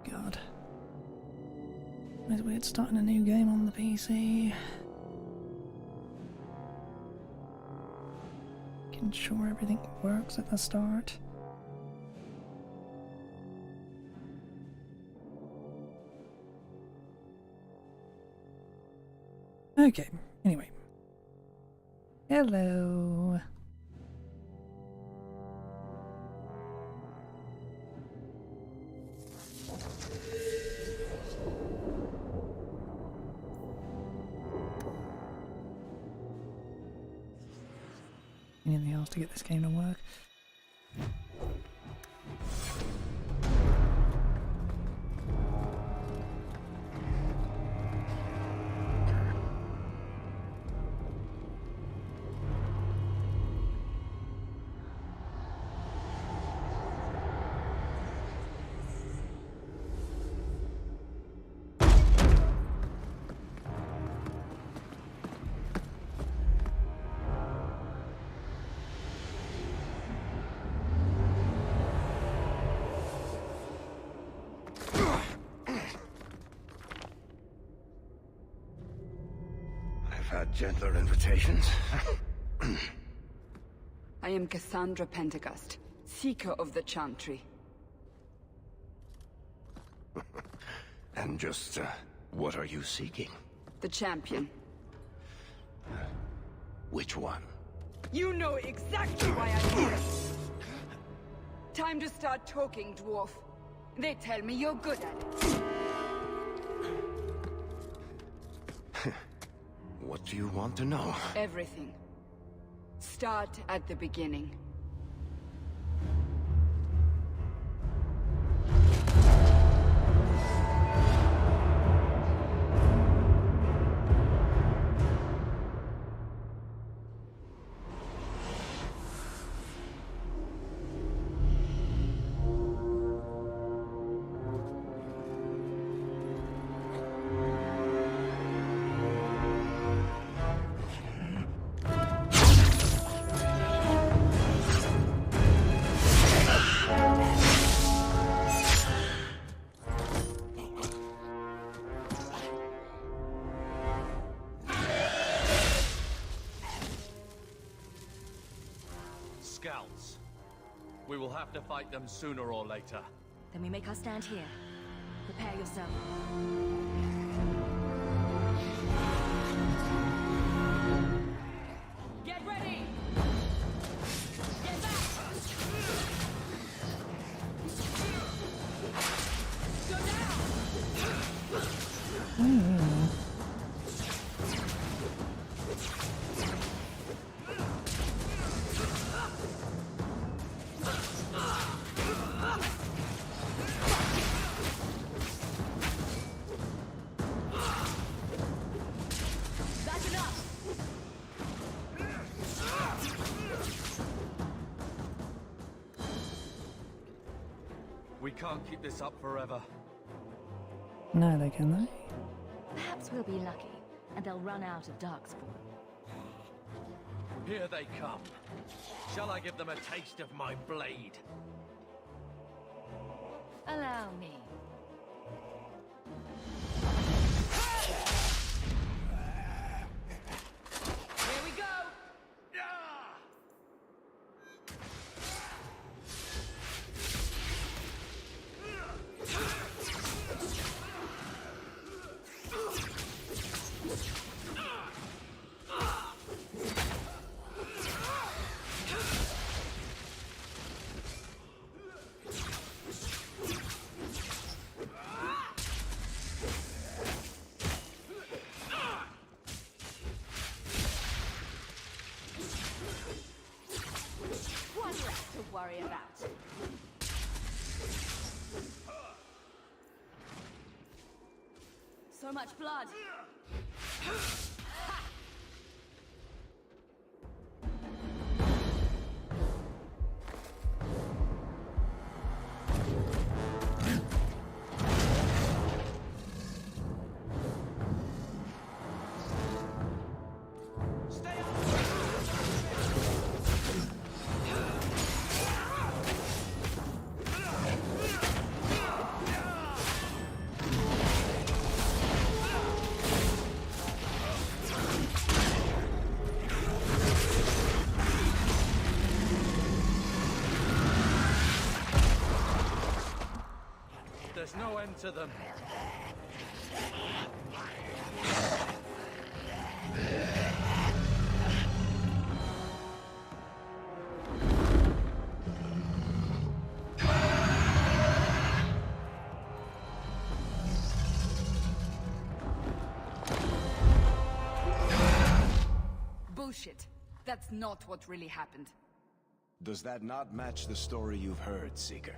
God. It's weird starting a new game on the PC. Making sure everything works at the start. Okay, anyway. Hello. Anything else to get this game to work? Had gentler invitations. I am Cassandra Pentecost, Seeker of the Chantry. And just, what are you seeking? The champion. Which one? You know exactly why I'm here! Time to start talking, dwarf. They tell me you're good at it. What do you want to know? Everything. Start at the beginning. Scouts. We will have to fight them sooner or later. Then we make our stand here. Prepare yourself. Get ready! Get back! Go down! We can't keep this up forever. No, they can, they? Perhaps we'll be lucky, and they'll run out of Darkspawn. Here they come. Shall I give them a taste of my blade? Allow me. Here we go! One less to worry about. So much blood. There's no end to them. Bullshit. That's not what really happened. Does that not match the story you've heard, Seeker?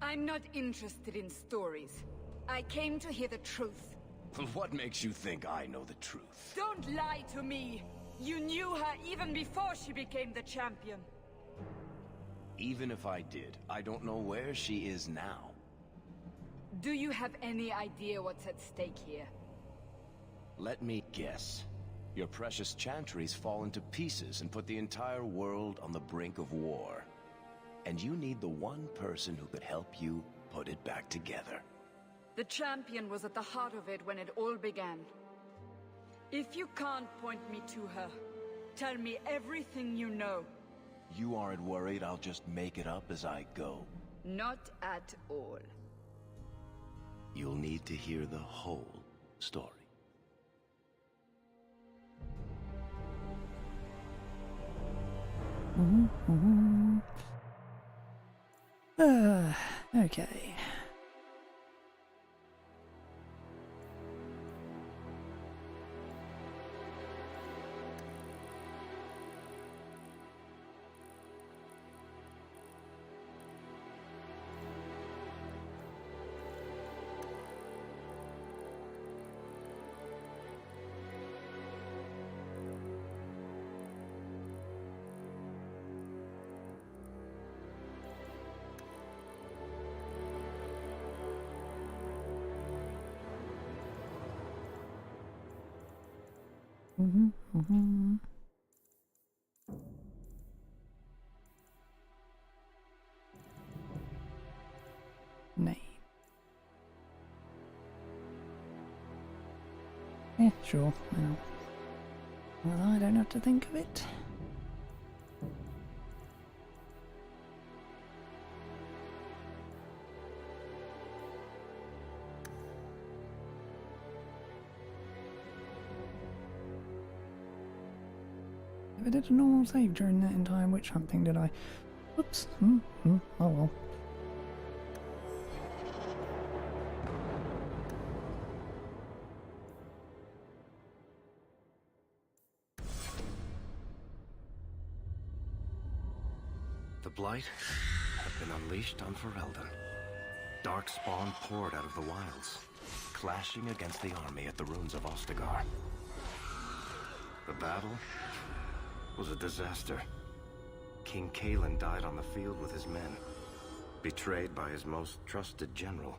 I'm not interested in stories. I came to hear the truth. What makes you think I know the truth? Don't lie to me! You knew her even before she became the champion. Even if I did, I don't know where she is now. Do you have any idea what's at stake here? Let me guess. Your precious chantries fall into pieces and put the entire world on the brink of war. And you need the one person who could help you put it back together. The champion was at the heart of it when it all began. If you can't point me to her, tell me everything you know. You aren't worried I'll just make it up as I go? Not at all. You'll need to hear the whole story. Okay. Name. Yeah, sure. Well, I don't have to think of it. If I did a normal save during that entire witch hunt thing, did I? Oops. Oh well. The Blight had been unleashed on Ferelden. Dark spawn poured out of the wilds, clashing against the army at the ruins of Ostagar. The battle was a disaster. King Kalen died on the field with his men, betrayed by his most trusted general.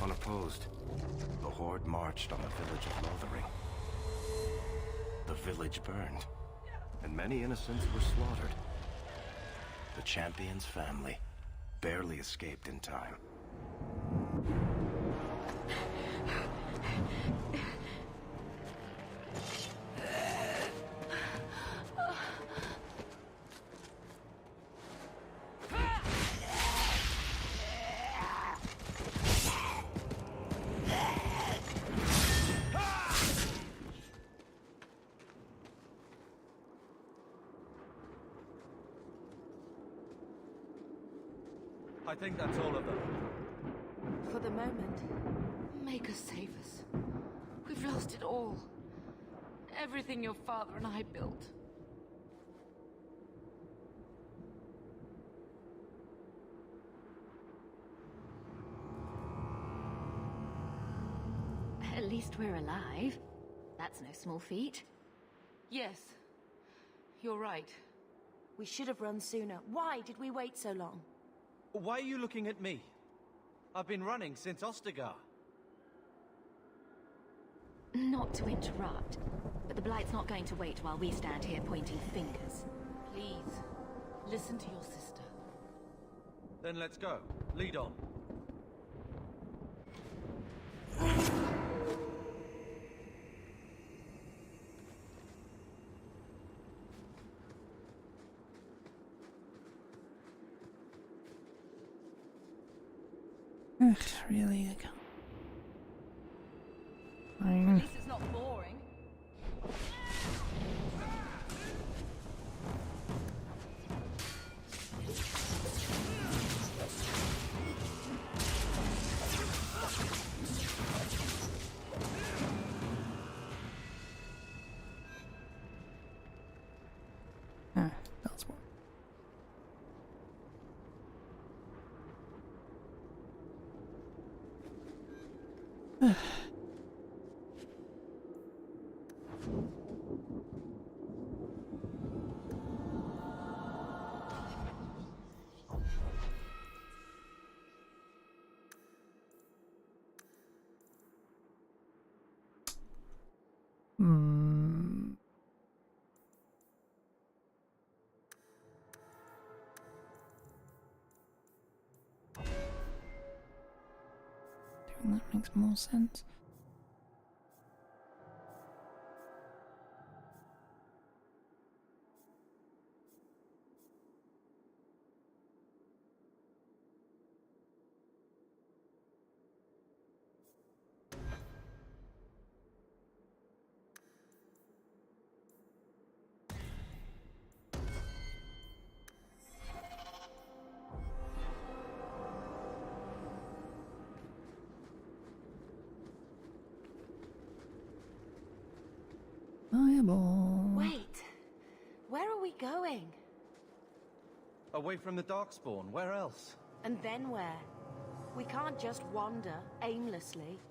Unopposed, the Horde marched on the village of Lothering. The village burned, and many innocents were slaughtered. The champion's family barely escaped in time. I think that's all of them. For the moment, make us save us. We've lost it all. Everything your father and I built. At least we're alive. That's no small feat. Yes, you're right. We should have run sooner. Why did we wait so long? Why are you looking at me? I've been running since Ostagar. Not to interrupt, but the Blight's not going to wait while we stand here pointing fingers. Please, listen to your sister. Then let's go. Lead on. Ugh, really? I can't. At Fine. least it's not boring. Ah, that's what. Hmm. Doing that makes more sense. Fireball. Wait. Where are we going? Away from the Darkspawn, where else? And then where? We can't just wander aimlessly.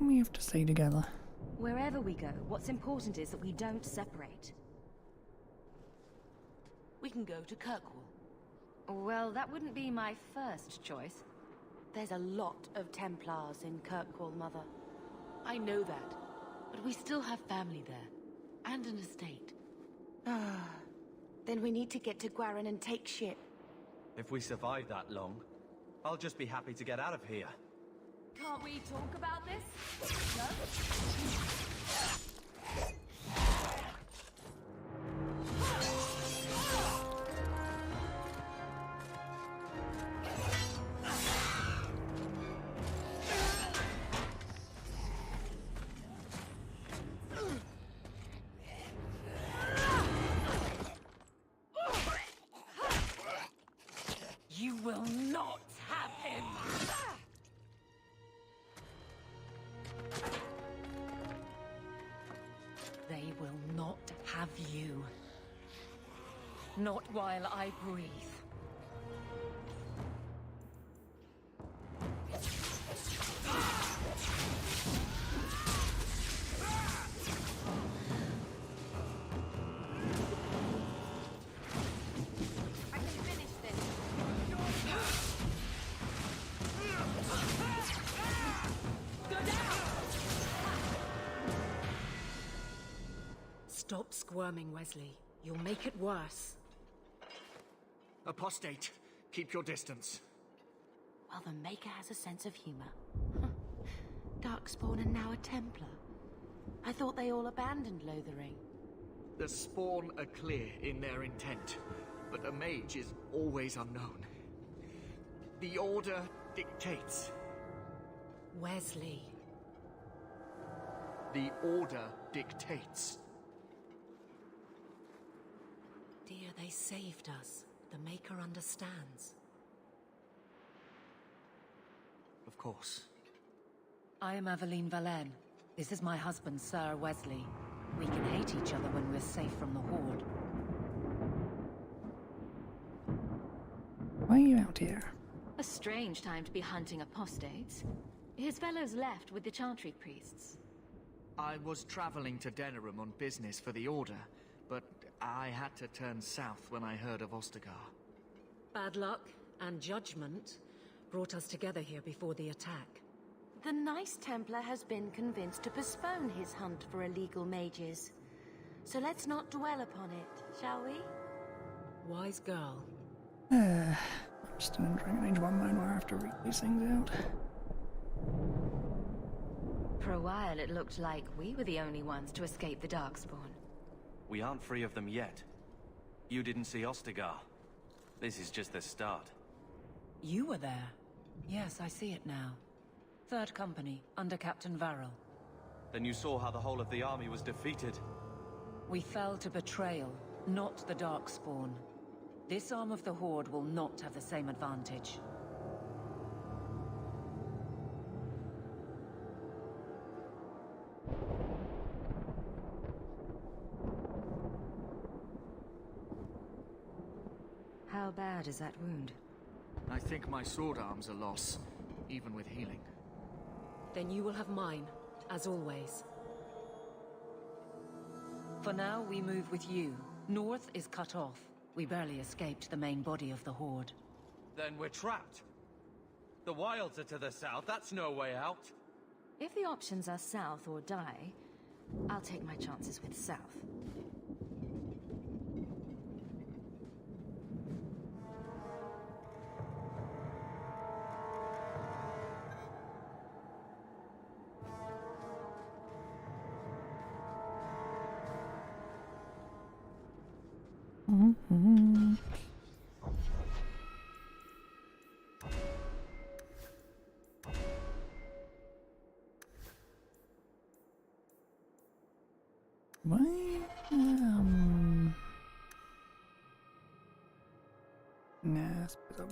We have to stay together. Wherever we go, what's important is that we don't separate. We can go to Kirkwall. Well, that wouldn't be my first choice. There's a lot of Templars in Kirkwall, Mother. I know that, but we still have family there, and an estate. Then we need to get to Guarin and take ship. If we survive that long, I'll just be happy to get out of here. Can't we talk about this? No? You will not have him! They will not have you. Not while I breathe. I can finish this. Go down! Stop squirming, Wesley. You'll make it worse. Apostate, keep your distance. Well, the Maker has a sense of humor. Darkspawn and now a Templar. I thought they all abandoned Lothering. The Spawn are clear in their intent, but a mage is always unknown. The Order dictates. Wesley. The Order dictates. Dear, they saved us. The Maker understands. Of course. I am Aveline Valenne. This is my husband, Sir Wesley. We can hate each other when we're safe from the Horde. Why are you out here? A strange time to be hunting apostates. His fellows left with the Chantry priests. I was traveling to Denerim on business for the Order, but I had to turn south when I heard of Ostagar. Bad luck and judgment brought us together here before the attack. The nice Templar has been convinced to postpone his hunt for illegal mages. So let's not dwell upon it, shall we? Wise girl. I'm still in Dragon Age 1 mode where I have to read these things out. For a while, it looked like we were the only ones to escape the Darkspawn. We aren't free of them yet. You didn't see Ostagar. This is just the start. You were there. Yes, I see it now. Third Company, under Captain Varel. Then you saw how the whole of the army was defeated. We fell to betrayal, not the Darkspawn. This arm of the Horde will not have the same advantage. How bad is that wound? I think my sword arm's a loss, even with healing. Then you will have mine, as always. For now, we move with you. North is cut off. We barely escaped the main body of the Horde. Then we're trapped. The wilds are to the south, that's no way out. If the options are south or die, I'll take my chances with south. Mm-hmm. Why? Nah, split up.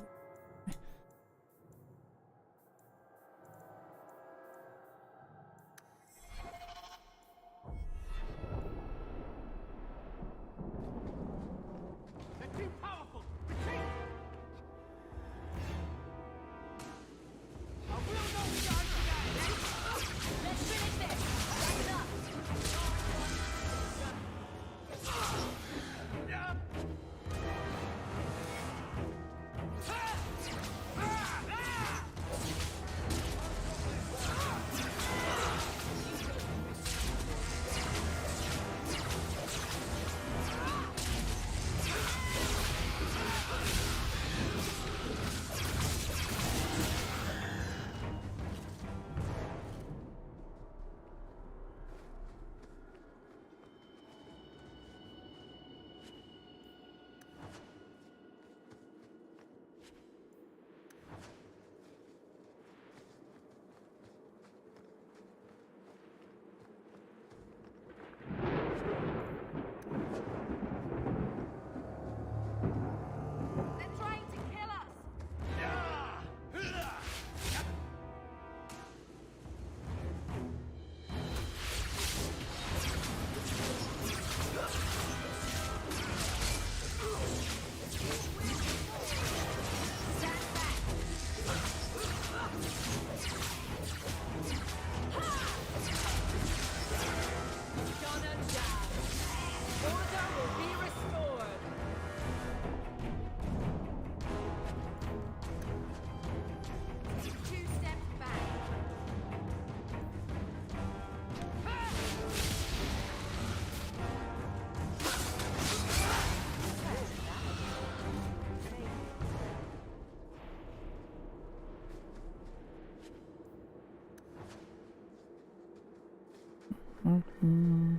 Mm-hmm.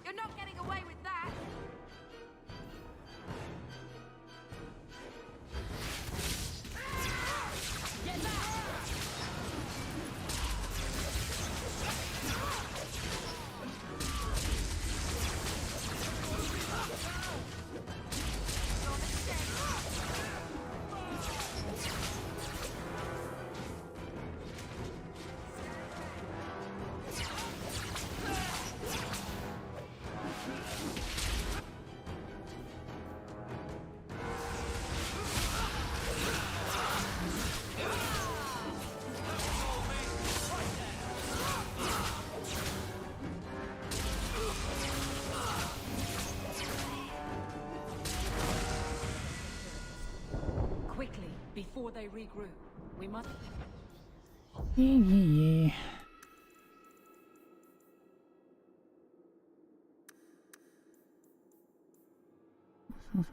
You're not getting away with that! Get back! Quickly, before they regroup. We must... Yeah. Press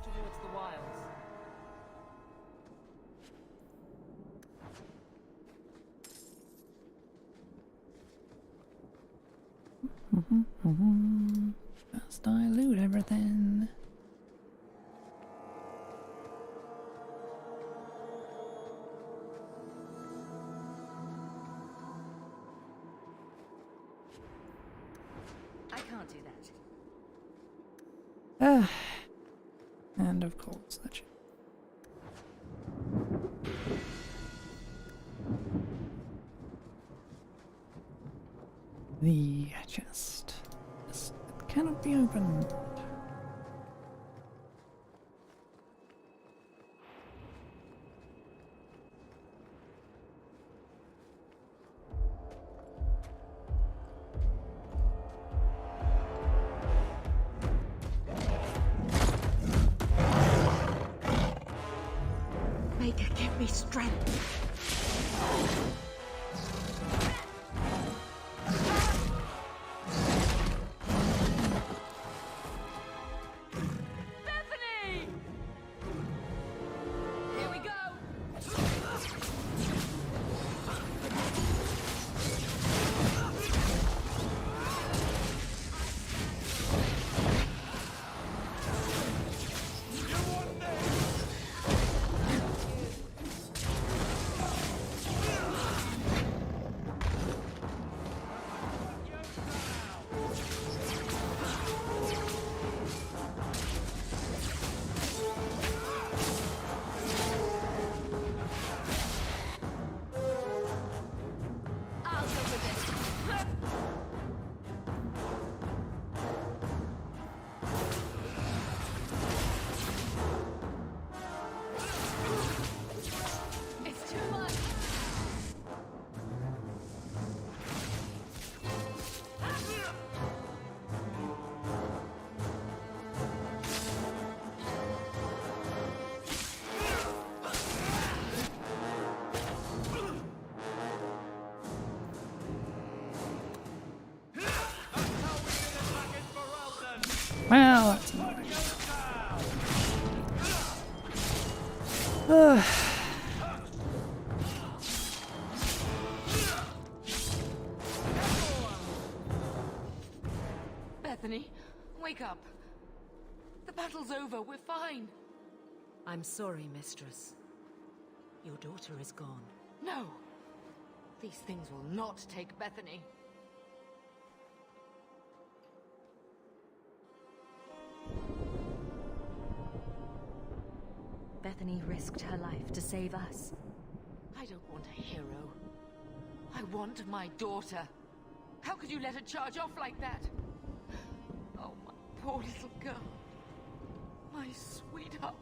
towards the wilds. Just dilute everything. I can't do that. And of course, that shit. The chest. It cannot be opened. Maker, give me strength. Bethany! Here we go! I'll go with it. It's too much. Well, that's annoying. Ugh. Bethany, wake up. The battle's over. We're fine. I'm sorry, mistress. Your daughter is gone. No. These things will not take Bethany. Bethany risked her life to save us. I don't want a hero. I want my daughter. How could you let her charge off like that? Oh, my poor little girl. My sweetheart.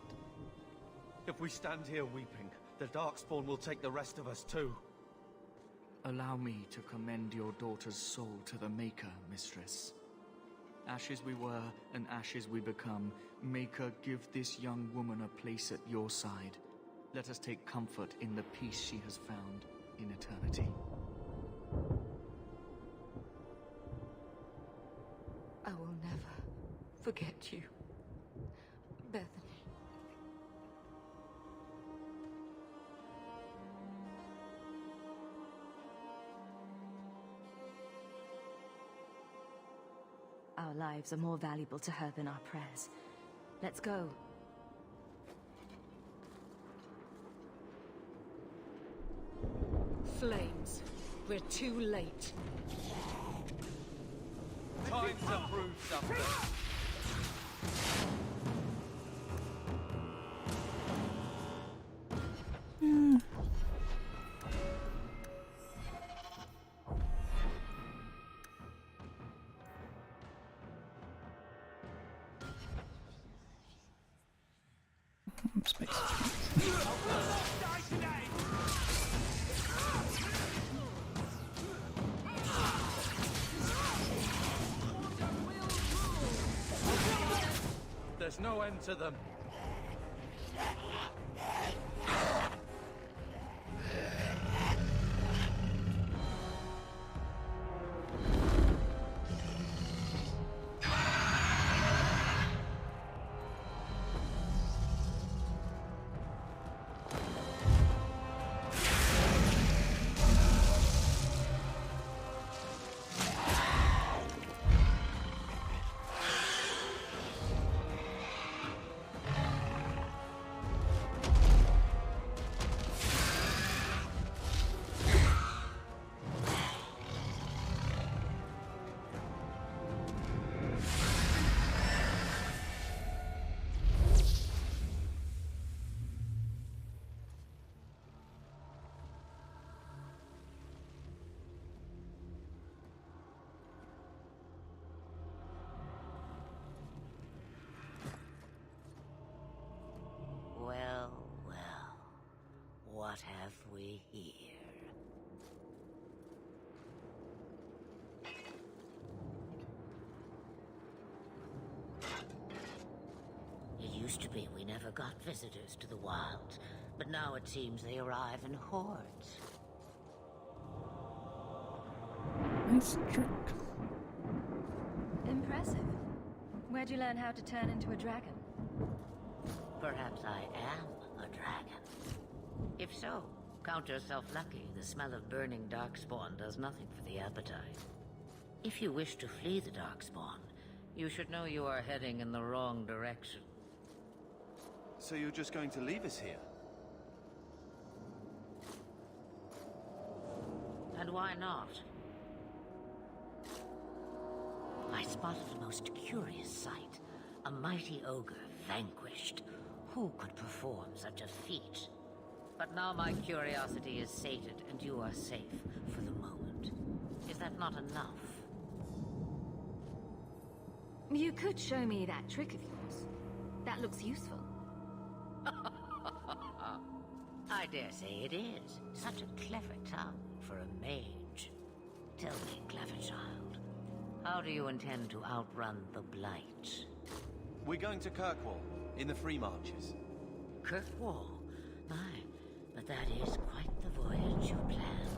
If we stand here weeping, the Darkspawn will take the rest of us too. Allow me to commend your daughter's soul to the Maker, mistress. Ashes we were, and ashes we become. Maker, give this young woman a place at your side. Let us take comfort in the peace she has found in eternity. I will never forget you, Bethany. Our lives are more valuable to her than our prayers. Let's go. Flames. We're too late. Time to prove something. Space. There's no end to them. Well, well, what have we here? It used to be we never got visitors to the wilds, but now it seems they arrive in hordes. Nice trick. Impressive. Where'd you learn how to turn into a dragon? Perhaps I am a dragon. If so, count yourself lucky. The smell of burning darkspawn does nothing for the appetite. If you wish to flee the darkspawn, you should know you are heading in the wrong direction. So you're just going to leave us here? And why not? I spotted a most curious sight. A mighty ogre vanquished. Who could perform such a feat? But now my curiosity is sated, and you are safe for the moment. Is that not enough? You could show me that trick of yours. That looks useful. I dare say it is. Such a clever tongue for a mage. Tell me, clever child, how do you intend to outrun the Blight? We're going to Kirkwall, in the Free Marches. Kirkwall? My, but that is quite the voyage you plan.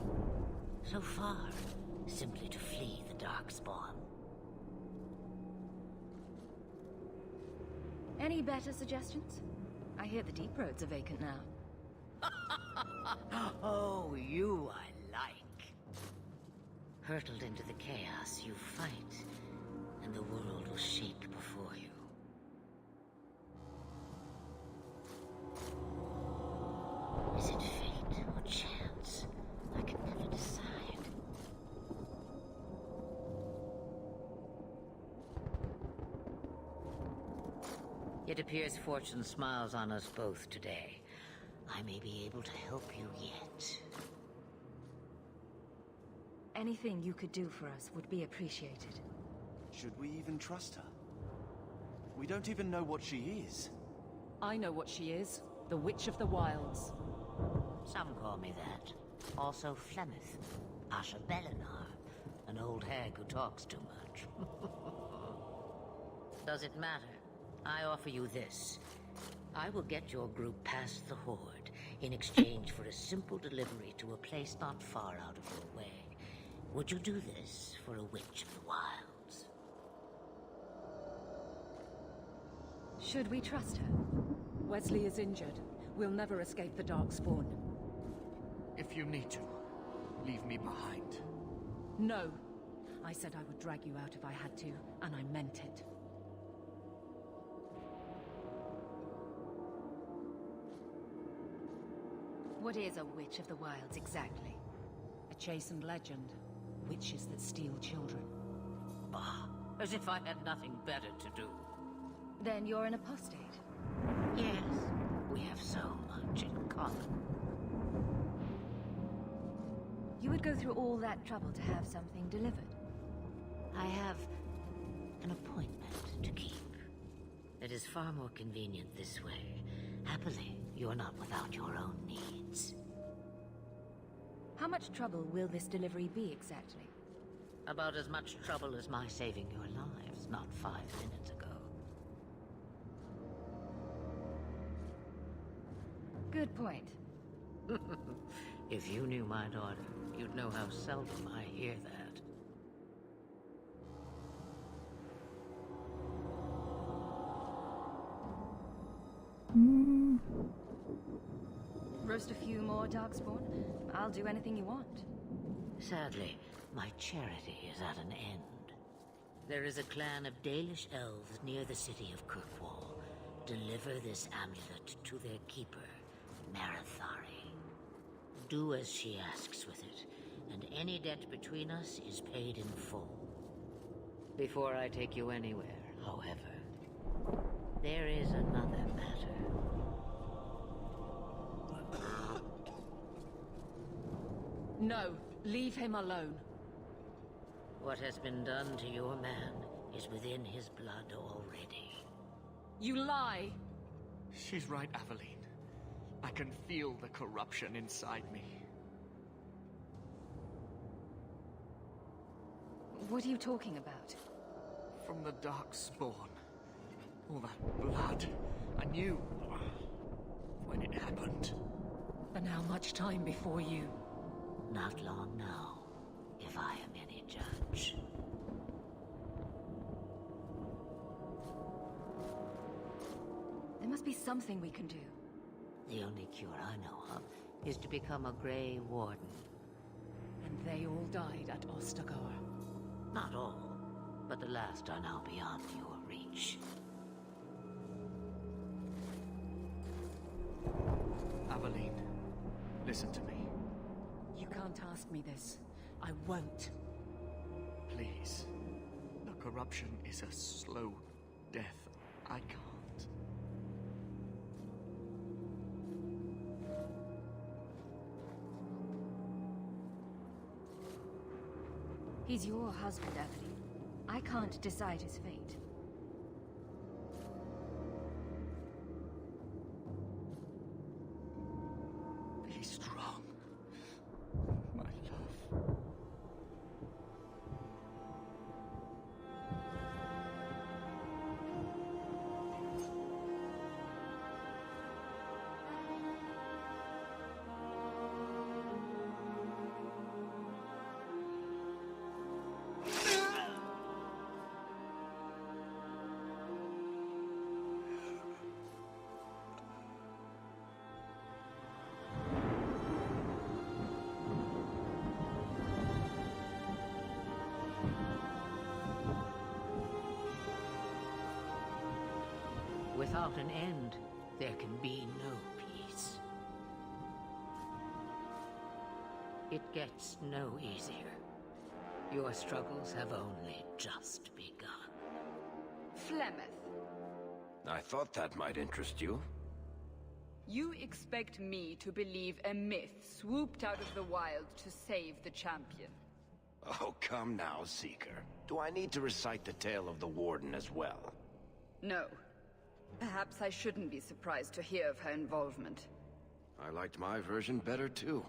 So far, simply to flee the Darkspawn. Any better suggestions? I hear the deep roads are vacant now. Oh, you I like. Hurtled into the chaos, you fight, and the world will shake before you. Is it fate or chance? I can never decide. It appears fortune smiles on us both today. I may be able to help you yet. Anything you could do for us would be appreciated. Should we even trust her? We don't even know what she is. I know what she is. The Witch of the Wilds. Some call me that. Also Flemeth, Asha Belinar, an old hag who talks too much. Does it matter? I offer you this. I will get your group past the Horde in exchange for a simple delivery to a place not far out of your way. Would you do this for a Witch of the Wilds? Should we trust her? Wesley is injured. We'll never escape the Darkspawn. If you need to, leave me behind. No. I said I would drag you out if I had to, and I meant it. What is a Witch of the Wilds exactly? A chastened legend. Witches that steal children. Bah, as if I had nothing better to do. Then you're an apostate. Yes, we have so much in common. You would go through all that trouble to have something delivered? I have an appointment to keep. It is far more convenient this way, Happily, you're not without your own needs. How much trouble will this delivery be exactly? About as much trouble as my saving your lives not 5 minutes ago. Good point. If you knew my daughter, you'd know how seldom I hear that. Roast a few more, Darkspawn. I'll do anything you want. Sadly, my charity is at an end. There is a clan of Dalish elves near the city of Kirkwall. Deliver this amulet to their keeper, Marathari. Do as she asks with it, and any debt between us is paid in full. Before I take you anywhere, however, there is another matter. No, leave him alone. What has been done to your man is within his blood already. You lie! She's right, Aveline. I can feel the corruption inside me. What are you talking about? From the Darkspawn. All that blood. I knew when it happened. And how much time before you? Not long now, if I am any judge. There must be something we can do. The only cure I know of is to become a Grey Warden. And they all died at Ostagar. Not all, but the last are now beyond your reach. Aveline, listen to me. You can't ask me this. I won't. Please. The corruption is a slow death. I can't. He's your husband, Aveline. I can't decide his fate. Be strong, my love. Without an end, there can be no peace. It gets no easier. Your struggles have only just begun. Flemeth, I thought that might interest you. you expect me to believe a myth swooped out of the wild to save the champion? Oh, come now, Seeker. Do I need to recite the tale of the Warden as well? No. Perhaps I shouldn't be surprised to hear of her involvement. I liked my version better, too.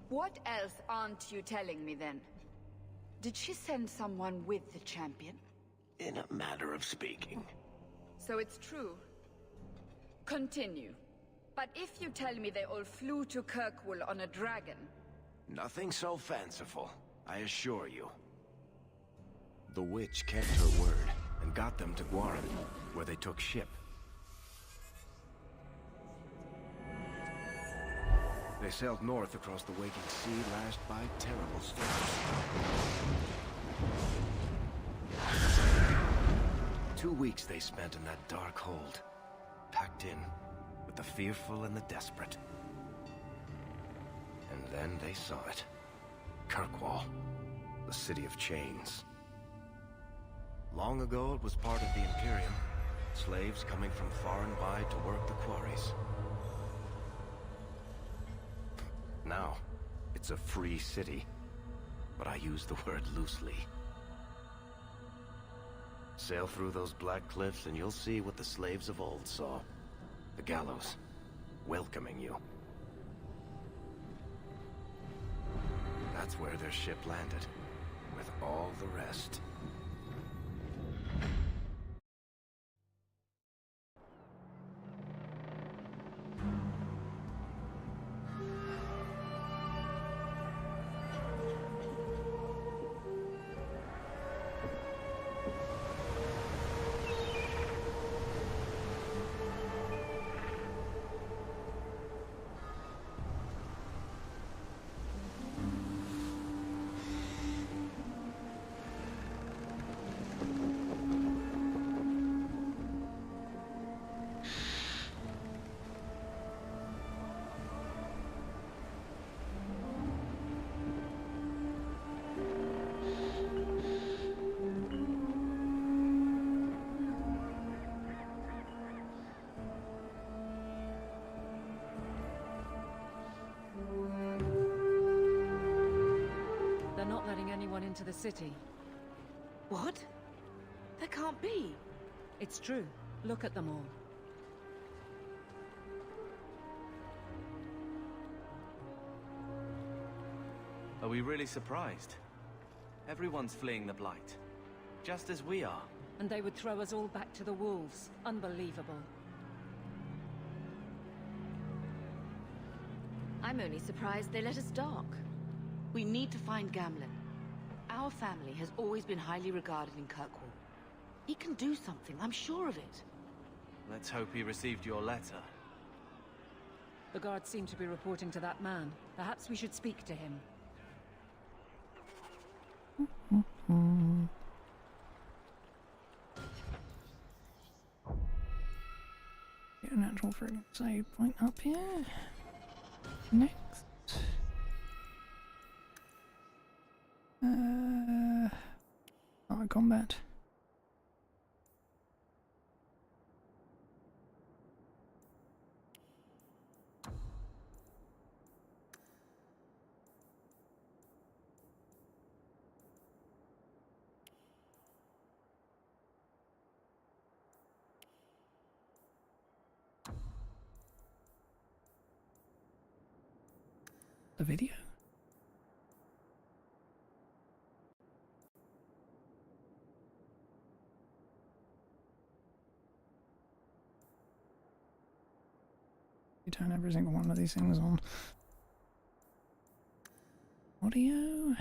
What else aren't you telling me, then? Did she send someone with the champion? In a matter of speaking. So it's true. Continue. But if you tell me they all flew to Kirkwall on a dragon... Nothing so fanciful, I assure you. The witch kept her word, and got them to Guaran, where they took ship. They sailed north across the waking sea, lashed by terrible storms. 2 weeks they spent in that dark hold, packed in with the fearful and the desperate. And then they saw it. Kirkwall, the city of chains. Long ago it was part of the Imperium, slaves coming from far and wide to work the quarries. Now, it's a free city, but I use the word loosely. Sail through those black cliffs and you'll see what the slaves of old saw. The gallows, welcoming you. That's where their ship landed, with all the rest. Into the city. What? That can't be. It's true. Look at them all. Are we really surprised? Everyone's fleeing the Blight. Just as we are. And they would throw us all back to the wolves. Unbelievable. I'm only surprised they let us dock. We need to find Gamlen. Our family has always been highly regarded in Kirkwall. He can do something, I'm sure of it. Let's hope he received your letter. The guards seem to be reporting to that man. Perhaps we should speak to him. Get an actual friggin' save point up here. Next. Combat. The video. You turn every single one of these things on. Audio.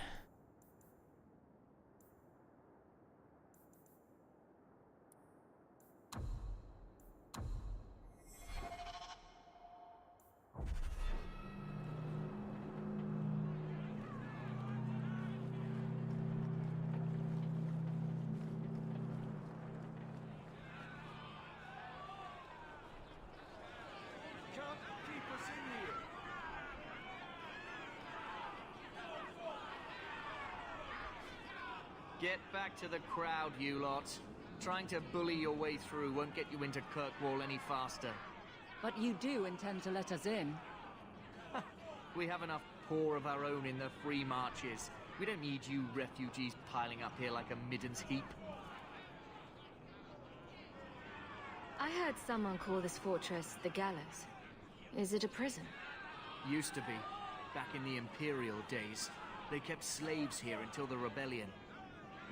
Get back to the crowd, you lot. Trying to bully your way through won't get you into Kirkwall any faster. But you do intend to let us in. We have enough poor of our own in the free marches. We don't need you refugees piling up here like a middens heap. I heard someone call this fortress the Gallows. Is it a prison? Used to be. Back in the Imperial days. They kept slaves here until the rebellion.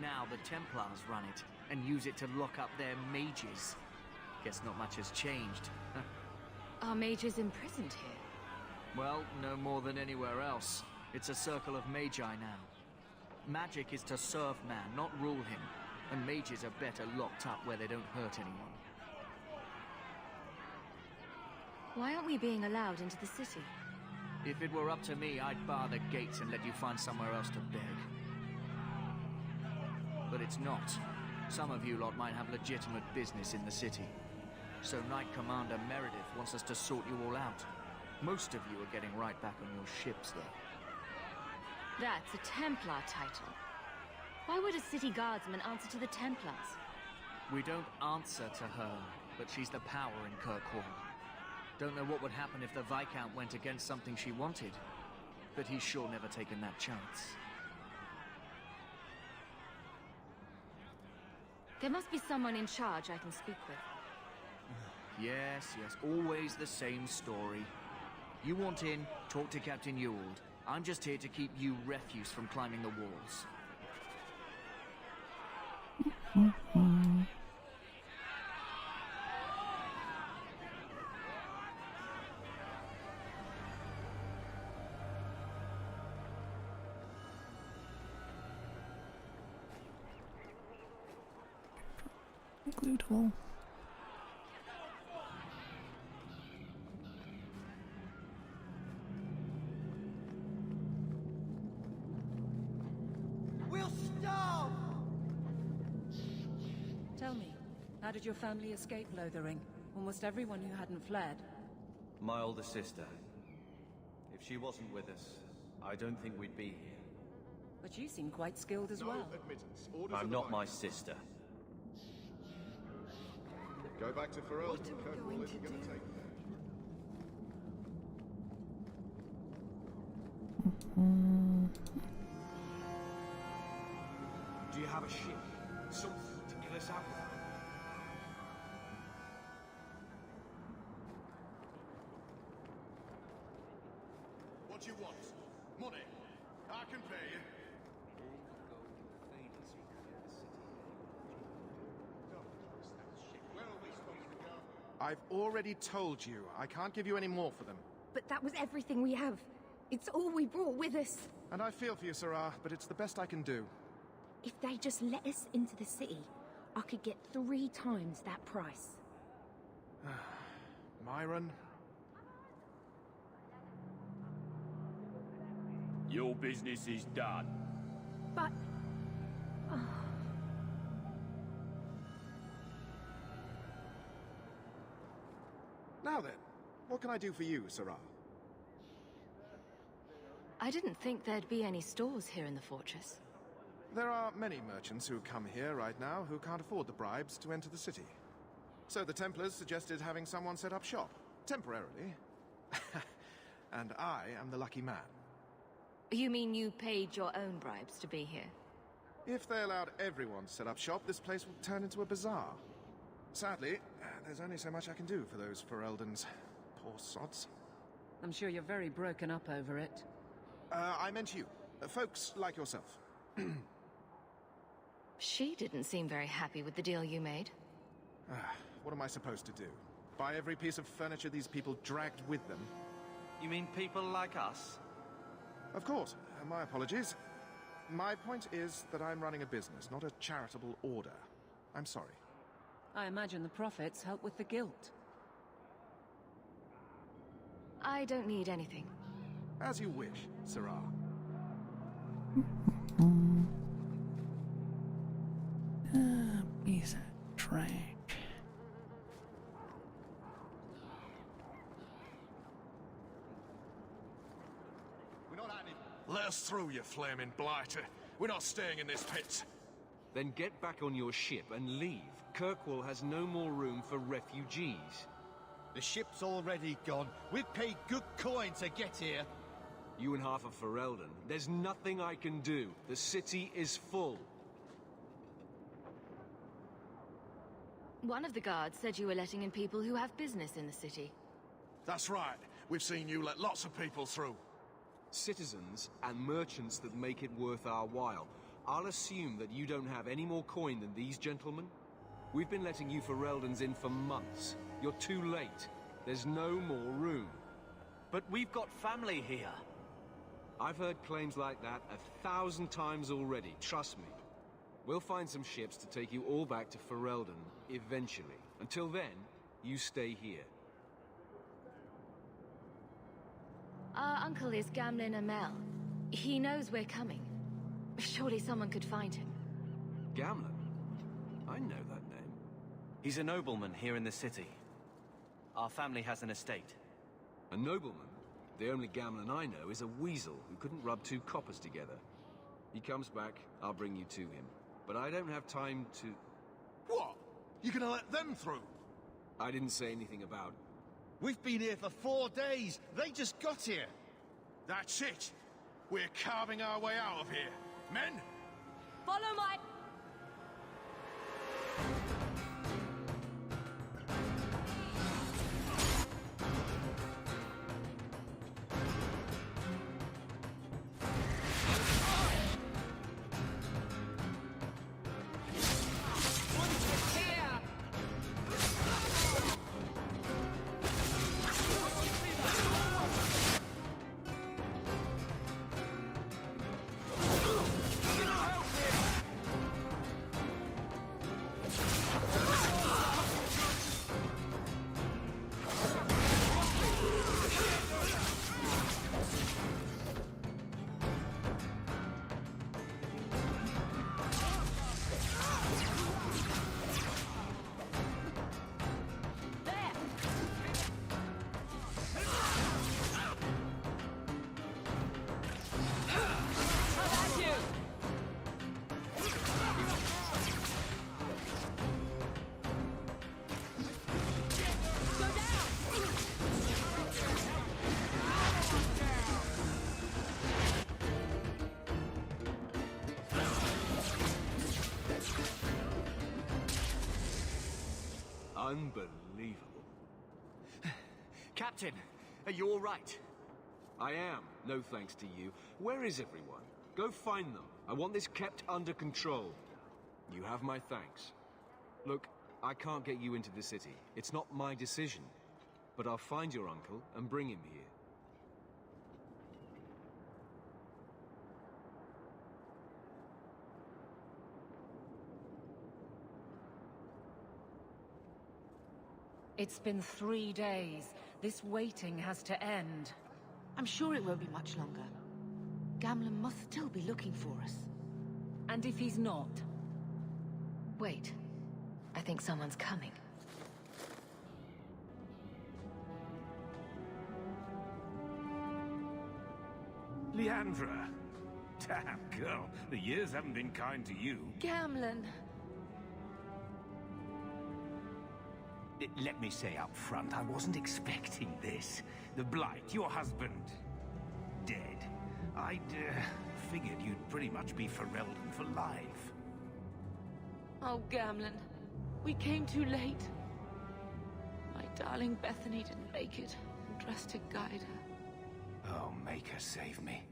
Now the Templars run it, and use it to lock up their mages. Guess not much has changed. Are mages imprisoned here? Well, no more than anywhere else. It's a circle of magi now. Magic is to serve man, not rule him. And mages are better locked up where they don't hurt anyone. Why aren't we being allowed into the city? If it were up to me, I'd bar the gates and let you find somewhere else to beg. But it's not. Some of you lot might have legitimate business in the city. So Knight Commander Meredith wants us to sort you all out. Most of you are getting right back on your ships, though. That's a Templar title. Why would a city guardsman answer to the Templars? We don't answer to her, but she's the power in Kirkwall. Don't know what would happen if the Viscount went against something she wanted. But he's sure never taken that chance. There must be someone in charge I can speak with. Yes, always the same story. You want in, talk to Captain Ewald. I'm just here to keep you refuse from climbing the walls. Glued to wall. We'll starve! Tell me, how did your family escape Lothering? Almost everyone who hadn't fled. My older sister. If she wasn't with us, I don't think we'd be here. But you seem quite skilled as well. I'm not my sister. Go back to Ferelden. Kirkwall isn't going to take Do you have a ship? Something to get us out of? What do you want? Money? I can pay you. Where are we supposed to go? I've already told you. I can't give you any more for them. But that was everything we have. It's all we brought with us. And I feel for you, Sarah, but it's the best I can do. If they just let us into the city, I could get 3 times that price. Myron? Your business is done. But... Now then, what can I do for you, Sarah? I didn't think there'd be any stores here in the fortress. There are many merchants who come here right now who can't afford the bribes to enter the city. So the Templars suggested having someone set up shop, temporarily. And I am the lucky man. You mean you paid your own bribes to be here? If they allowed everyone to set up shop, this place would turn into a bazaar. Sadly, there's only so much I can do for those Fereldans. Poor sods. I'm sure you're very broken up over it. I meant you. Folks like yourself. She didn't seem very happy with the deal you made. What am I supposed to do? Buy every piece of furniture these people dragged with them? You mean people like us? Of course. My apologies. My point is that I'm running a business, not a charitable order. I'm sorry. I imagine the profits help with the guilt. I don't need anything. As you wish, Sarah. Piece of trash. We're not having... Let us through, you flaming blighter. We're not staying in this pit. Then get back on your ship and leave. Kirkwall has no more room for refugees. The ship's already gone. We've paid good coin to get here. You and half of Ferelden. There's nothing I can do. The city is full. One of the guards said you were letting in people who have business in the city. That's right. We've seen you let lots of people through. Citizens and merchants that make it worth our while. I'll assume that you don't have any more coin than these gentlemen. We've been letting you Fereldans in for months. You're too late. There's no more room. But we've got family here. I've heard claims like that 1,000 times already, trust me. We'll find some ships to take you all back to Ferelden, eventually. Until then, you stay here. Our uncle is Gamlin Amel. He knows we're coming. Surely someone could find him. Gamlin? I know that name. He's a nobleman here in the city. Our family has an estate. A nobleman? The only Gamlin I know is a weasel who couldn't rub 2 coppers together. He comes back, I'll bring you to him. But I don't have time to... What? You're gonna let them through? I didn't say anything about... We've been here for 4 days. They just got here. That's it. We're carving our way out of here. Men? Follow my... Unbelievable. Captain, are you all right? I am, no thanks to you. Where is everyone? Go find them. I want this kept under control. You have my thanks. Look, I can't get you into the city. It's not my decision. But I'll find your uncle and bring him here. It's been 3 days. This waiting has to end. I'm sure it won't be much longer. Gamlen must still be looking for us. And if he's not? Wait. I think someone's coming. Leandra! Damn, girl. The years haven't been kind to you. Gamlen! Let me say up front, I wasn't expecting this. The Blight, your husband, dead. I'd figured you'd pretty much be Ferelden for life. Oh, Gamlen. We came too late. My darling Bethany didn't make it. I'm dressed to guide her. Oh, make her save me.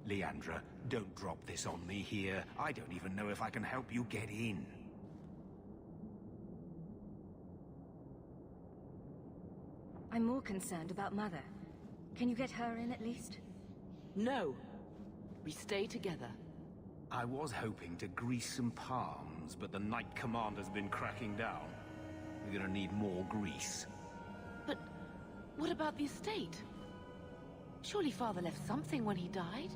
Leandra, don't drop this on me here. I don't even know if I can help you get in. I'm more concerned about Mother. Can you get her in at least? No. We stay together. I was hoping to grease some palms, but the Knight Commander's been cracking down. We're gonna need more grease. But what about the estate? Surely Father left something when he died?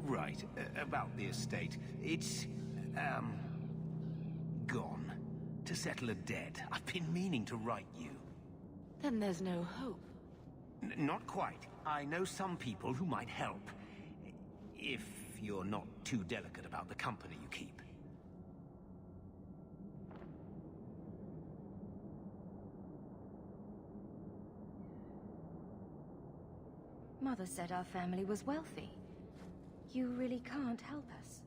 Right, about the estate. It's, gone. To settle a debt. I've been meaning to write you. Then there's no hope. Not quite. I know some people who might help. If you're not too delicate about the company you keep. Mother said our family was wealthy. You really can't help us.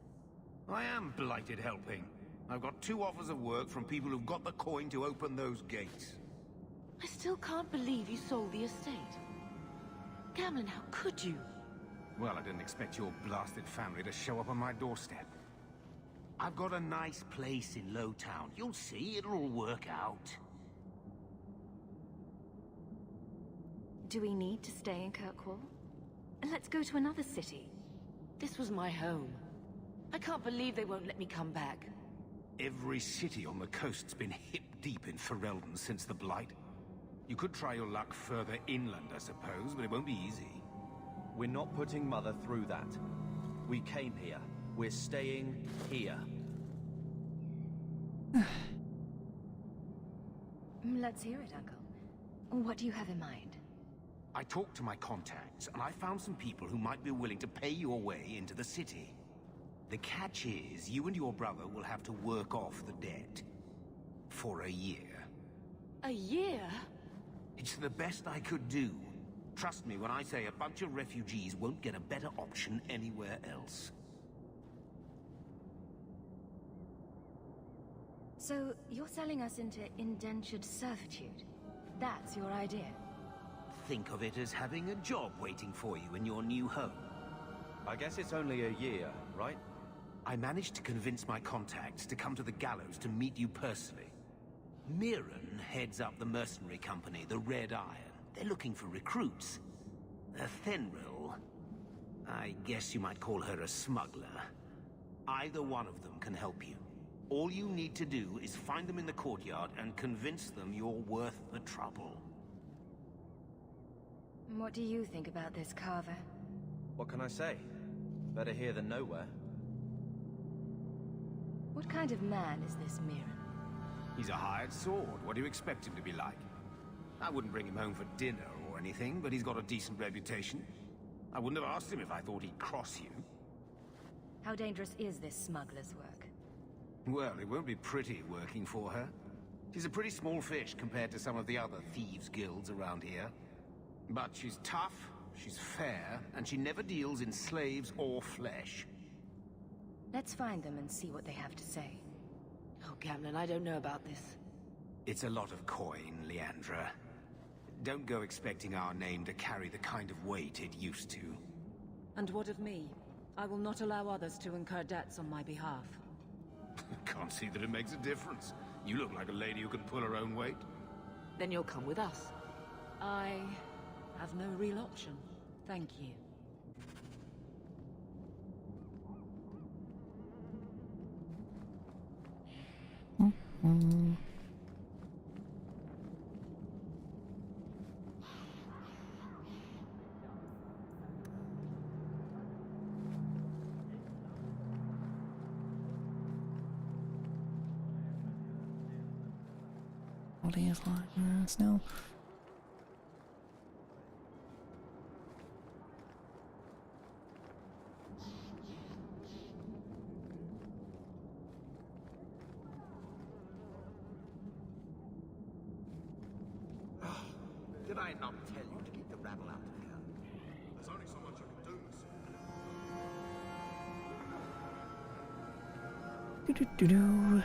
I am blighted helping. I've got 2 offers of work from people who've got the coin to open those gates. I still can't believe you sold the estate. Gamlen, how could you? Well, I didn't expect your blasted family to show up on my doorstep. I've got a nice place in Lowtown. You'll see, it'll all work out. Do we need to stay in Kirkwall? Let's go to another city. This was my home. I can't believe they won't let me come back. Every city on the coast's been hip-deep in Ferelden since the Blight. You could try your luck further inland, I suppose, but it won't be easy. We're not putting Mother through that. We came here. We're staying here. Let's hear it, Uncle. What do you have in mind? I talked to my contacts, and I found some people who might be willing to pay your way into the city. The catch is, you and your brother will have to work off the debt. For a year. A year? It's the best I could do. Trust me when I say a bunch of refugees won't get a better option anywhere else. So, you're selling us into indentured servitude? That's your idea? Think of it as having a job waiting for you in your new home. I guess it's only a year, right? I managed to convince my contacts to come to the gallows to meet you personally. Mirren heads up the mercenary company, the Red Iron. They're looking for recruits. Fenris, I guess you might call her a smuggler. Either one of them can help you. All you need to do is find them in the courtyard and convince them you're worth the trouble. What do you think about this, Carver? What can I say? Better here than nowhere. What kind of man is this Mirren? He's a hired sword. What do you expect him to be like? I wouldn't bring him home for dinner or anything, but he's got a decent reputation. I wouldn't have asked him if I thought he'd cross you. How dangerous is this smuggler's work? Well, it won't be pretty working for her. She's a pretty small fish compared to some of the other thieves' guilds around here. But she's tough, she's fair, and she never deals in slaves or flesh. Let's find them and see what they have to say. Oh, Gamlen, I don't know about this. It's a lot of coin, Leandra. Don't go expecting our name to carry the kind of weight it used to. And what of me? I will not allow others to incur debts on my behalf. Can't see that it makes a difference. You look like a lady who can pull her own weight. Then you'll come with us. I have no real option. Thank you. What is like this now? Did I not tell you to keep the rabble out of here? There's only so much I can do, sir. Do-do-do-do.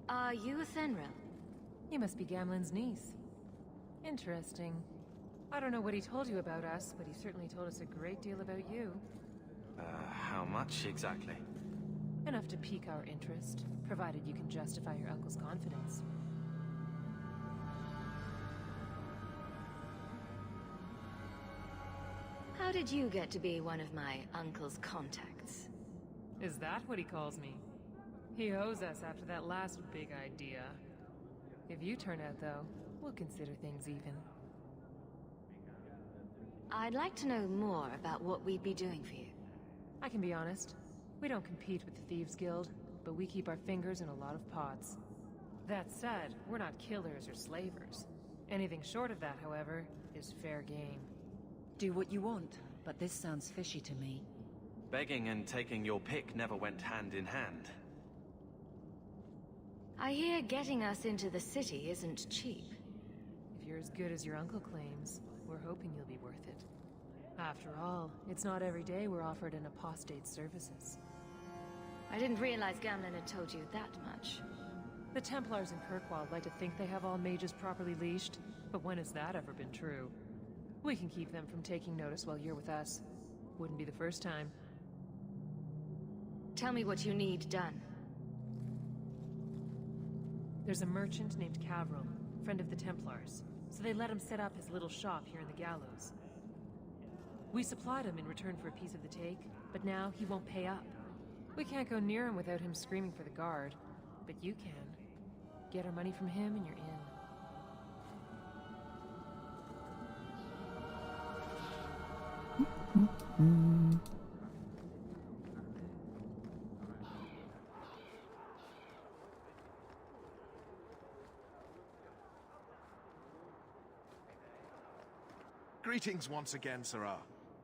Are you a Fenris? You must be Gamlen's niece. Interesting. I don't know what he told you about us, but he certainly told us a great deal about you. How much exactly? Enough to pique our interest, provided you can justify your uncle's confidence. How did you get to be one of my uncle's contacts? Is that what he calls me? He owes us after that last big idea. If you turn out, though, we'll consider things even. I'd like to know more about what we'd be doing for you. I can be honest. We don't compete with the Thieves Guild, but we keep our fingers in a lot of pots. That said, we're not killers or slavers. Anything short of that, however, is fair game. Do what you want, but this sounds fishy to me. Begging and taking your pick never went hand in hand. I hear getting us into the city isn't cheap. If you're as good as your uncle claims, we're hoping you'll be worth it. After all, it's not every day we're offered an apostate's services. I didn't realize Gamlen had told you that much. The Templars in Kirkwall like to think they have all mages properly leashed, but when has that ever been true? We can keep them from taking notice while you're with us. Wouldn't be the first time. Tell me what you need done. There's a merchant named Cavrum, friend of the Templars, so they let him set up his little shop here in the Gallows. We supplied him in return for a piece of the take, but now he won't pay up. We can't go near him without him screaming for the guard, but you can. Get our money from him and you're in. Greetings once again, Sarah.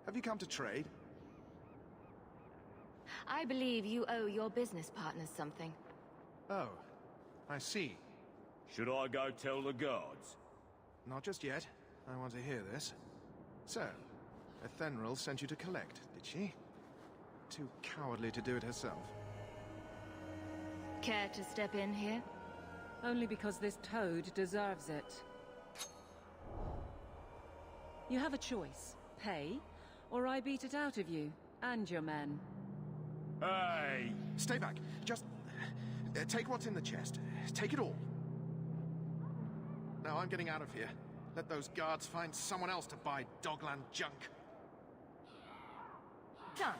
Have you come to trade? I believe you owe your business partners something. Oh, I see. Should I go tell the guards? Not just yet. I want to hear this. So, Ethenril sent you to collect, did she? Too cowardly to do it herself. Care to step in here? Only because this toad deserves it. You have a choice. Pay, or I beat it out of you, and your men. Hey! Stay back. Just... take what's in the chest. Take it all. Now I'm getting out of here. Let those guards find someone else to buy Dogland junk. Done.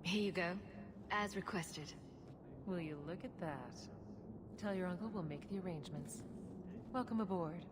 Here you go, as requested. Will you look at that? Tell your uncle we'll make the arrangements. Welcome aboard.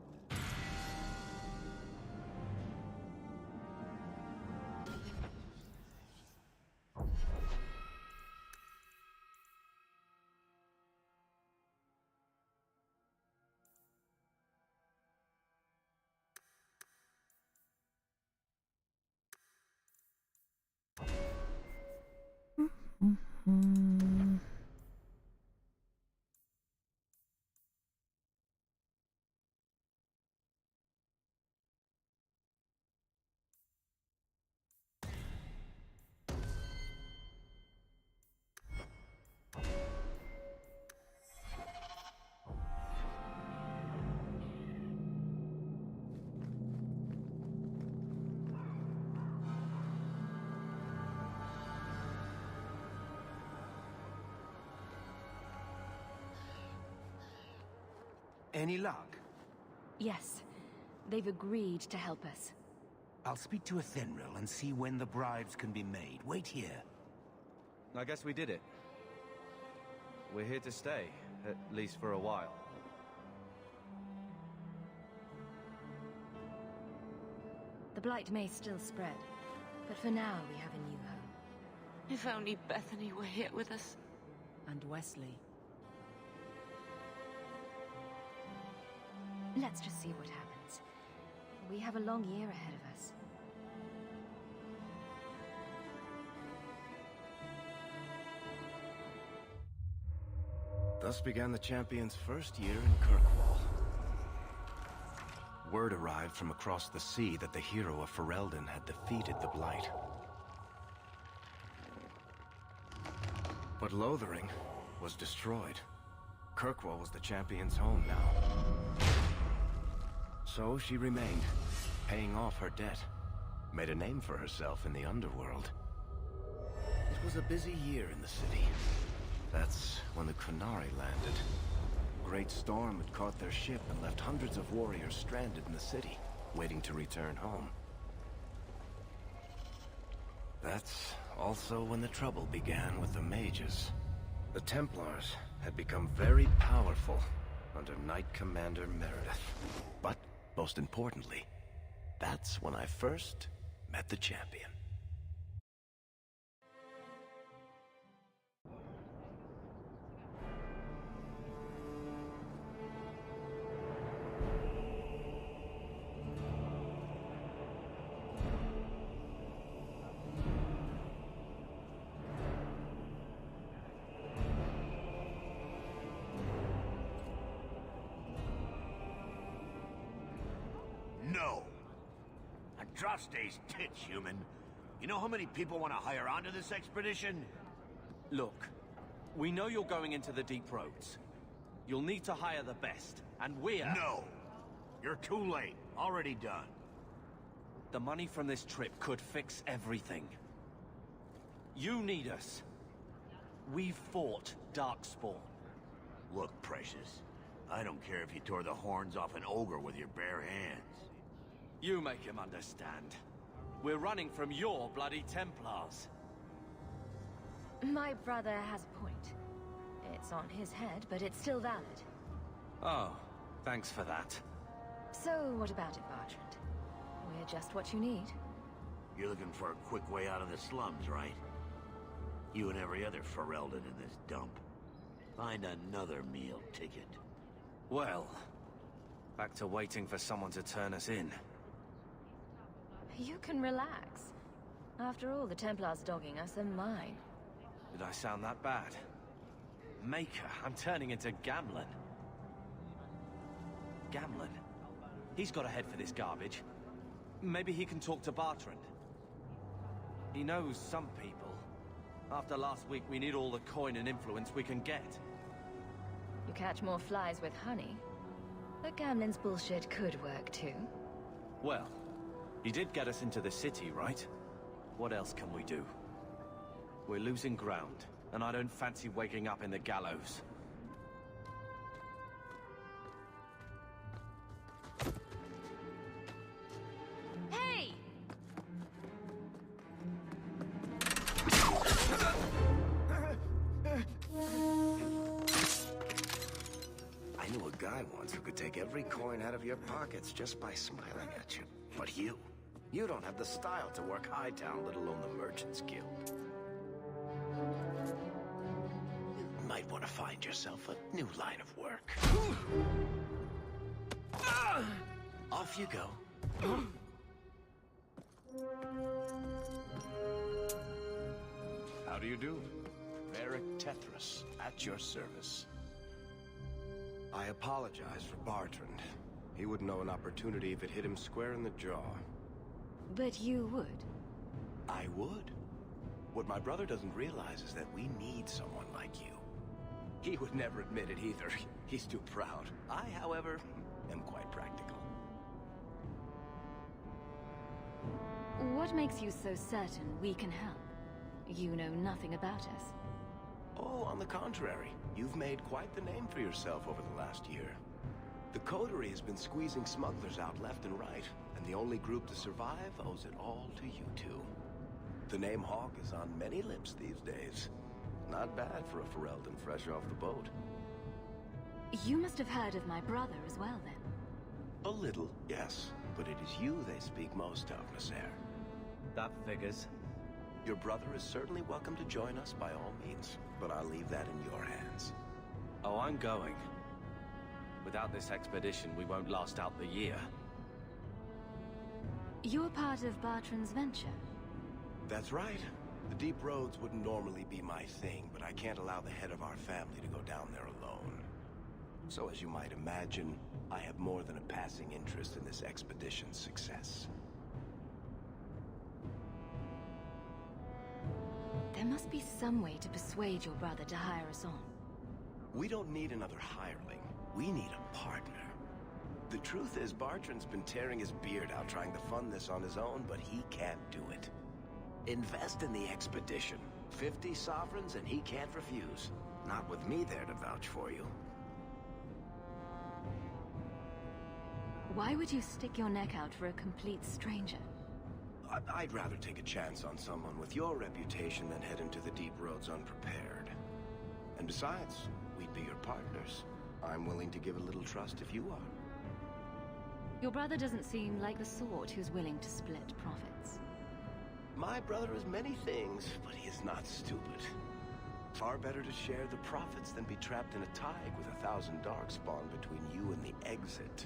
Any luck? Yes. They've agreed to help us. I'll speak to a Fenris and see when the bribes can be made. Wait here. I guess we did it. We're here to stay, at least for a while. The Blight may still spread, but for now we have a new home. If only Bethany were here with us. And Wesley. Let's just see what happens. We have a long year ahead of us. Thus began the champion's first year in Kirkwall. Word arrived from across the sea that the hero of Ferelden had defeated the Blight. But Lothering was destroyed. Kirkwall was the champion's home now. So she remained, paying off her debt. Made a name for herself in the underworld. It was a busy year in the city. That's when the Kunari landed. A great storm had caught their ship and left hundreds of warriors stranded in the city, waiting to return home. That's also when the trouble began with the mages. The Templars had become very powerful under Knight Commander Meredith. But, most importantly, that's when I first met the champion. No. Atrocity's tits, human. You know how many people want to hire onto this expedition? Look, we know you're going into the deep roads. You'll need to hire the best, and we're... No! You're too late. Already done. The money from this trip could fix everything. You need us. We fought Darkspawn. Look, Precious. I don't care if you tore the horns off an ogre with your bare hands. You make him understand. We're running from your bloody Templars. My brother has a point. It's on his head, but it's still valid. Oh, thanks for that. So, what about it, Bertrand? We're just what you need. You're looking for a quick way out of the slums, right? You and every other Ferelden in this dump. Find another meal ticket. Well, back to waiting for someone to turn us in. You can relax. After all, the Templars dogging us are mine. Did I sound that bad? Maker, I'm turning into Gamlen. Gamlen? He's got a head for this garbage. Maybe he can talk to Bertrand. He knows some people. After last week, we need all the coin and influence we can get. You catch more flies with honey. But Gamlen's bullshit could work too. Well, he did get us into the city, right? What else can we do? We're losing ground, and I don't fancy waking up in the gallows. Hey! I knew a guy once who could take every coin out of your pockets just by smiling at you. But you don't have the style to work Hightown, let alone the Merchants Guild. You might want to find yourself a new line of work. Off you go. How do you do? cleric Tethras, at your service. I apologize for Bartrand. He wouldn't know an opportunity if it hit him square in the jaw. But you would. I would. What my brother doesn't realize is that we need someone like you. He would never admit it either. He's too proud. I, however, am quite practical. What makes you so certain we can help? You know nothing about us. Oh, on the contrary. You've made quite the name for yourself over the last year. The Coterie has been squeezing smugglers out left and right, and the only group to survive owes it all to you two. The name Hawk is on many lips these days. Not bad for a Ferelden fresh off the boat. You must have heard of my brother as well, then. A little, yes. But it is you they speak most of, Nasser. That figures. Your brother is certainly welcome to join us by all means, but I'll leave that in your hands. Oh, I'm going. Without this expedition, we won't last out the year. You're part of Bartrand's venture? That's right. The deep roads wouldn't normally be my thing, but I can't allow the head of our family to go down there alone. So as you might imagine, I have more than a passing interest in this expedition's success. There must be some way to persuade your brother to hire us on. We don't need another hireling. We need a partner. The truth is, Bartrand's been tearing his beard out trying to fund this on his own, but he can't do it. Invest in the expedition. 50 sovereigns and he can't refuse. Not with me there to vouch for you. Why would you stick your neck out for a complete stranger? I'd rather take a chance on someone with your reputation than head into the deep roads unprepared. And besides, we'd be your partners. I'm willing to give a little trust if you are. Your brother doesn't seem like the sort who's willing to split profits. My brother is many things, but he is not stupid. Far better to share the profits than be trapped in a tide with 1,000 darkspawn between you and the exit.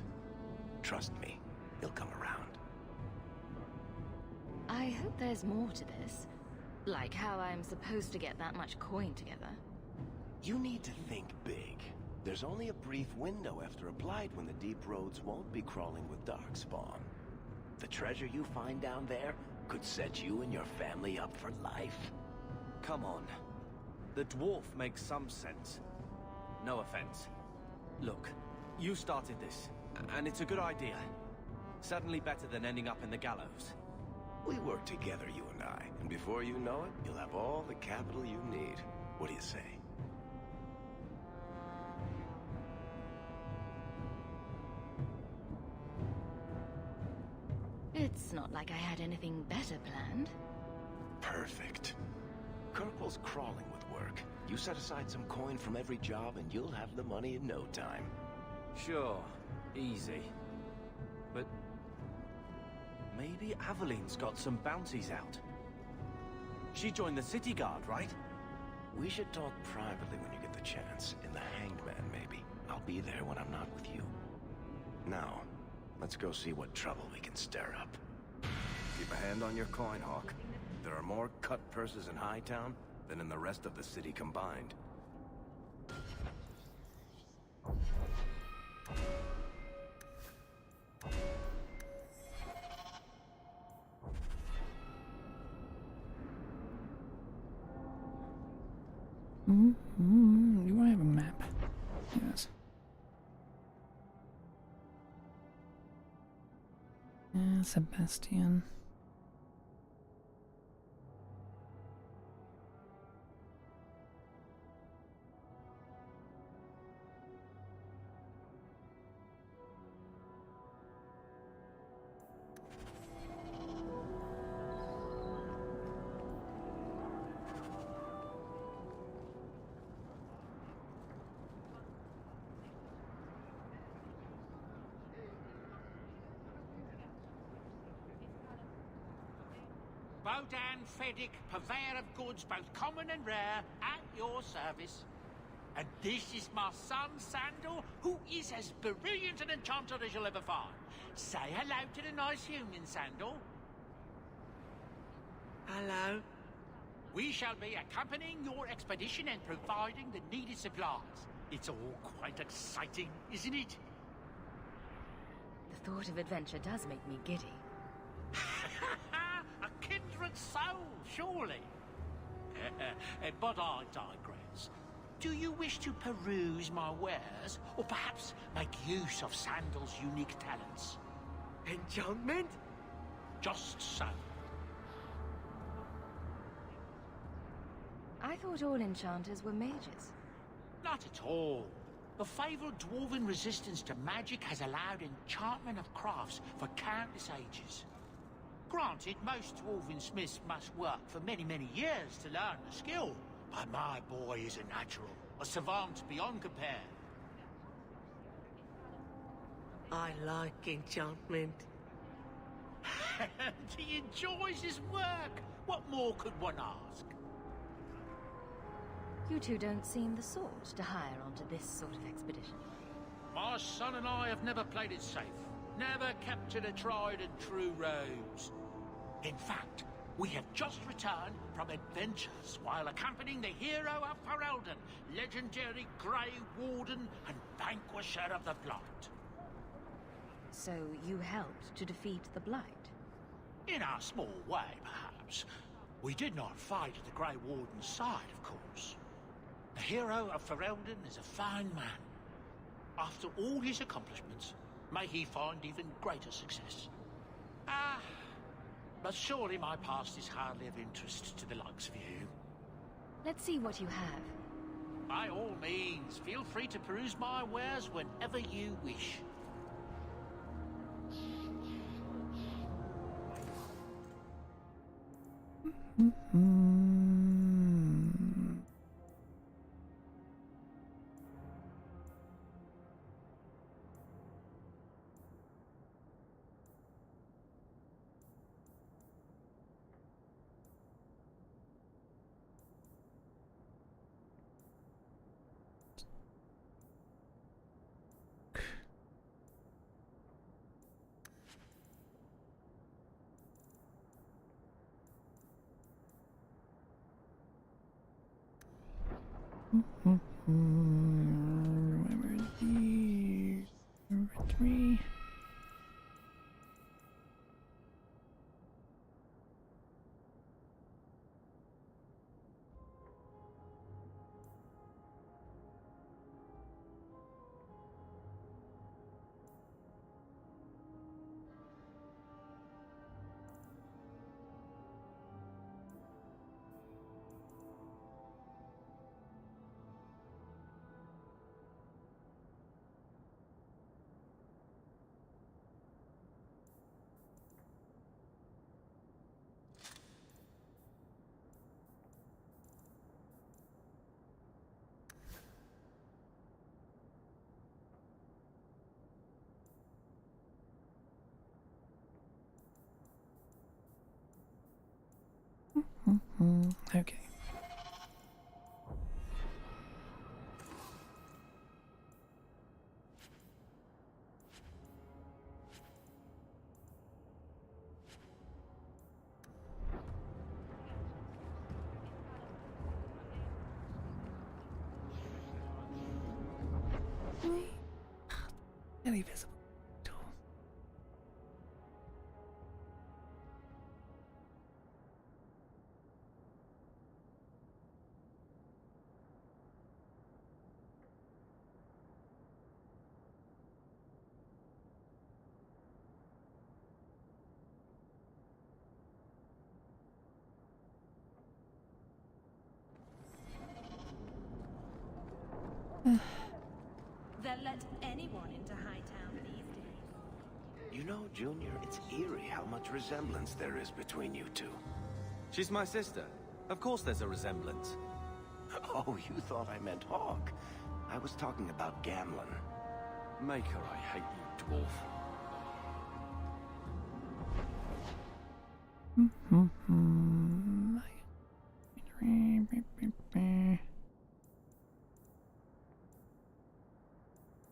Trust me, he'll come around. I hope there's more to this. Like how I'm supposed to get that much coin together. You need to think big. There's only a brief window after a blight when the deep roads won't be crawling with darkspawn. The treasure you find down there could set you and your family up for life. Come on. The dwarf makes some sense. No offense. Look, you started this, and it's a good idea. Certainly better than ending up in the gallows. We work together, you and I, and before you know it, you'll have all the capital you need. What do you say? It's not like I had anything better planned. Perfect. Kirkwall's crawling with work. You set aside some coin from every job and you'll have the money in no time. Sure, easy. But maybe Aveline's got some bounties out. She joined the city guard, right? We should talk privately when you get the chance. In the Hanged Man, maybe. I'll be there when I'm not with you. Now, let's go see what trouble we can stir up. Keep a hand on your coin, Hawk. There are more cut purses in Hightown than in the rest of the city combined. Do I have a map? Yes. Sebastian. Bodan Feddick, purveyor of goods both common and rare, at your service. And this is my son, Sandal, who is as brilliant an enchanter as you'll ever find. Say hello to the nice human, Sandal. Hello. We shall be accompanying your expedition and providing the needed supplies. It's all quite exciting, isn't it? The thought of adventure does make me giddy. A kindred soul, surely. But I digress. Do you wish to peruse my wares, or perhaps make use of Sandal's unique talents? Enchantment? Just so. I thought all enchanters were mages. Not at all. The fabled dwarven resistance to magic has allowed enchantment of crafts for countless ages. Granted, most dwarven smiths must work for many, many years to learn the skill, but my boy is a natural, a savant beyond compare. I like enchantment. He enjoys his work. What more could one ask? You two don't seem the sort to hire onto this sort of expedition. My son and I have never played it safe. Never kept to the tried and true roads. In fact, we have just returned from adventures while accompanying the hero of Ferelden, legendary Grey Warden and vanquisher of the Blight. So you helped to defeat the Blight? In our small way, perhaps. We did not fight at the Grey Warden's side, of course. The hero of Ferelden is a fine man. After all his accomplishments, may he find even greater success. But surely my past is hardly of interest to the likes of you. Let's see what you have. By all means, feel free to peruse my wares whenever you wish. Where is the inventory? Okay. Barely visible. They'll let anyone into Hightown these days. You know, Junior, it's eerie how much resemblance there is between you two. She's my sister. Of course there's a resemblance. Oh, you thought I meant Hawk. I was talking about Gamlin. Maker, I hate you, dwarf.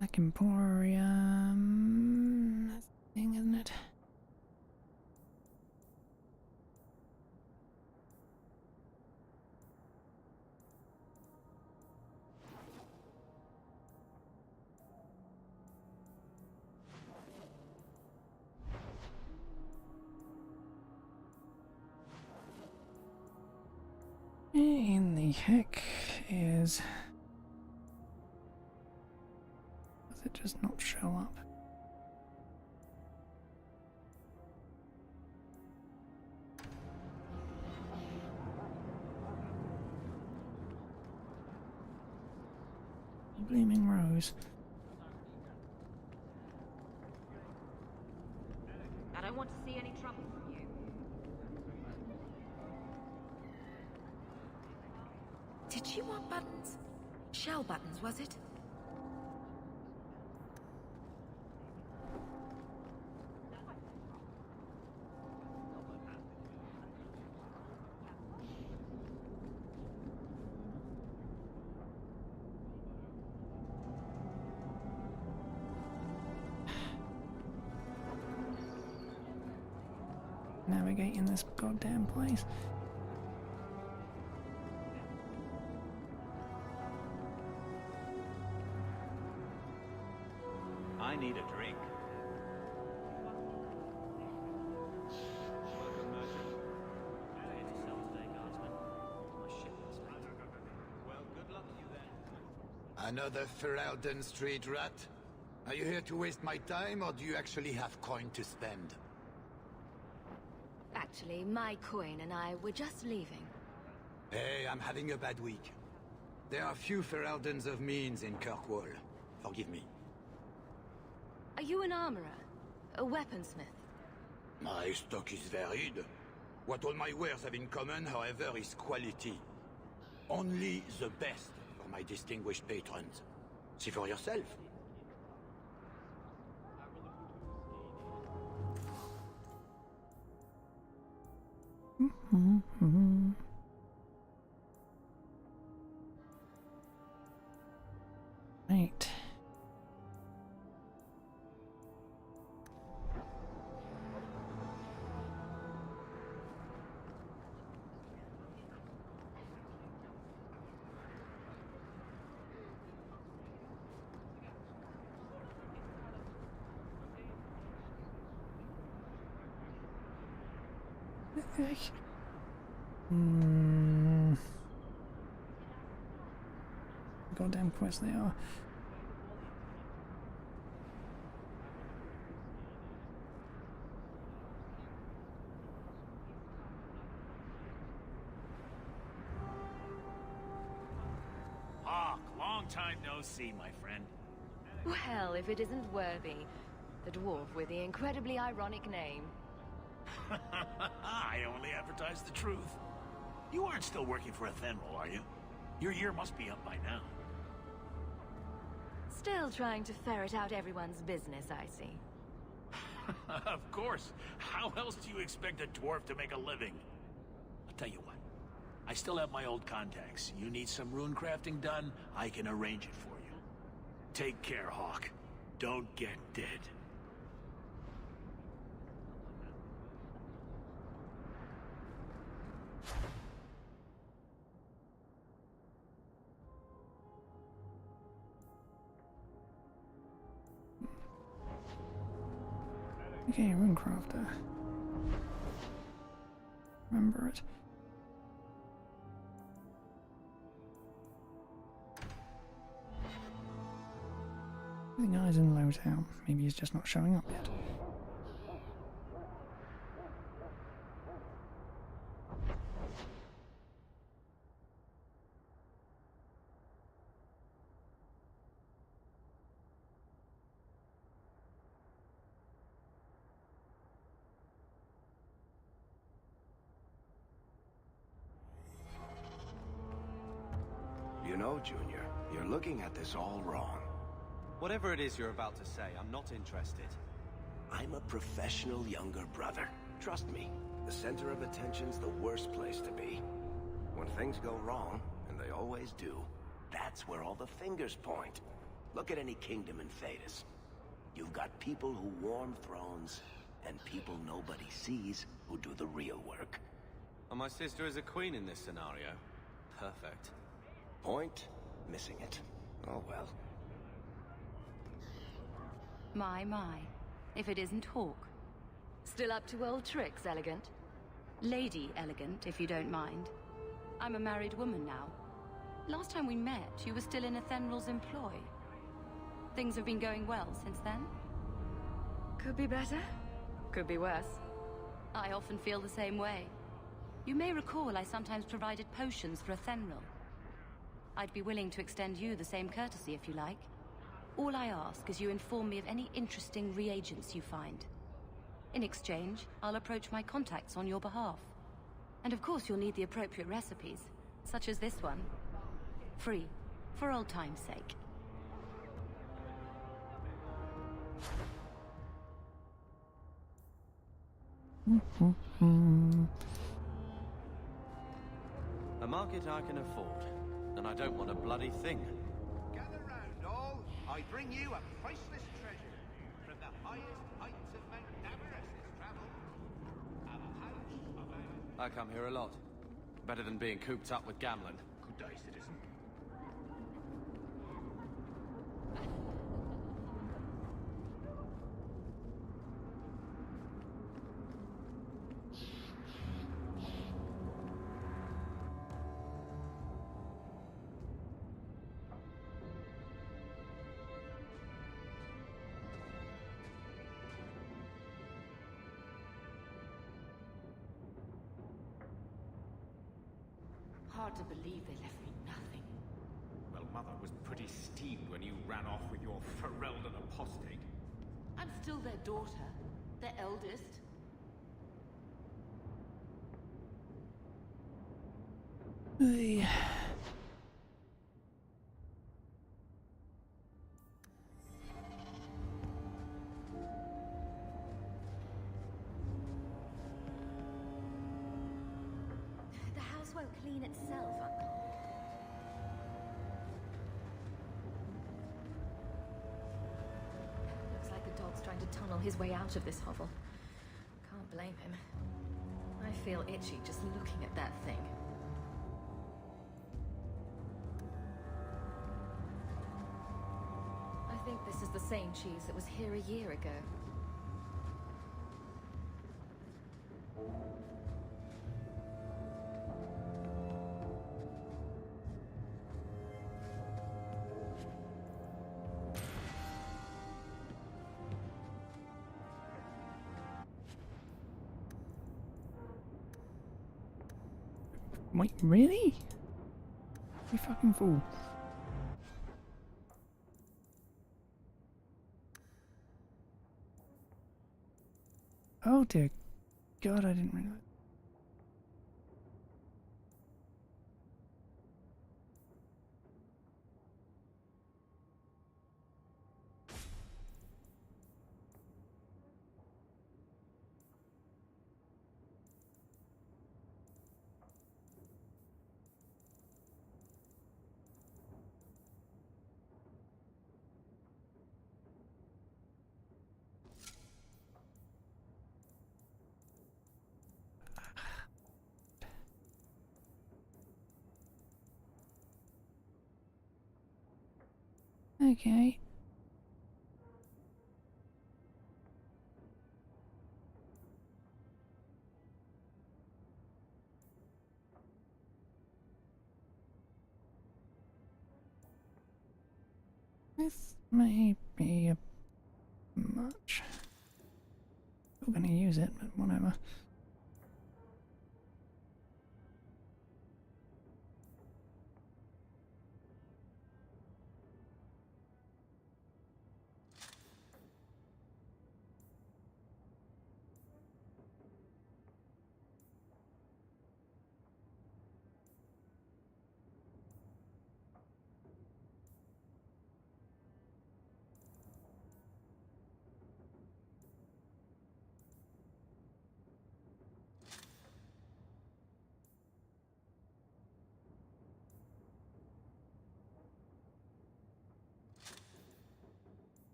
Like Emporium. That's the thing, isn't it? In the heck is... Does it just not show up? Blooming rose. I don't want to see any trouble from you. Did you want buttons? Shell buttons, was it? Navigating this goddamn place. I need a drink. Welcome, merchant. Here to sell today, guardsman. My shipment's late. Well, good luck to you then. Another Ferelden street rat? Are you here to waste my time, or do you actually have coin to spend? Actually, my coin and I were just leaving. Hey, I'm having a bad week. There are few Fereldens of means in Kirkwall. Forgive me. Are you an armorer? A weaponsmith? My stock is varied. What all my wares have in common, however, is quality. Only the best for my distinguished patrons. See for yourself. Right. Goddamn quest they are. Hawk, long time no see, my friend. Well, if it isn't Worthy, the dwarf with the incredibly ironic name. I only advertise the truth. You aren't still working for a Fenris, are you? Your year must be up by now. Still trying to ferret out everyone's business, I see. Of course. How else do you expect a dwarf to make a living? I'll tell you what. I still have my old contacts. You need some rune crafting done, I can arrange it for you. Take care, Hawk. Don't get dead. Okay, Runecrafter. Remember it. The guy's in Lowtown. Maybe he's just not showing up yet. You know, Junior, you're looking at this all wrong. Whatever it is you're about to say, I'm not interested. I'm a professional younger brother. Trust me, the center of attention's the worst place to be. When things go wrong, and they always do, that's where all the fingers point. Look at any kingdom in Fenris. You've got people who warm thrones, and people nobody sees who do the real work. And my sister is a queen in this scenario. Perfect. Point, missing it. Oh well. My. If it isn't Hawk. Still up to old tricks, Elegant? Lady Elegant, if you don't mind. I'm a married woman now. Last time we met, you were still in Ethenral's employ. Things have been going well since then? Could be better. Could be worse. I often feel the same way. You may recall I sometimes provided potions for Ethenral. I'd be willing to extend you the same courtesy if you like. All I ask is you inform me of any interesting reagents you find. In exchange, I'll approach my contacts on your behalf. And of course you'll need the appropriate recipes, such as this one. Free, for old time's sake. A market I can afford, and I don't want a bloody thing. Gather round, all. I bring you a priceless treasure from the highest heights of Mount Everest's travel. A pouch of I come here a lot. Better than being cooped up with Gamlen. Good day, citizen. Hard to believe they left me nothing. Well, Mother was pretty steamed when you ran off with your Ferelden apostate. I'm still their daughter, their eldest. Hey. The house won't clean itself, Uncle. Looks like the dog's trying to tunnel his way out of this hovel. Can't blame him. I feel itchy just looking at that thing. I think this is the same cheese that was here a year ago. Wait, really? You fucking fool. Oh dear God, I didn't realize. Okay. This may be a much. Still gonna use it, but whatever.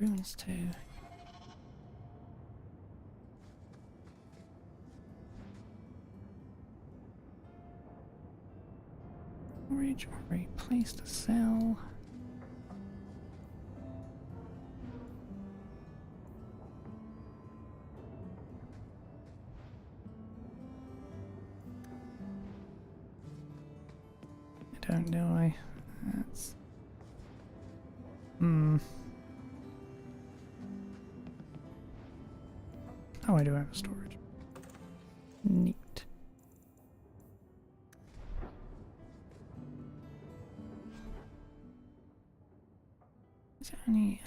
Ruins too. Storage or a place to sell. don't, do I? That's... Oh, I do have storage. Neat. Is there any,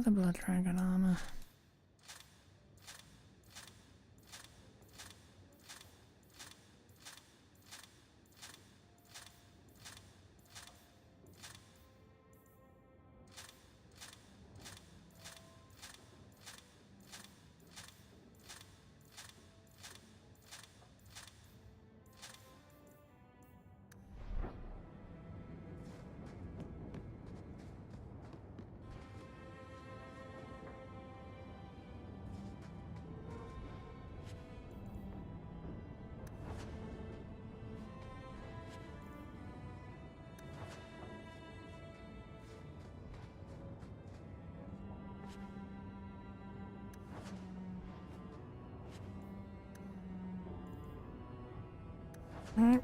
the Blood Dragon armor. Alright,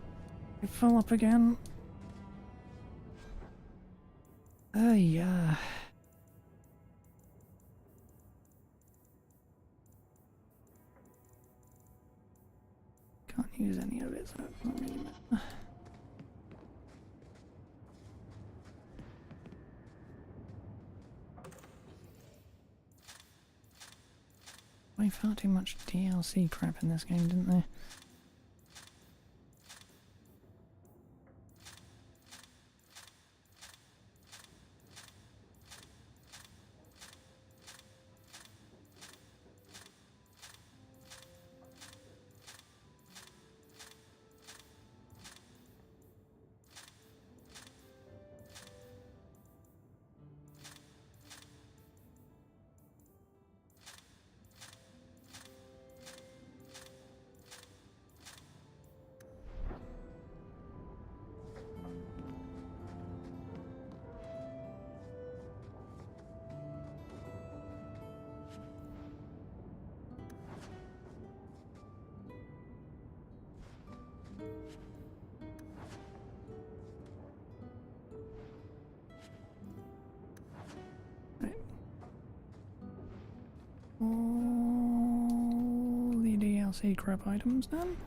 we fill up again. Yeah. Can't use any of it, so it's not really matter. Way far too much DLC crap in this game, didn't they? All the DLC crap items done.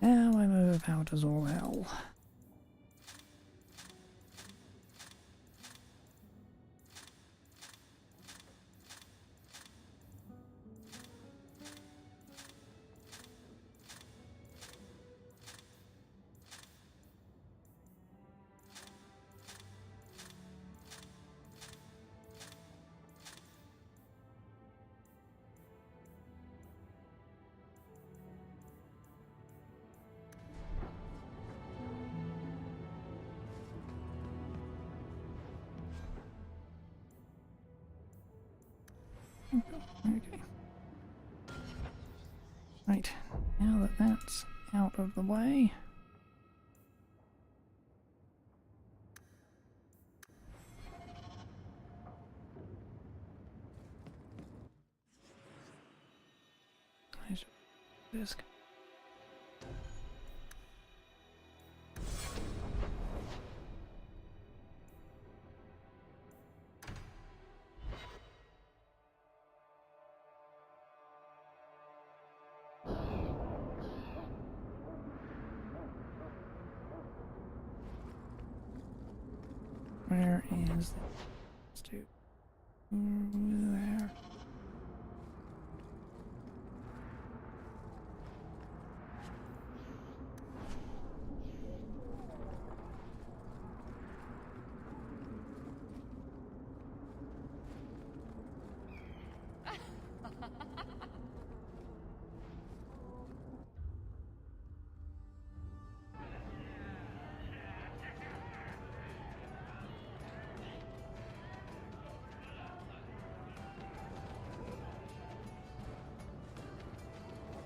Now I'm overpowered as all hell. Okay. Right, now that that's out of the way, Nice disc. Where is this dude? There.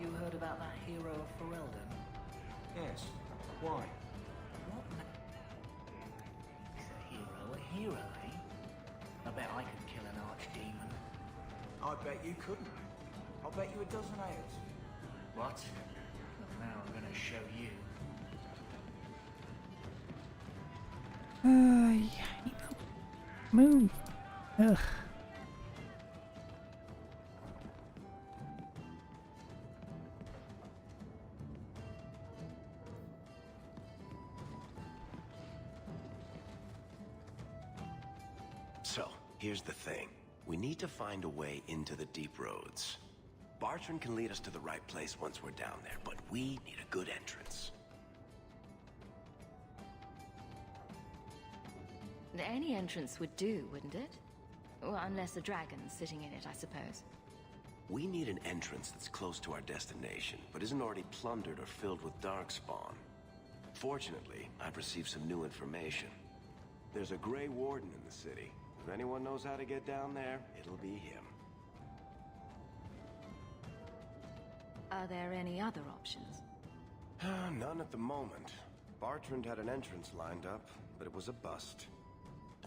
You heard about that hero of Ferelden? Yes. Why? What? A hero, eh? I bet I could kill an archdemon. I bet you couldn't. I'll bet you a dozen ales. What? Well, now I'm gonna show you. Yeah. Move. Ugh. So, here's the thing. We need to find a way into the deep roads. Bartrand can lead us to the right place once we're down there, but we need a good entrance. Any entrance would do, wouldn't it? Well, unless a dragon's sitting in it, I suppose. We need an entrance that's close to our destination, but isn't already plundered or filled with darkspawn. Fortunately, I've received some new information. There's a Grey Warden in the city. If anyone knows how to get down there, it'll be him. Are there any other options? None at the moment. Bartrand had an entrance lined up, but it was a bust.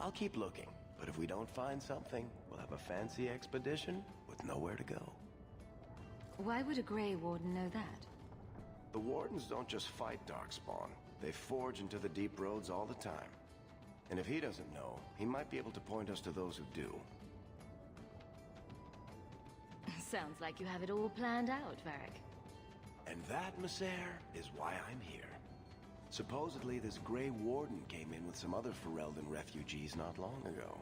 I'll keep looking, but if we don't find something, we'll have a fancy expedition with nowhere to go. Why would a Grey Warden know that? The Wardens don't just fight Darkspawn. They forge into the deep roads all the time. And if he doesn't know, he might be able to point us to those who do. Sounds like you have it all planned out, Varric. And that, Messer, is why I'm here. Supposedly, this Grey Warden came in with some other Ferelden refugees not long ago.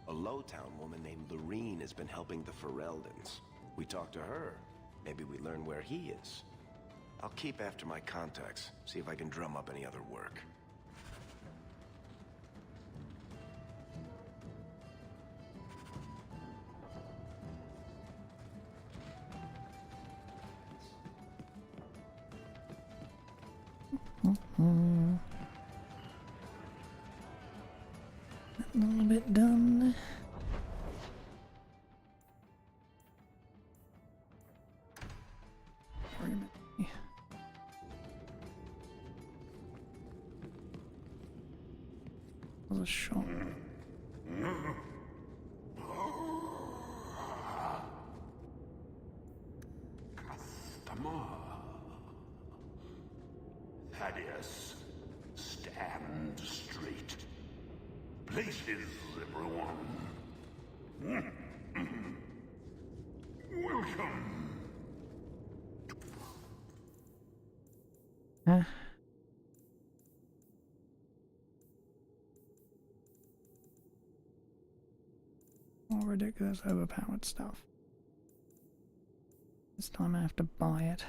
A Lowtown woman named Lorene has been helping the Fereldans. We talked to her. Maybe we learn where he is. I'll keep after my contacts, see if I can drum up any other work. A little bit done. Wait a minute. Yeah. There's a shot. Customer. Thaddeus, stand straight. Places, everyone. Welcome. All ridiculous, overpowered stuff. This time I have to buy it.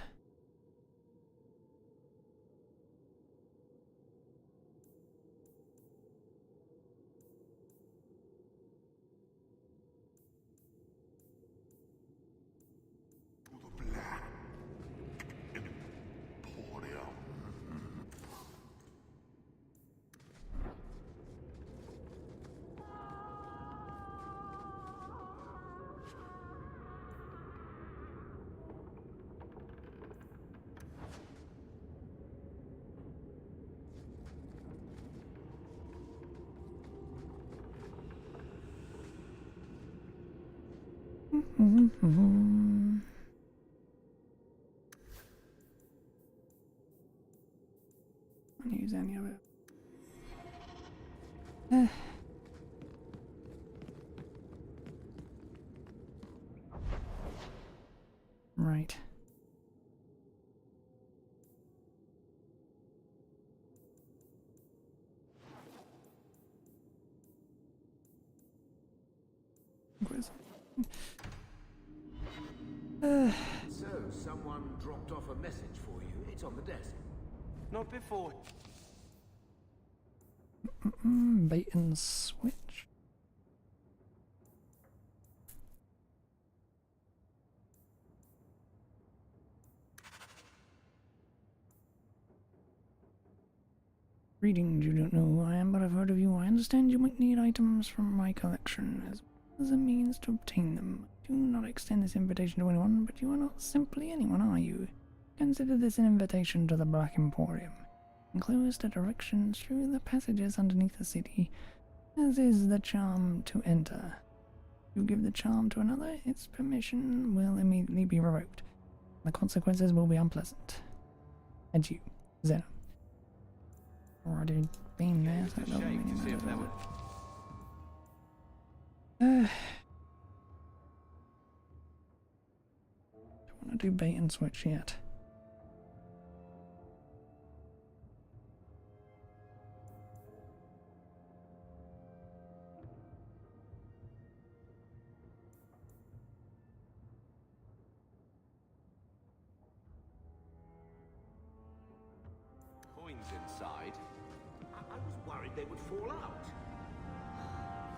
Can't use any of it. Right. So, someone dropped off a message for you. It's on the desk. Not before. Bait and switch. Greetings, you don't know who I am, but I've heard of you. I understand you might need items from my collection as well as a means to obtain them. I do not extend this invitation to anyone, but you are not simply anyone, are you? Consider this an invitation to the Black Emporium. Enclosed are directions through the passages underneath the city, as is the charm to enter. If you give the charm to another, its permission will immediately be revoked. The consequences will be unpleasant. Adieu, Zeno. Already been there, so it doesn't really matter, does it? Don't want to do bait and switch yet. Coins inside. I was worried they would fall out.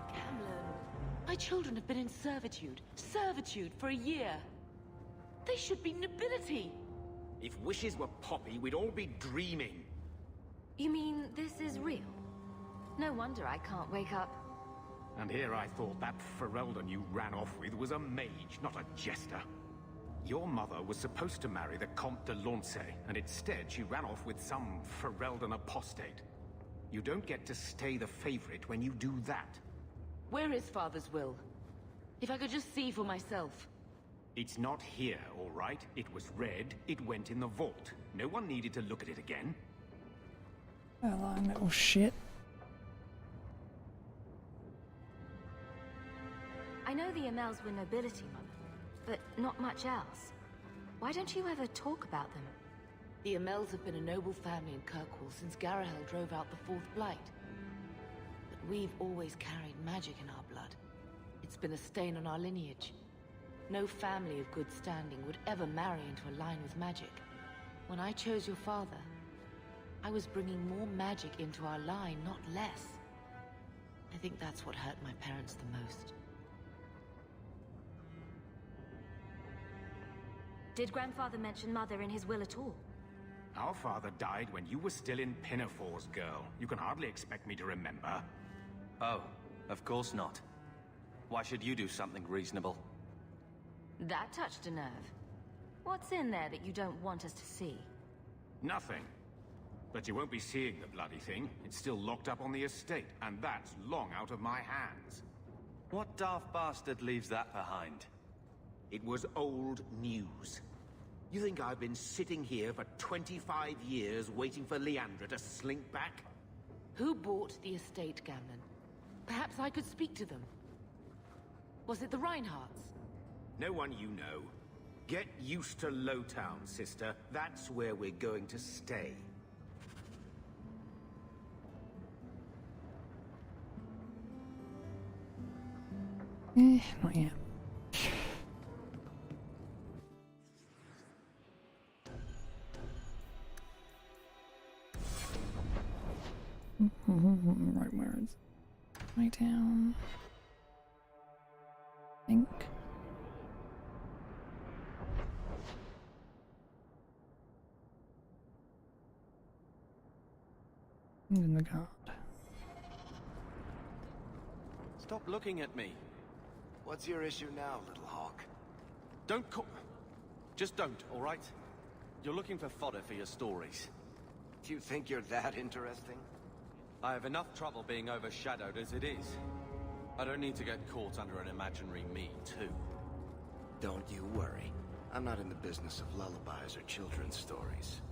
Gamlen, my children have been in servitude for a year. They should be nobility. If wishes were poppy, we'd all be dreaming. You mean this is real? No wonder I can't wake up. And here I thought that Ferelden you ran off with was a mage, not a jester. Your mother was supposed to marry the Comte de Launcey, and instead she ran off with some Ferelden apostate. You don't get to stay the favorite when you do that. Where is Father's will? If I could just see for myself. It's not here, all right? It was read, it went in the vault. No one needed to look at it again. Well, little shit. I know the Amels were nobility, Mother, but not much else. Why don't you ever talk about them? The Amels have been a noble family in Kirkwall since Garahel drove out the Fourth Blight. But we've always carried magic in our blood. It's been a stain on our lineage. No family of good standing would ever marry into a line with magic. When I chose your father, I was bringing more magic into our line, not less. I think that's what hurt my parents the most. Did Grandfather mention Mother in his will at all? Our father died when you were still in Pinafores, girl. You can hardly expect me to remember. Oh, of course not. Why should you do something reasonable? That touched a nerve. What's in there that you don't want us to see? Nothing. But you won't be seeing the bloody thing. It's still locked up on the estate, and that's long out of my hands. What daft bastard leaves that behind? It was old news. You think I've been sitting here for 25 years waiting for Leandra to slink back? Who bought the estate, Gamlen? Perhaps I could speak to them. Was it the Reinhardts? No one you know. Get used to Lowtown, sister. That's where we're going to stay. Not yet. Right, where is my town? Think. In the guard. Stop looking at me. What's your issue now, little hawk? Don't call... Just don't, all right? You're looking for fodder for your stories. Do you think you're that interesting? I have enough trouble being overshadowed as it is. I don't need to get caught under an imaginary me, too. Don't you worry. I'm not in the business of lullabies or children's stories.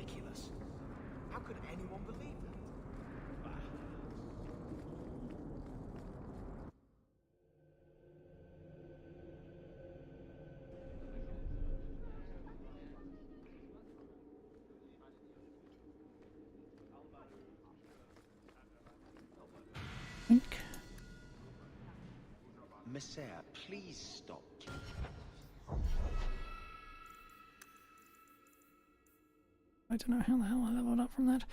ridiculous. How could anyone believe that? Wink. Messiah, please stop. I don't know how the hell I leveled up from that.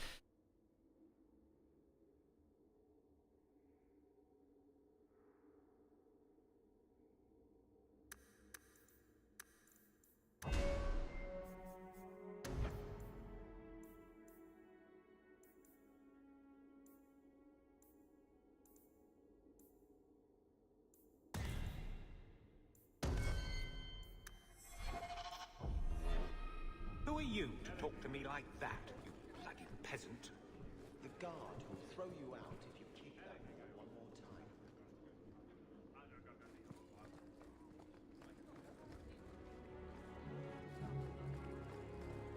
Who are you to talk to me like that, you bloody peasant? The guard will throw you out if you kick that wall one more time.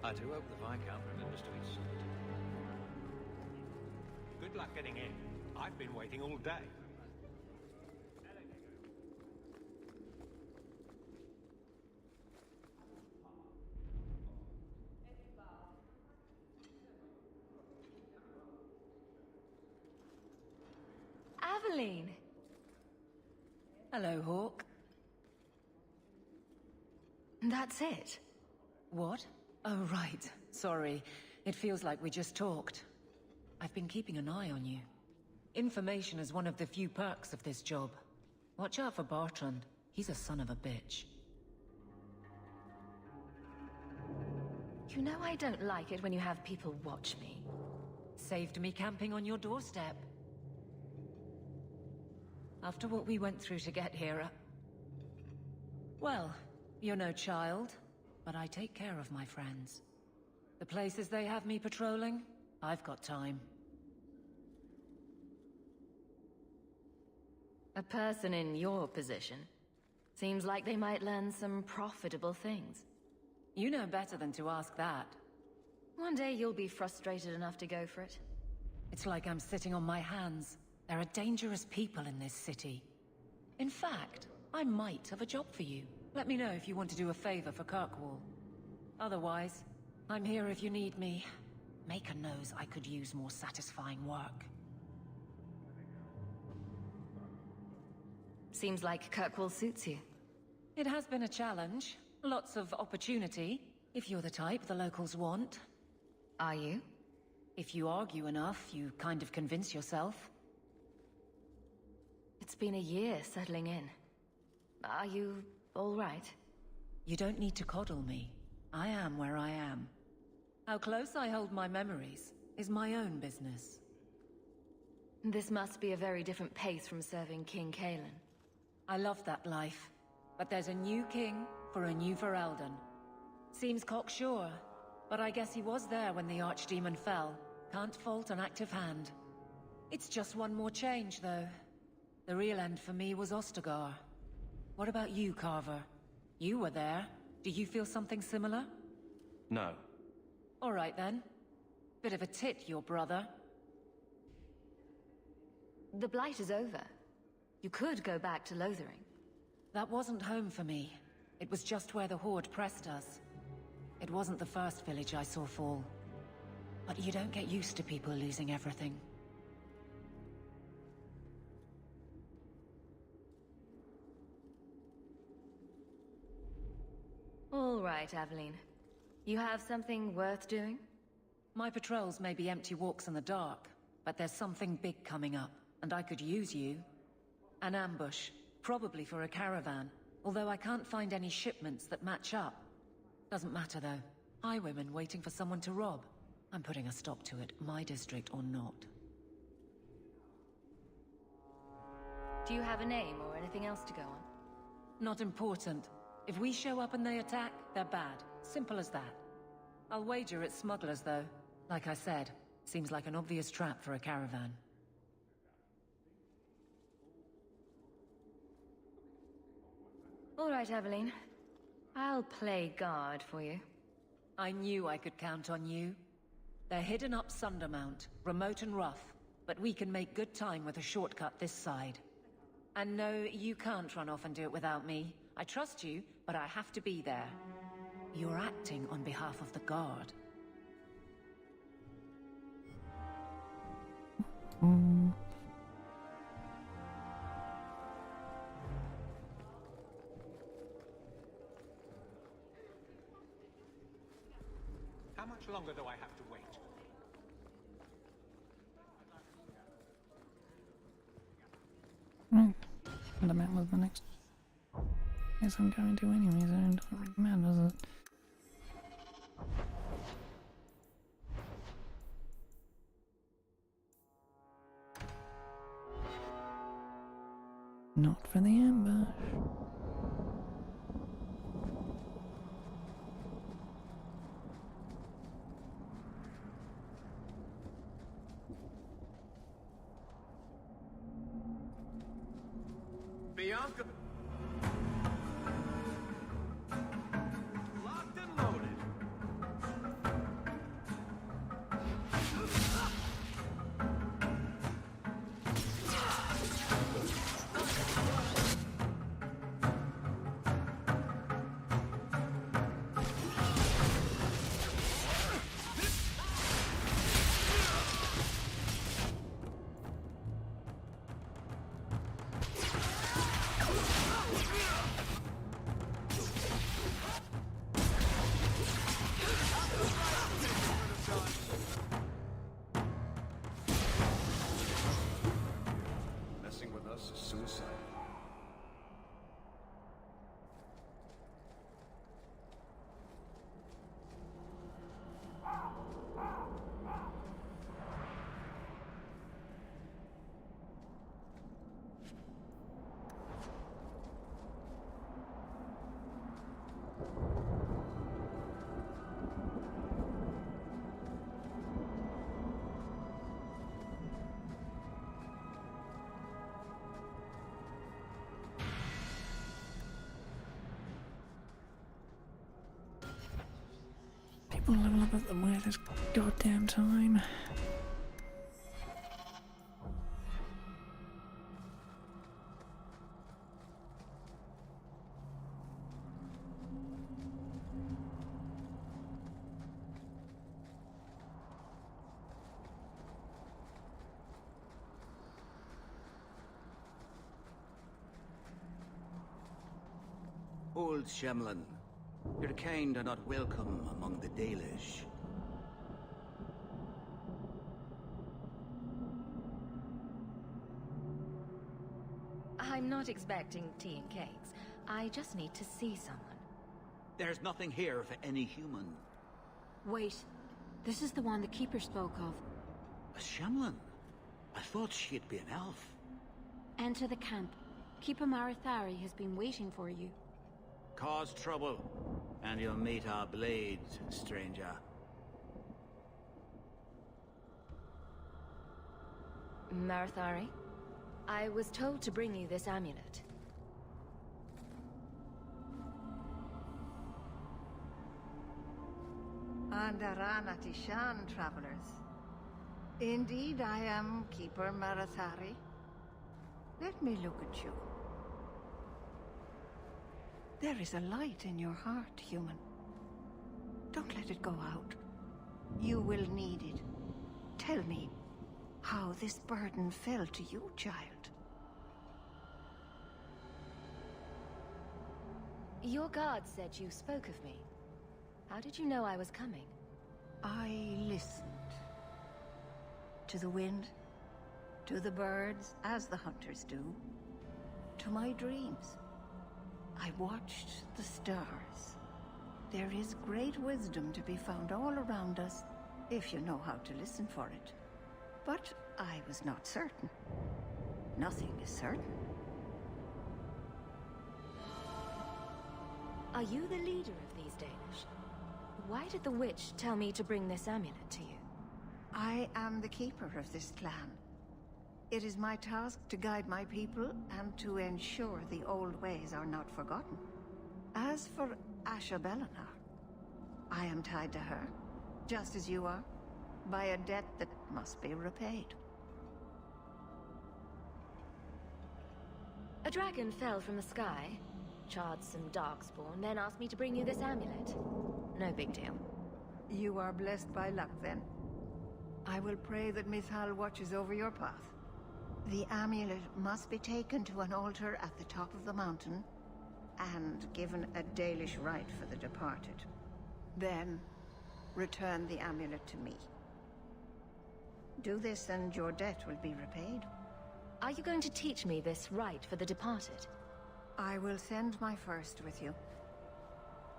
I do hope the Viscount remembers to eat salt. Good luck getting in. I've been waiting all day. Aveline! Hello, Hawk. That's it? What? Oh, right. Sorry. It feels like we just talked. I've been keeping an eye on you. Information is one of the few perks of this job. Watch out for Bartrand. He's a son of a bitch. You know I don't like it when you have people watch me. Saved me camping on your doorstep. After what we went through to get here, well, you're no child, but I take care of my friends. The places they have me patrolling, I've got time. A person in your position seems like they might learn some profitable things. You know better than to ask that. One day you'll be frustrated enough to go for it. It's like I'm sitting on my hands. There are dangerous people in this city. In fact, I might have a job for you. Let me know if you want to do a favor for Kirkwall. Otherwise, I'm here if you need me. Maker knows I could use more satisfying work. Seems like Kirkwall suits you. It has been a challenge. Lots of opportunity, if you're the type the locals want. Are you? If you argue enough, you kind of convince yourself. It's been a year settling in. Are you all right? You don't need to coddle me. I am where I am. How close I hold my memories is my own business. This must be a very different pace from serving King Kalen. I love that life, but there's a new king for a new Ferelden. Seems cocksure, but I guess he was there when the Archdemon fell. Can't fault an active hand. It's just one more change, though. The real end for me was Ostagar. What about you, Carver? You were there. Do you feel something similar? No. All right, then. Bit of a tit, your brother. The Blight is over. You could go back to Lothering. That wasn't home for me. It was just where the Horde pressed us. It wasn't the first village I saw fall. But you don't get used to people losing everything. All right, Aveline. You have something worth doing? My patrols may be empty walks in the dark, but there's something big coming up, and I could use you. An ambush, probably for a caravan, although I can't find any shipments that match up. Doesn't matter though. Highwaymen waiting for someone to rob. I'm putting a stop to it, my district or not. Do you have a name or anything else to go on? Not important. If we show up and they attack, they're bad. Simple as that. I'll wager it's smugglers, though. Like I said, seems like an obvious trap for a caravan. All right, Aveline. I'll play guard for you. I knew I could count on you. They're hidden up Sundermount, remote and rough, but we can make good time with a shortcut this side. And no, you can't run off and do it without me. I trust you, but I have to be there. You're acting on behalf of the Guard. How much longer do I have to wait? Right. And the map was the next. Guess I'm going to anyways, I don't really matter, does it? Not for the ambush. Bianca. Locked and loaded. Messing with us is suicide. People level up at the weirdest goddamn time. Old Shemlin, your kind are not welcome among the Dalish. I'm not expecting tea and cakes. I just need to see someone. There's nothing here for any human. Wait. This is the one the Keeper spoke of. A Shemlin? I thought she'd be an elf. Enter the camp. Keeper Marathari has been waiting for you. Cause trouble, and you'll meet our blades, stranger. Marathari, I was told to bring you this amulet. Andarana Tishan, travelers. Indeed, I am Keeper Marathari. Let me look at you. There is a light in your heart, human. Don't let it go out. You will need it. Tell me how this burden fell to you, child. Your guard said you spoke of me. How did you know I was coming? I listened. To the wind, to the birds, as the hunters do, to my dreams. I watched the stars. There is great wisdom to be found all around us, if you know how to listen for it. But I was not certain. Nothing is certain. Are you the leader of these Danish? Why did the witch tell me to bring this amulet to you? I am the keeper of this clan. It is my task to guide my people and to ensure the old ways are not forgotten. As for Asha Bellinar, I am tied to her, just as you are, by a debt that must be repaid. A dragon fell from the sky, charred some darkspawn, then asked me to bring you this amulet. No big deal. You are blessed by luck, then. I will pray that Miss Hull watches over your path. The amulet must be taken to an altar at the top of the mountain, and given a Dalish rite for the departed. Then, return the amulet to me. Do this and your debt will be repaid. Are you going to teach me this rite for the departed? I will send my first with you.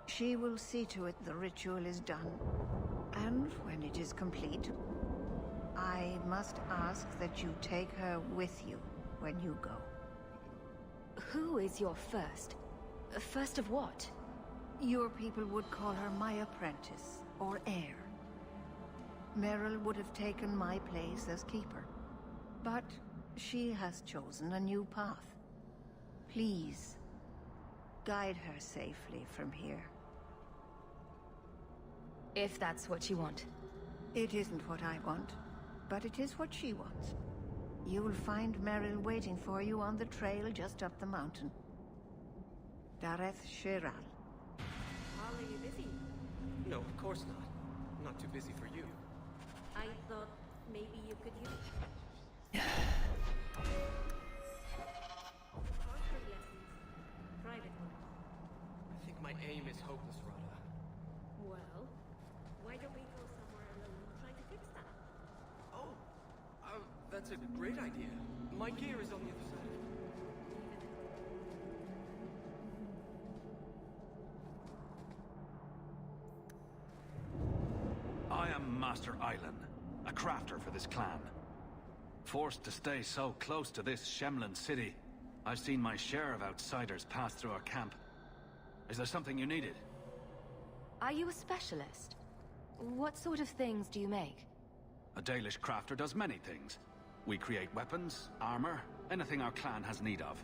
She will see to it the ritual is done. And when it is complete, I must ask that you take her with you when you go. Who is your first? First of what? Your people would call her my apprentice, or heir. Meryl would have taken my place as keeper. But she has chosen a new path. Please, guide her safely from here. If that's what you want. It isn't what I want, but it is what she wants. You will find Meryl waiting for you on the trail just up the mountain. Dareth Shiral. Are you busy? No, of course not. I'm not too busy for you. I thought maybe you could use... I think my aim is hopeless, Rada. Well, why don't we go somewhere alone and try to fix that? Oh, that's a great idea. My gear is on the other side. I am Master Island, a crafter for this clan. Forced to stay so close to this Shemlin city, I've seen my share of outsiders pass through our camp. Is there something you needed? Are you a specialist? What sort of things do you make? A Dalish crafter does many things. We create weapons, armor, anything our clan has need of.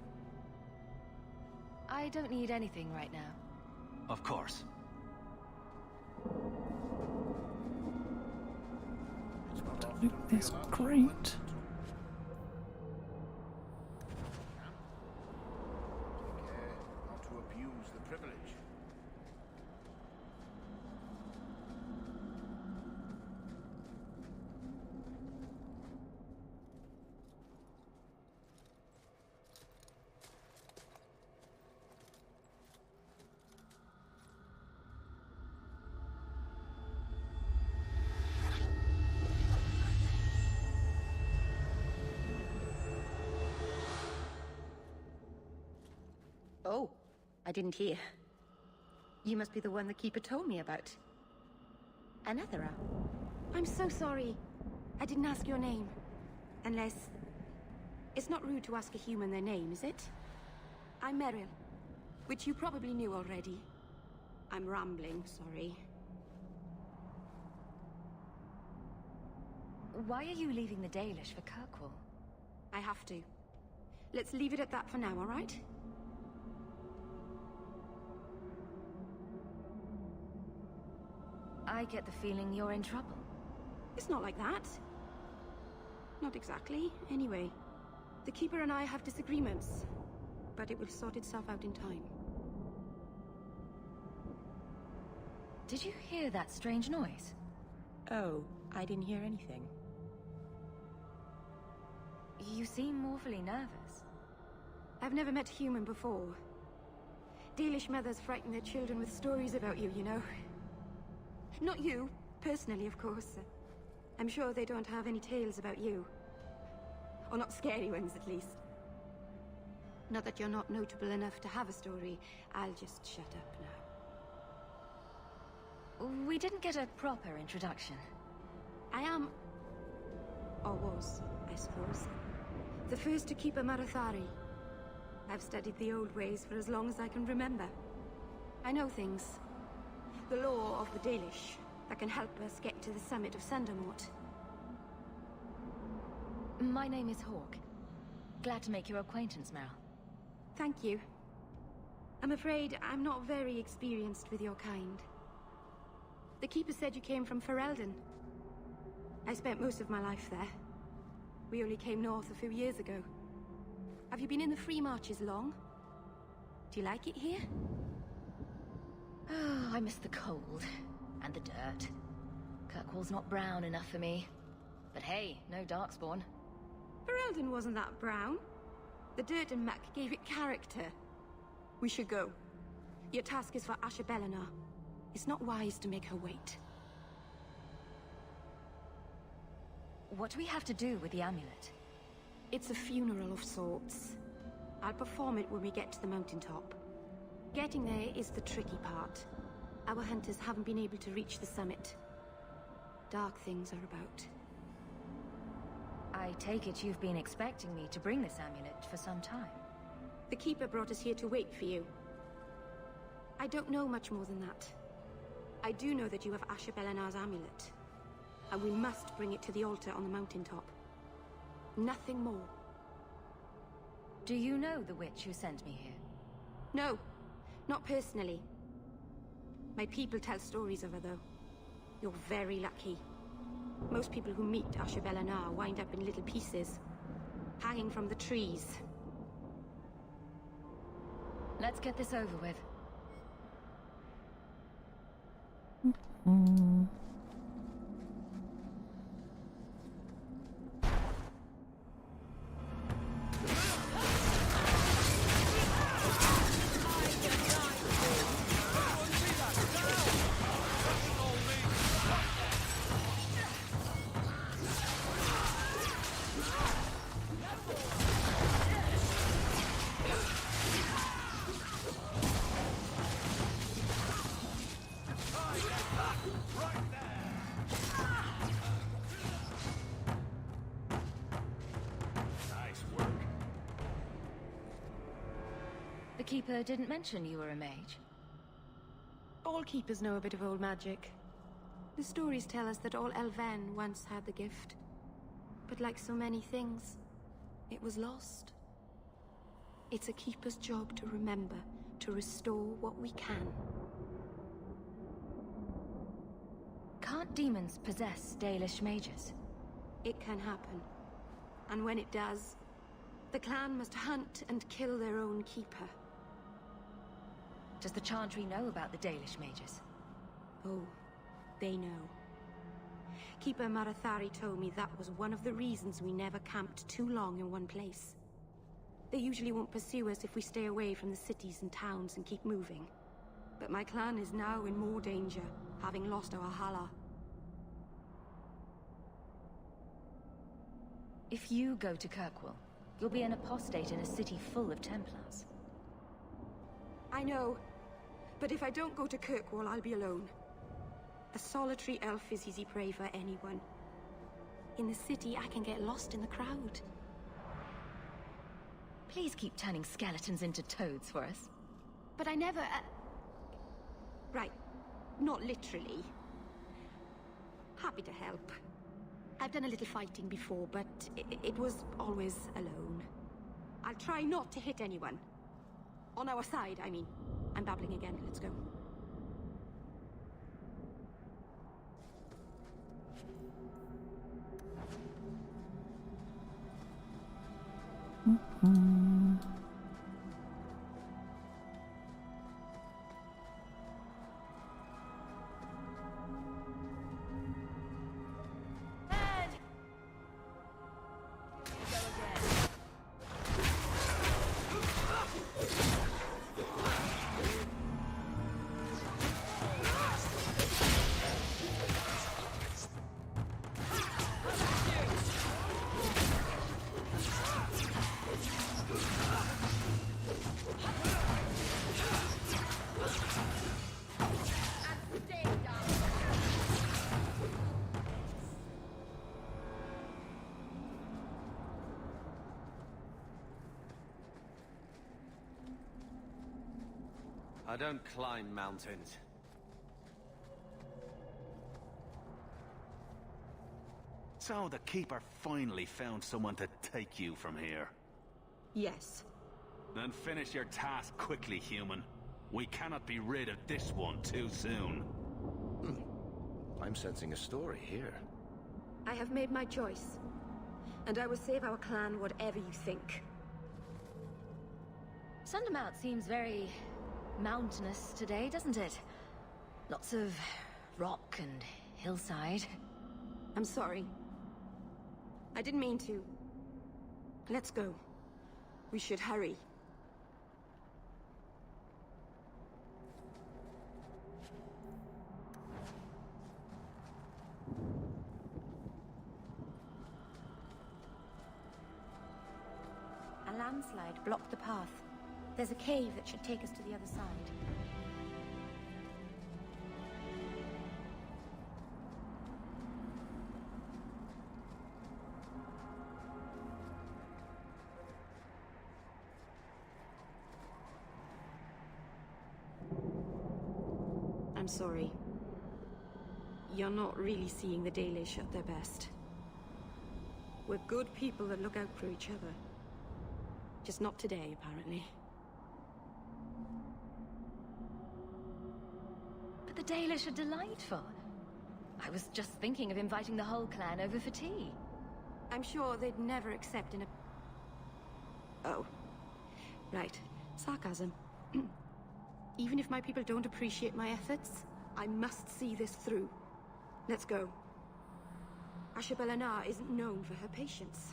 I don't need anything right now. Of course. Loot this crate. Not to abuse the privilege. Oh, I didn't hear. You must be the one the Keeper told me about. Anethera. I'm so sorry. I didn't ask your name. Unless... It's not rude to ask a human their name, is it? I'm Meryl, which you probably knew already. I'm rambling, sorry. Why are you leaving the Dalish for Kirkwall? I have to. Let's leave it at that for now, all right? I get the feeling you're in trouble. It's not like that. Not exactly, anyway. The Keeper and I have disagreements, but it will sort itself out in time. Did you hear that strange noise? Oh, I didn't hear anything. You seem awfully nervous. I've never met a human before. Dalish mothers frighten their children with stories about you, you know. Not you, personally, of course. I'm sure they don't have any tales about you. Or not scary ones, at least. Not that you're not notable enough to have a story. I'll just shut up now. We didn't get a proper introduction. I am... or was, I suppose. The first to keep a Marathari. I've studied the old ways for as long as I can remember. I know things. The law of the Dalish that can help us get to the summit of Sandermort. My name is Hawk. Glad to make your acquaintance, Meryl. Thank you. I'm afraid I'm not very experienced with your kind. The Keeper said you came from Ferelden. I spent most of my life there. We only came north a few years ago. Have you been in the Free Marches long? Do you like it here? Oh, I miss the cold. And the dirt. Kirkwall's not brown enough for me. But hey, no Darkspawn. Ferelden wasn't that brown. The dirt and muck gave it character. We should go. Your task is for Asher Bellinar. It's not wise to make her wait. What do we have to do with the amulet? It's a funeral of sorts. I'll perform it when we get to the mountaintop. Getting there is the tricky part. Our hunters haven't been able to reach the summit. Dark things are about. I take it you've been expecting me to bring this amulet for some time. The Keeper brought us here to wait for you. I don't know much more than that. I do know that you have Asher Bellinar's amulet. And we must bring it to the altar on the mountaintop. Nothing more. Do you know the witch who sent me here? No, not personally. My people tell stories of her, though. You're very lucky. Most people who meet Asher Bellinar wind up in little pieces, hanging from the trees. Let's get this over with. The Keeper didn't mention you were a mage. All Keepers know a bit of old magic. The stories tell us that all Elven once had the gift. But like so many things, it was lost. It's a Keeper's job to remember, to restore what we can. Can't demons possess Dalish mages? It can happen. And when it does, the clan must hunt and kill their own Keeper. Does the Chantry know about the Dalish mages? Oh, they know. Keeper Marathari told me that was one of the reasons we never camped too long in one place. They usually won't pursue us if we stay away from the cities and towns and keep moving. But my clan is now in more danger, having lost our Hala. If you go to Kirkwall, you'll be an apostate in a city full of Templars. I know. But if I don't go to Kirkwall, I'll be alone. A solitary elf is easy prey for anyone. In the city, I can get lost in the crowd. Please keep turning skeletons into toads for us. But I never... Right. Not literally. Happy to help. I've done a little fighting before, but it was always alone. I'll try not to hit anyone. On our side, I mean. I'm babbling again. Let's go. I don't climb mountains. So the Keeper finally found someone to take you from here. Yes. Then finish your task quickly, human. We cannot be rid of this one too soon. I'm sensing a story here. I have made my choice. And I will save our clan whatever you think. Sundermount seems very mountainous today, doesn't it? Lots of rock and hillside. I'm sorry. I didn't mean to. Let's go. We should hurry. A landslide blocked the path. There's a cave that should take us to the other side. I'm sorry. You're not really seeing the Dalish at their best. We're good people that look out for each other. Just not today, apparently. But the Dalish are delightful. I was just thinking of inviting the whole clan over for tea. I'm sure they'd never accept in a... Oh. Right. Sarcasm. Even if my people don't appreciate my efforts, I must see this through. Let's go. Ashabelanar isn't known for her patience.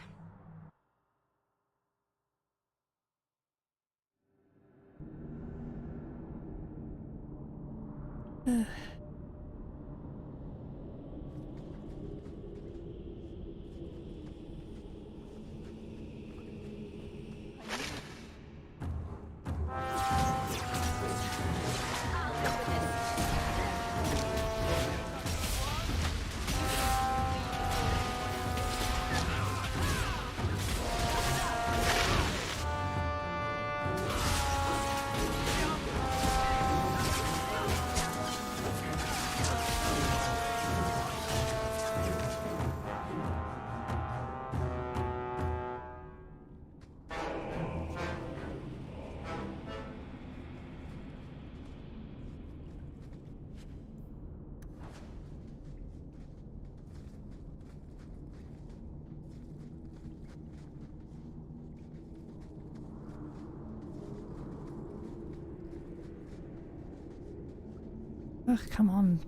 Ugh, come on.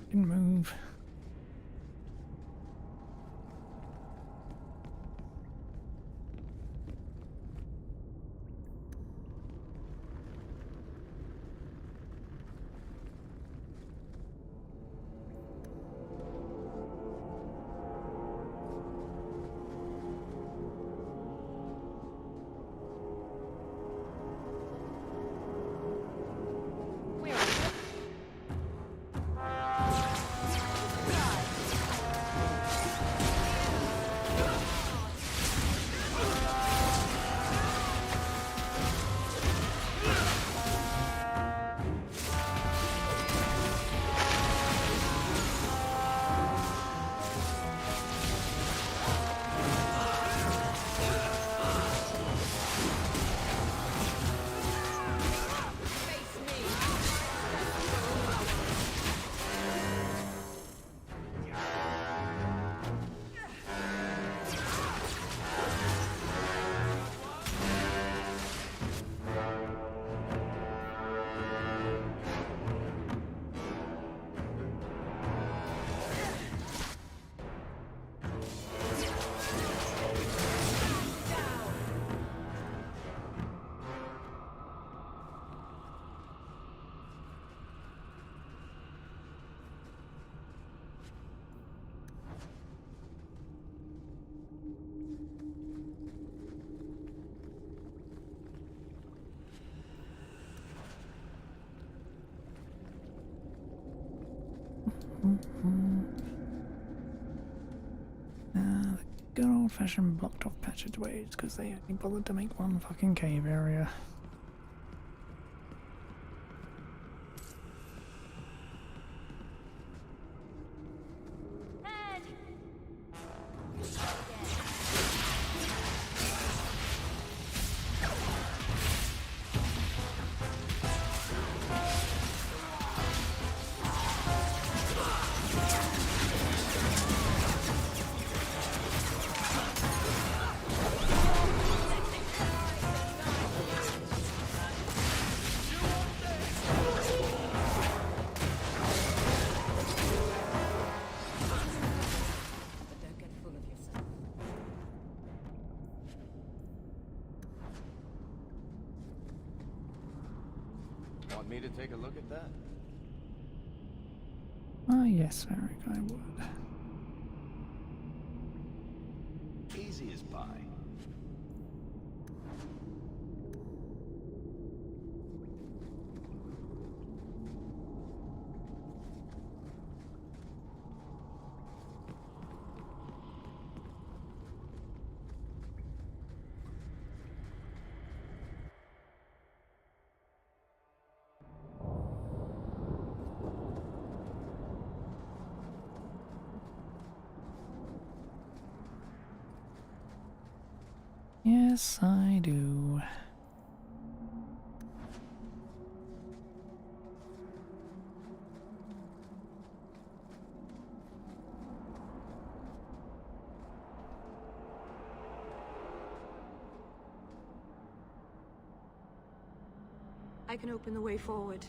Didn't move. The good old-fashioned blocked-off passageways, because they only bothered to make one fucking cave area. Want me to take a look at that? Ah, yes, Eric, I would. Easy as pie. Yes, I do. I can open the way forward.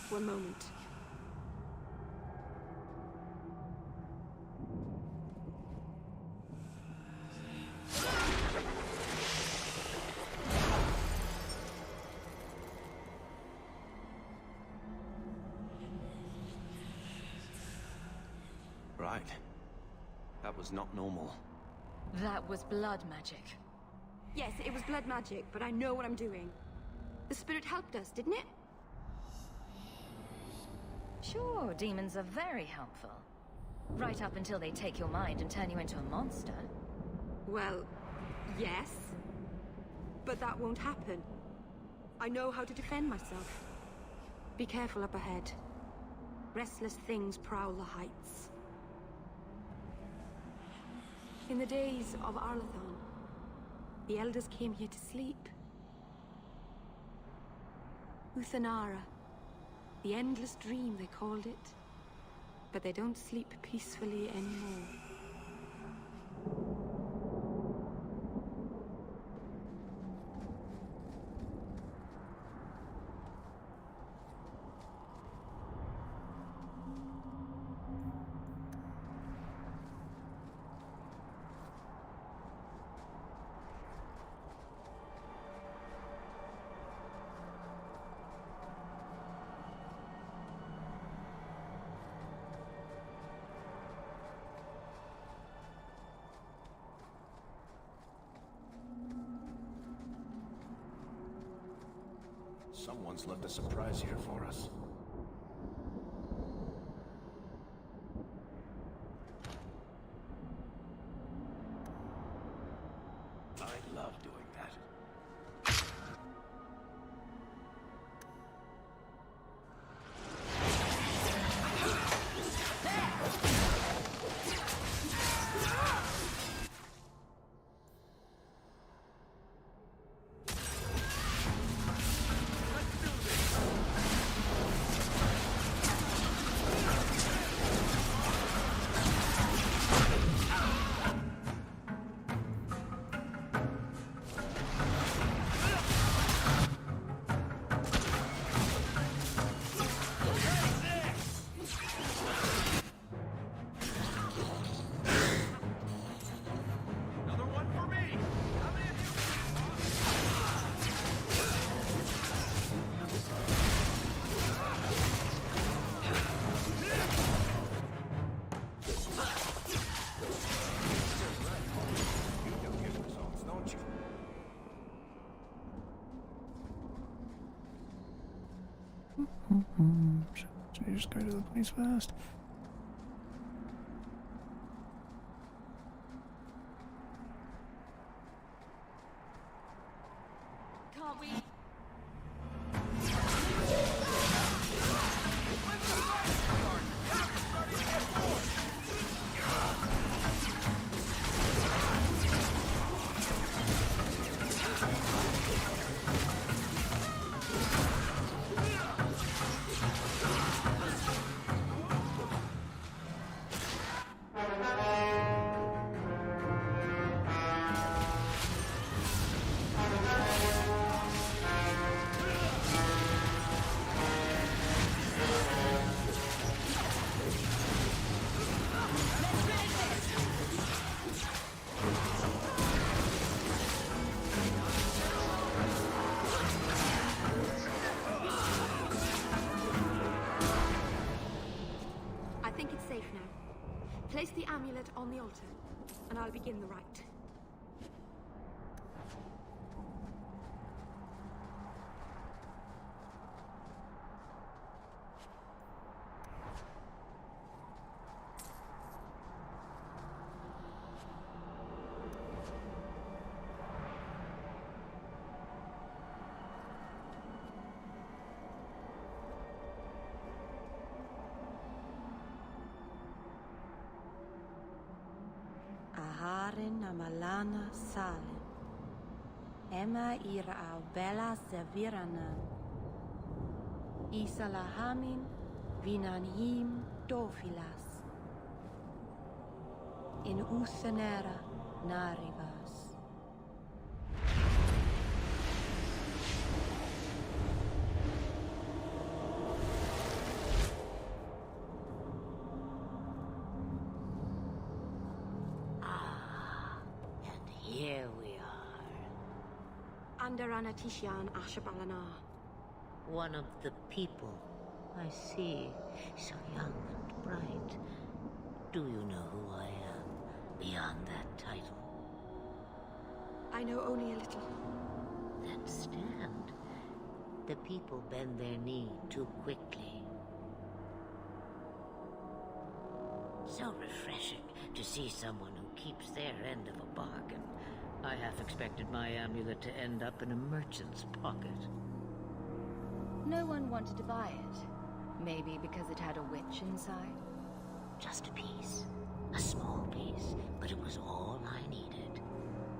One moment. Right. That was not normal. That was blood magic. Yes, it was blood magic, but I know what I'm doing. The spirit helped us, didn't it? Sure, demons are very helpful. Right up until they take your mind and turn you into a monster. Well, yes. But that won't happen. I know how to defend myself. Be careful up ahead. Restless things prowl the heights. In the days of Arlathon, the elders came here to sleep. Uthanara, the endless dream they called it. But they don't sleep peacefully anymore. Someone's left a surprise here for us. I love doing that. Should I just go to the place first? Can't we? amulet on the altar, and I'll begin the rite. Aharin amalana salen. Emma ira au bella seviranan. Isalahamin vinanhim dofilas. In uthenera narivas. Here we are. Under Anatishan Ashabalana. One of the people. I see. So young and bright. Do you know who I am? Beyond that title? I know only a little. Then stand. The people bend their knee too quickly. So refreshing to see someone who keeps their end of a bargain. I half expected my amulet to end up in a merchant's pocket. No one wanted to buy it. Maybe because it had a witch inside? Just a piece. A small piece, but it was all I needed.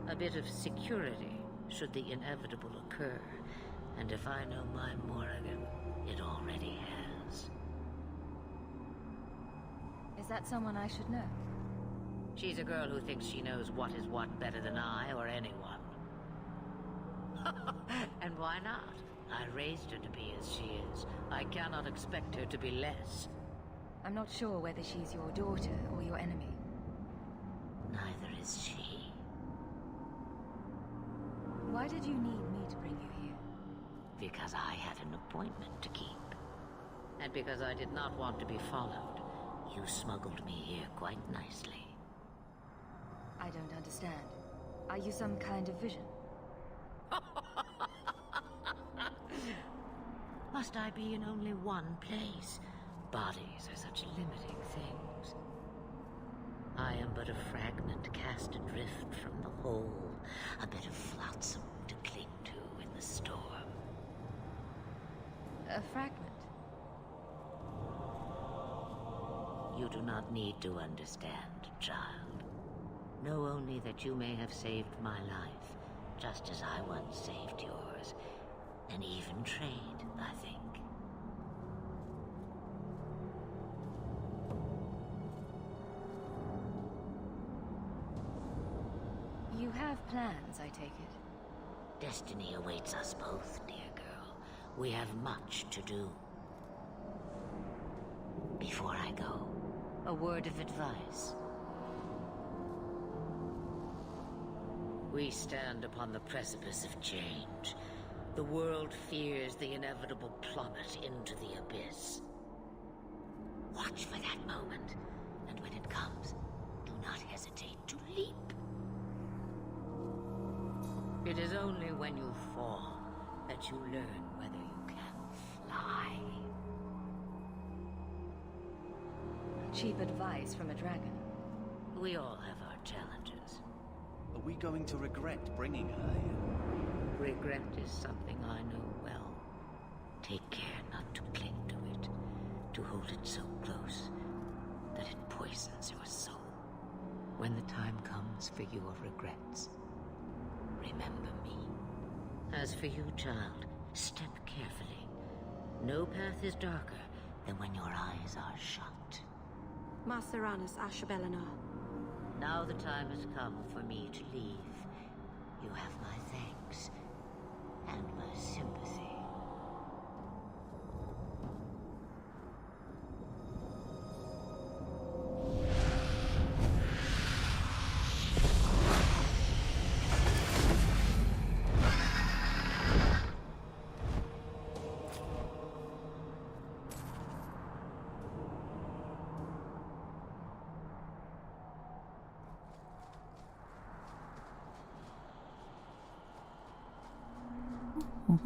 A bit of security, should the inevitable occur. And if I know my Morrigan, it already has. Is that someone I should know? She's a girl who thinks she knows what is what better than I or anyone. And why not? I raised her to be as she is. I cannot expect her to be less. I'm not sure whether she's your daughter or your enemy. Neither is she. Why did you need me to bring you here? Because I had an appointment to keep. And because I did not want to be followed, you smuggled me here quite nicely. I don't understand. Are you some kind of vision? Must I be in only one place? Bodies are such limiting things. I am but a fragment cast adrift from the whole, a bit of flotsam to cling to in the storm. A fragment? You do not need to understand, child. Know only that you may have saved my life, just as I once saved yours. An even trade, I think. You have plans, I take it? Destiny awaits us both, dear girl. We have much to do. Before I go, a word of advice. We stand upon the precipice of change. The world fears the inevitable plummet into the abyss. Watch for that moment, and when it comes, do not hesitate to leap. It is only when you fall that you learn whether you can fly. Cheap advice from a dragon. We all have our challenges. Are we going to regret bringing her here? Regret is something I know well. Take care not to cling to it, to hold it so close that it poisons your soul. When the time comes for your regrets, remember me. As for you, child, step carefully. No path is darker than when your eyes are shut. Maceranus Ashabelana. Now the time has come for me to leave. You have my thanks and my sympathy. Did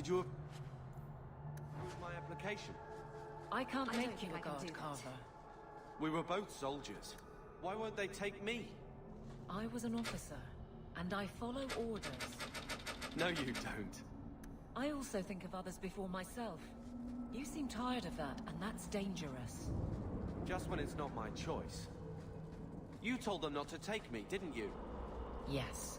you approve my application? I can't I make don't you think a I can guard do that. carver. We were both soldiers. Why won't they take me? I was an officer, and I follow orders. No, you don't. I also think of others before myself. You seem tired of that, and that's dangerous. Just when it's not my choice. You told them not to take me, didn't you? Yes.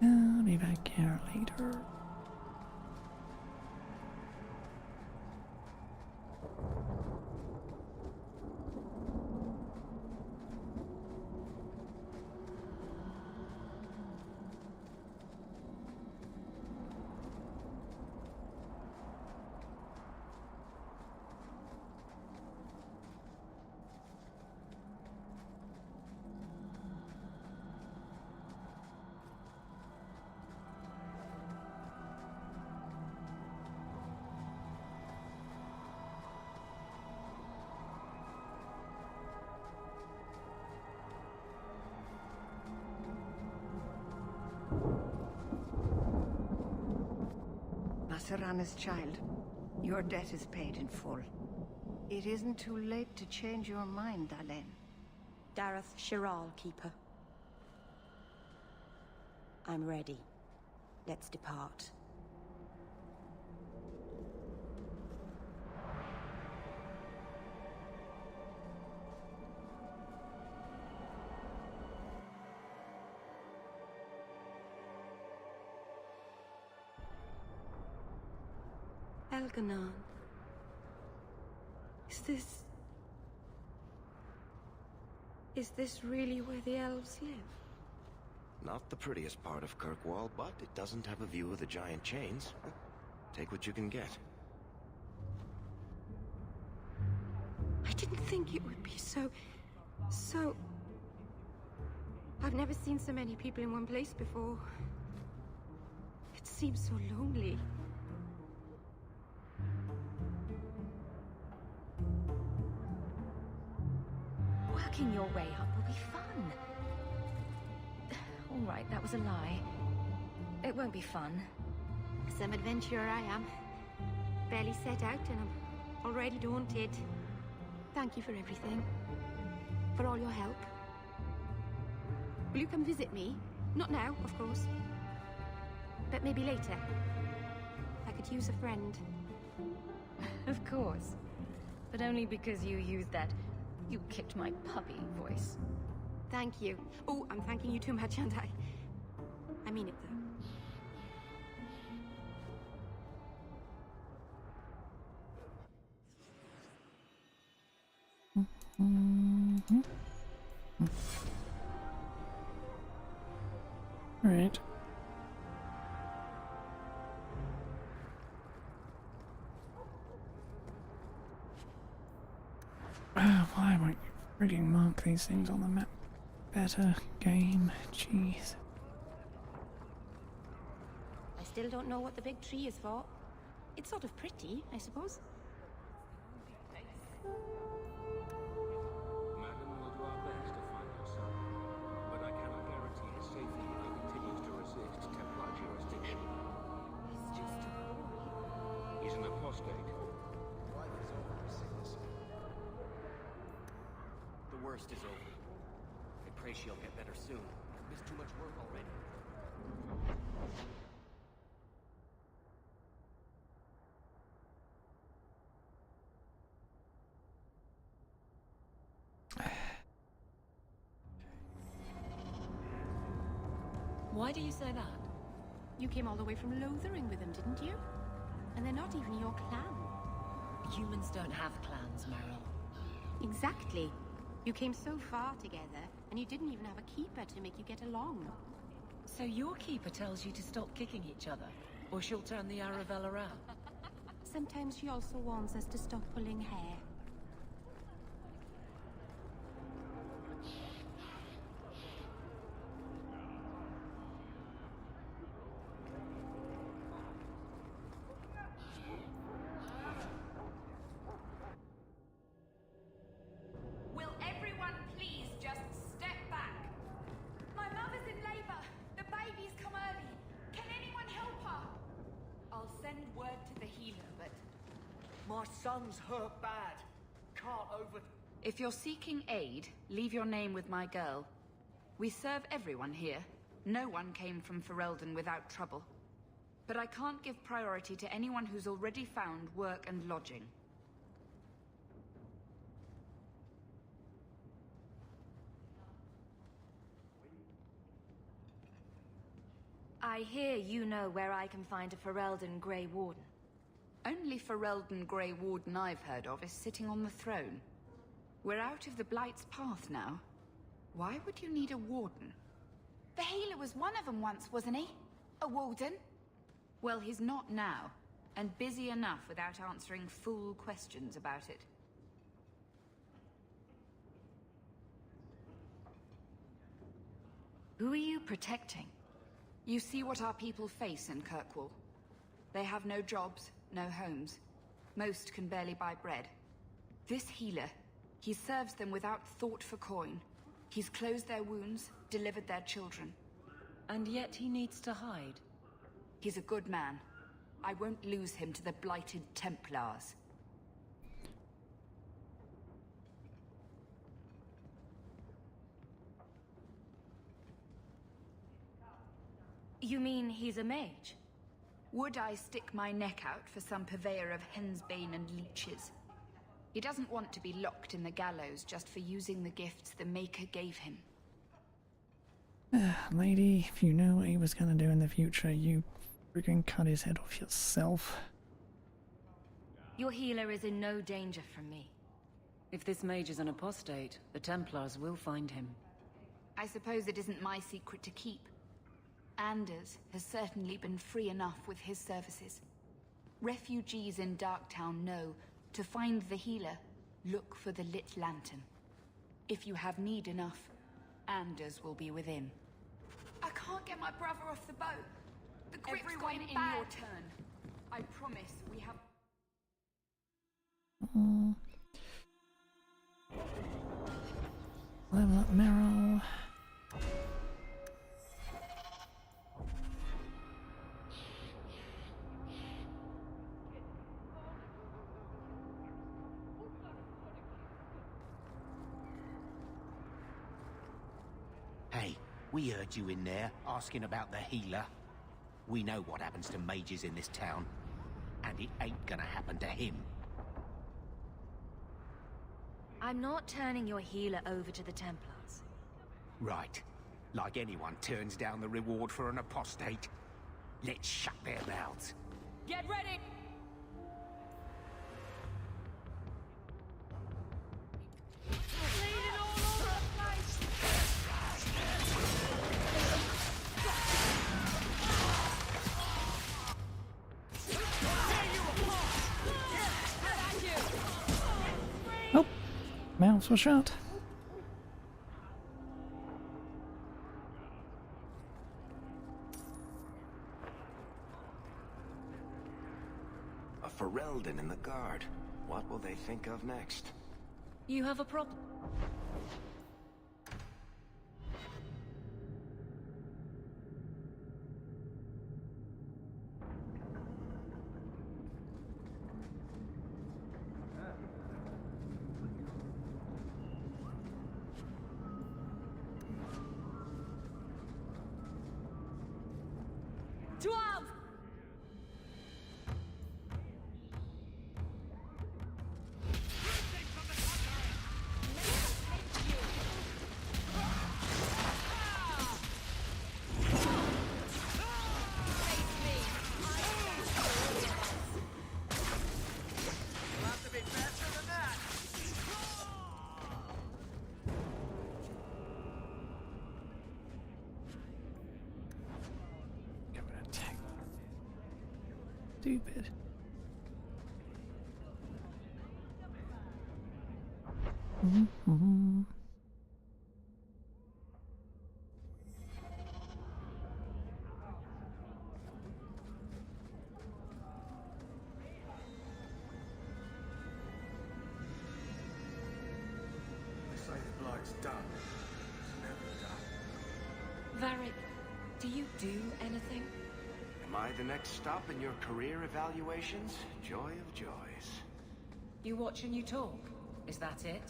I'll be back here later. Serana's child, your debt is paid in full. It isn't too late to change your mind, Dalen. Dareth Shiral, Keeper. I'm ready. Let's depart. Elganon. Is this really where the elves live? Not the prettiest part of Kirkwall, but it doesn't have a view of the giant chains. Take what you can get. I didn't think it would be so... I've never seen so many people in one place before. It seems so lonely. Working your way up will be fun. All right, that was a lie. It won't be fun. Some adventurer I am. Barely set out and I'm already daunted. Thank you for everything. For all your help. Will you come visit me? Not now, of course. But maybe later. I could use a friend. Of course. But only because you used that "you kicked my puppy" voice. Thank you. Oh, I'm thanking you too much, aren't I? I mean it, though. Alright. Why won't you frigging mark these things on the map better, game? Jeez. I still don't know what the big tree is for. It's sort of pretty, I suppose. Madam will do our best to find her son, but I cannot guarantee his safety if he continues to resist Templar jurisdiction. He's just a boy. He's an apostate. Life is over for sickness worst is over. I pray she'll get better soon. I've missed too much work already. Why do you say that? You came all the way from Lothering with them, didn't you? And they're not even your clan. Humans don't have clans, Meryl. Exactly. You came so far together, and you didn't even have a keeper to make you get along. So your keeper tells you to stop kicking each other, or she'll turn the Aravel around? Sometimes she also warns us to stop pulling hair. Will everyone please just step back? My mother's in labor. The baby's come early. Can anyone help her? I'll send word to the healer, but... My son's hurt bad. Can't over... If you're seeking aid, leave your name with my girl. We serve everyone here. No one came from Ferelden without trouble. But I can't give priority to anyone who's already found work and lodging. I hear you know where I can find a Ferelden Grey Warden. Only Ferelden Grey Warden I've heard of is sitting on the throne. We're out of the Blight's path now. Why would you need a warden? The healer was one of them once, wasn't he? A warden? Well, he's not now, and busy enough without answering fool questions about it. Who are you protecting? You see what our people face in Kirkwall. They have no jobs, no homes. Most can barely buy bread. This healer, he serves them without thought for coin. He's closed their wounds, delivered their children. And yet he needs to hide. He's a good man. I won't lose him to the blighted Templars. You mean he's a mage? Would I stick my neck out for some purveyor of hensbane and leeches? He doesn't want to be locked in the gallows just for using the gifts the Maker gave him. Lady, if you knew what he was gonna do in the future, you freaking cut his head off yourself. Your healer is in no danger from me. If this mage is an apostate, the Templars will find him. I suppose it isn't my secret to keep. Anders has certainly been free enough with his services. Refugees in Darktown know, to find the healer, look for the lit lantern. If you have need enough, Anders will be within. I can't get my brother off the boat. The grip's Everyone going in bad. your turn. I promise we have... Level up Meryl. Hey, we heard you in there, asking about the healer. We know what happens to mages in this town, and it ain't gonna happen to him. I'm not turning your healer over to the Templars. Right. Like anyone turns down the reward for an apostate. Let's shut their mouths. Get ready! Oh, mouths were shut. A Ferelden in the guard. What will they think of next? You have a problem. 12! Stupid. Mm-hmm. They say the blight's done. It's never done. Varric, do you do anything? Am I the next stop in your career evaluations? Joy of joys. You watch and you talk. Is that it?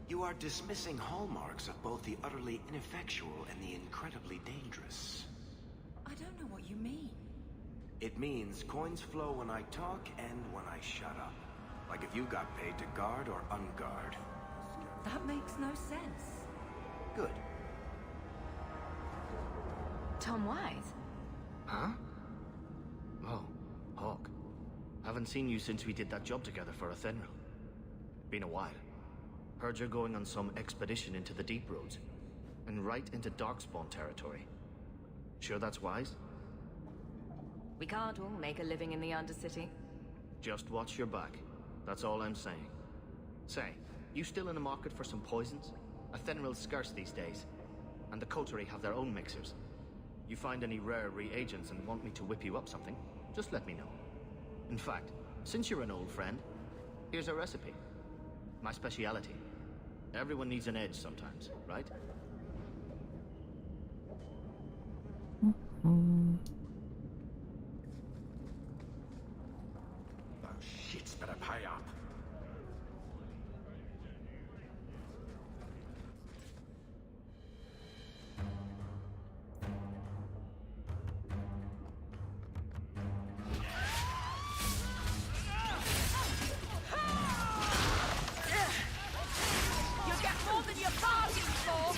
You are dismissing hallmarks of both the utterly ineffectual and the incredibly dangerous. I don't know what you mean. It means coins flow when I talk and when I shut up. Like if you got paid to guard or unguard. That makes no sense. Good. Tom Wise? Huh? Oh, Hawk. Haven't seen you since we did that job together for a Fenris. Been a while. Heard you're going on some expedition into the deep roads. And right into Darkspawn territory. Sure that's wise? We can't all make a living in the Undercity. Just watch your back. That's all I'm saying. Say, you still in the market for some poisons? A Fenril's scarce these days. And the coterie have their own mixers. You find any rare reagents and want me to whip you up something, just let me know. In fact, since you're an old friend, here's a recipe. My speciality. Everyone needs an edge sometimes, right? Mm-hmm. Those shits better pay up. You get more than you're bargained for!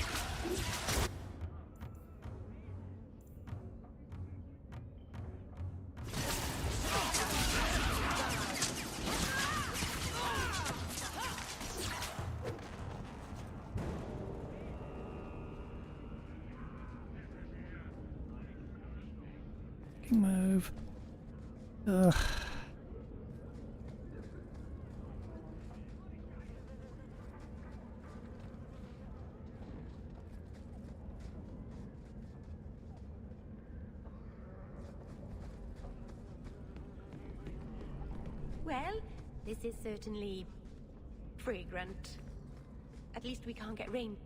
Move. Ugh. Well, this is certainly fragrant. At least we can't get rain.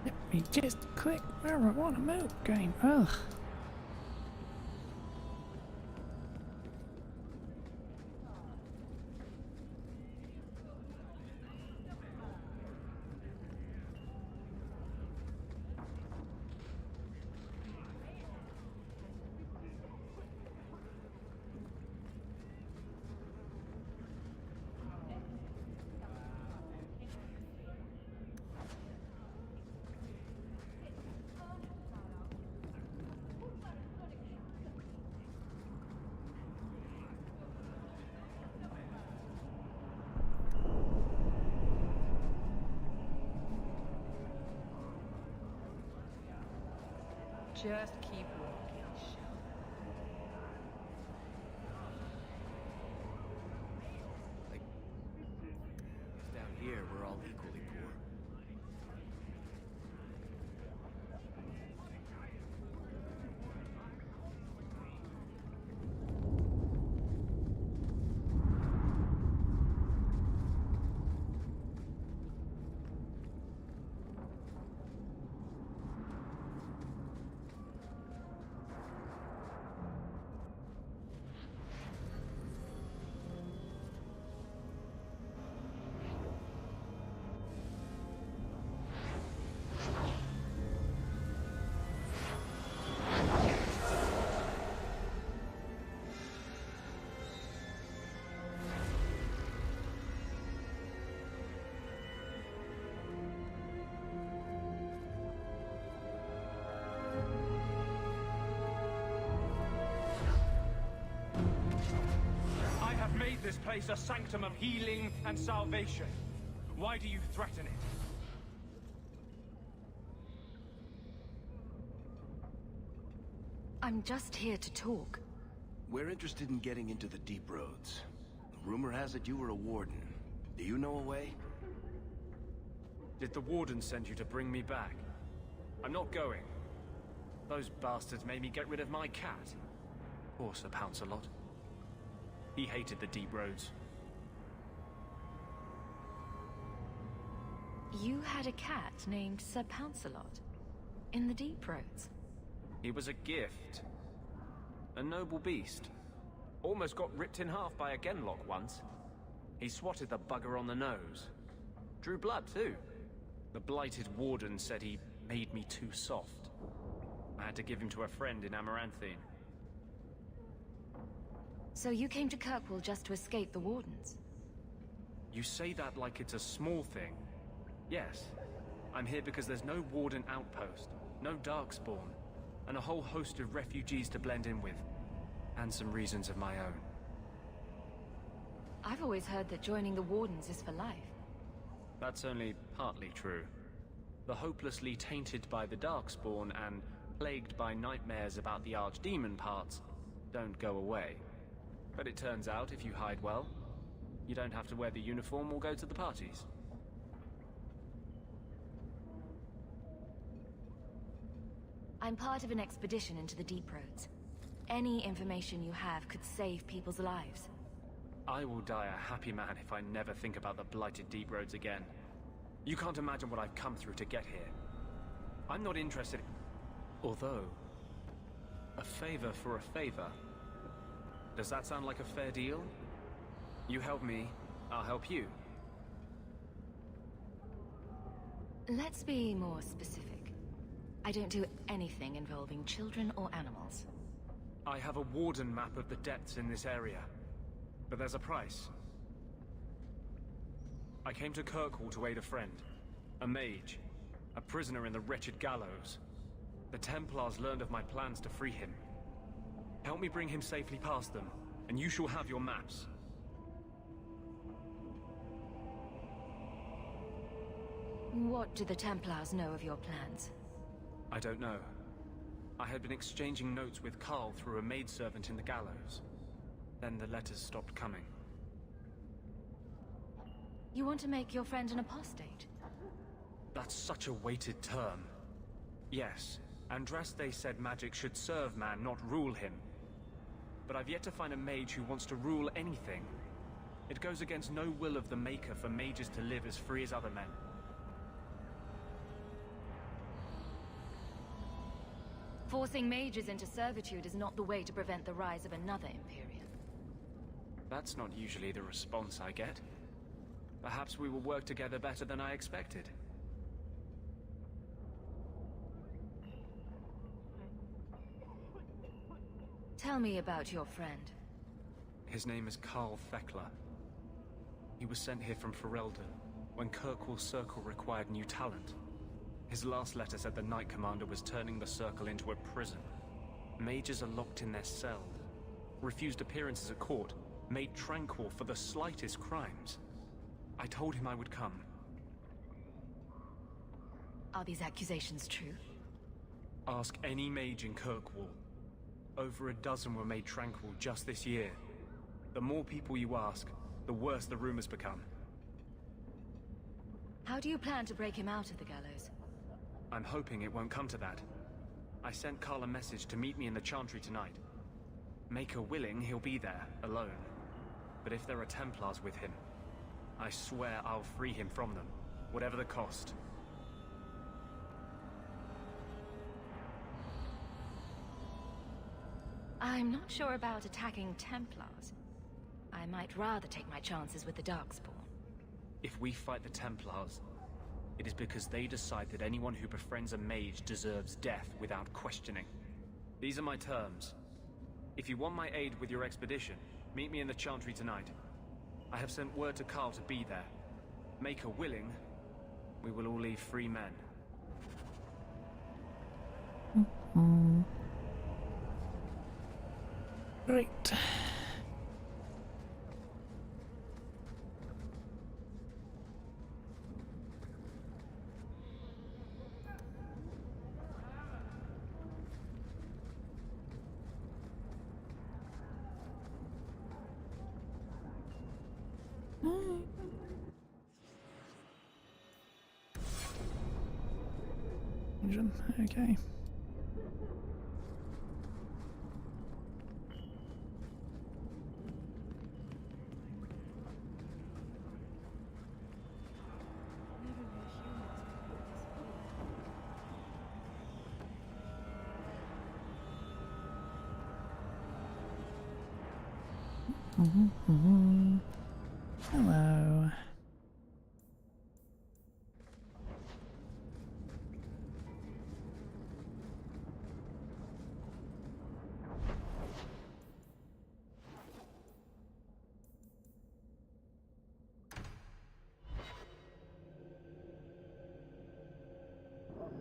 Let me just click where I want to move, game. Ugh. Just keep walking. I have made this place a sanctum of healing and salvation. Why do you threaten it? I'm just here to talk. We're interested in getting into the deep roads. Rumor has it you were a warden. Do you know a way? Did the warden send you to bring me back? I'm not going. Those bastards made me get rid of my cat. Poor Sir Pouncelot. He hated the deep roads. You had a cat named Sir Pouncelot in the deep roads. He was a gift. A noble beast. Almost got ripped in half by a Genlock once. He swatted the bugger on the nose. Drew blood, too. The blighted warden said he made me too soft. I had to give him to a friend in Amaranthine. So you came to Kirkwall just to escape the wardens? You say that like it's a small thing. Yes. I'm here because there's no warden outpost, no darkspawn, and a whole host of refugees to blend in with. And some reasons of my own. I've always heard that joining the wardens is for life. That's only partly true. The hopelessly tainted by the darkspawn and plagued by nightmares about the archdemon parts don't go away. But it turns out if you hide well, you don't have to wear the uniform or go to the parties. I'm part of an expedition into the deep roads. Any information you have could save people's lives. I will die a happy man if I never think about the blighted deep roads again. You can't imagine what I've come through to get here. I'm not interested. Although, a favor for a favor. Does that sound like a fair deal? You help me, I'll help you. Let's be more specific. I don't do anything involving children or animals. I have a warden map of the depths in this area. But there's a price. I came to Kirkwall to aid a friend. A mage. A prisoner in the wretched gallows. The Templars learned of my plans to free him. Help me bring him safely past them, and you shall have your maps. What do the Templars know of your plans? I don't know. I had been exchanging notes with Carl through a maidservant in the gallows. Then the letters stopped coming. You want to make your friend an apostate? That's such a weighted term. Yes, Andraste said magic should serve man, not rule him. But I've yet to find a mage who wants to rule anything. It goes against no will of the Maker for mages to live as free as other men. Forcing mages into servitude is not the way to prevent the rise of another Imperium. That's not usually the response I get. Perhaps we will work together better than I expected. Tell me about your friend. His name is Carl Thekla. He was sent here from Ferelden when Kirkwall Circle required new talent. His last letter said the Knight Commander was turning the Circle into a prison. Mages are locked in their cells, refused appearances at court, made tranquil for the slightest crimes. I told him I would come. Are these accusations true? Ask any mage in Kirkwall. Over a dozen were made tranquil just this year. The more people you ask, the worse the rumors become. How do you plan to break him out of the gallows? I'm hoping it won't come to that. I sent Carl a message to meet me in the Chantry tonight. Maker willing, he'll be there, alone. But if there are Templars with him, I swear I'll free him from them, whatever the cost. I'm not sure about attacking Templars. I might rather take my chances with the Darkspawn. If we fight the Templars, it is because they decide that anyone who befriends a mage deserves death without questioning. These are my terms. If you want my aid with your expedition, meet me in the Chantry tonight. I have sent word to Carl to be there. Maker willing, we will all leave free men. Great. Okay. Hello.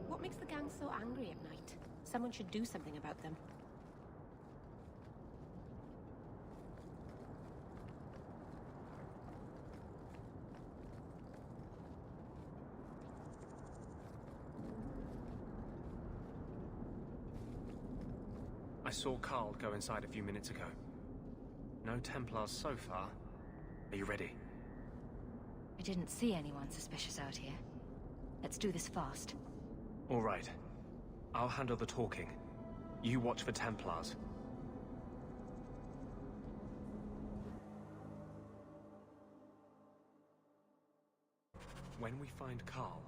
What makes the gang so angry at night? Someone should do something about them. I saw Carl go inside a few minutes ago. No Templars so far. Are you ready? I didn't see anyone suspicious out here. Let's do this fast. All right. I'll handle the talking. You watch for Templars. When we find Carl,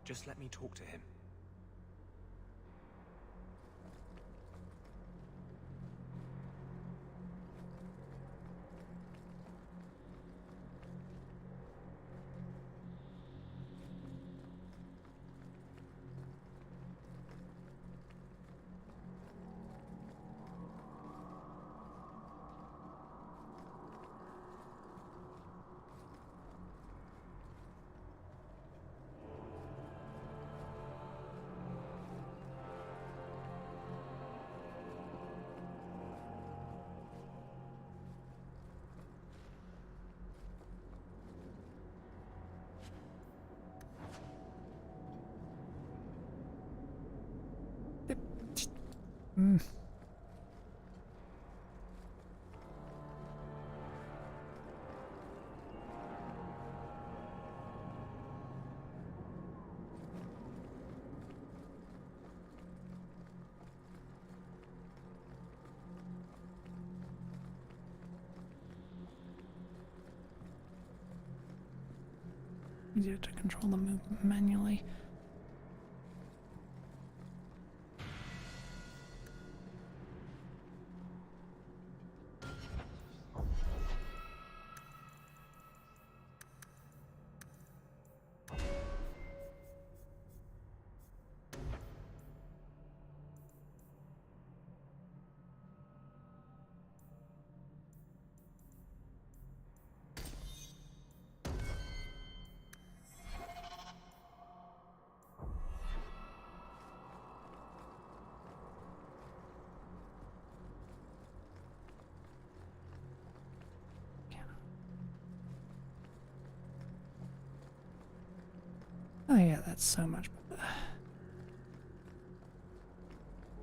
just let me talk to him. Easier to control the movement manually. Oh yeah, that's so much better.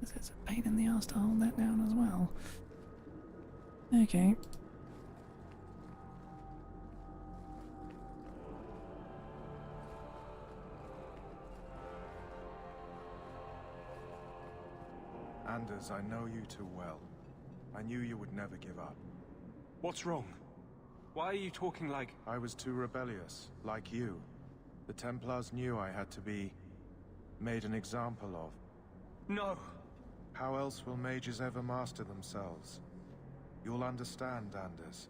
It's a pain in the ass to hold that down as well. Okay. Anders, I know you too well. I knew you would never give up. What's wrong? Why are you talking like... I was too rebellious, like you. The Templars knew I had to be made an example of. No! How else will mages ever master themselves? You'll understand, Anders.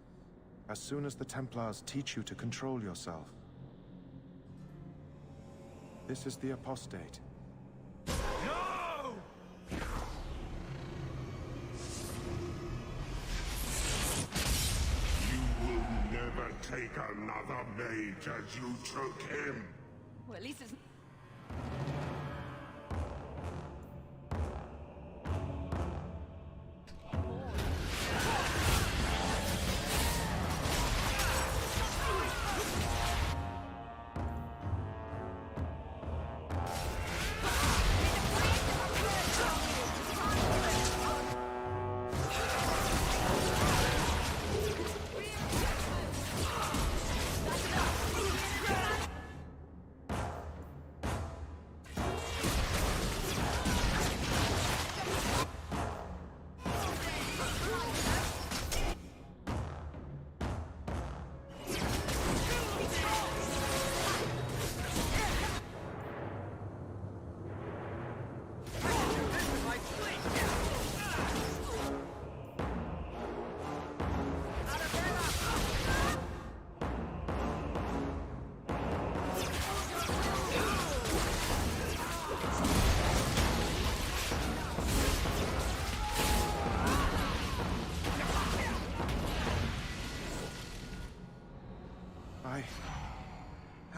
As soon as the Templars teach you to control yourself. This is the apostate. No! You will never take another mage as you took him. Well, at least it's...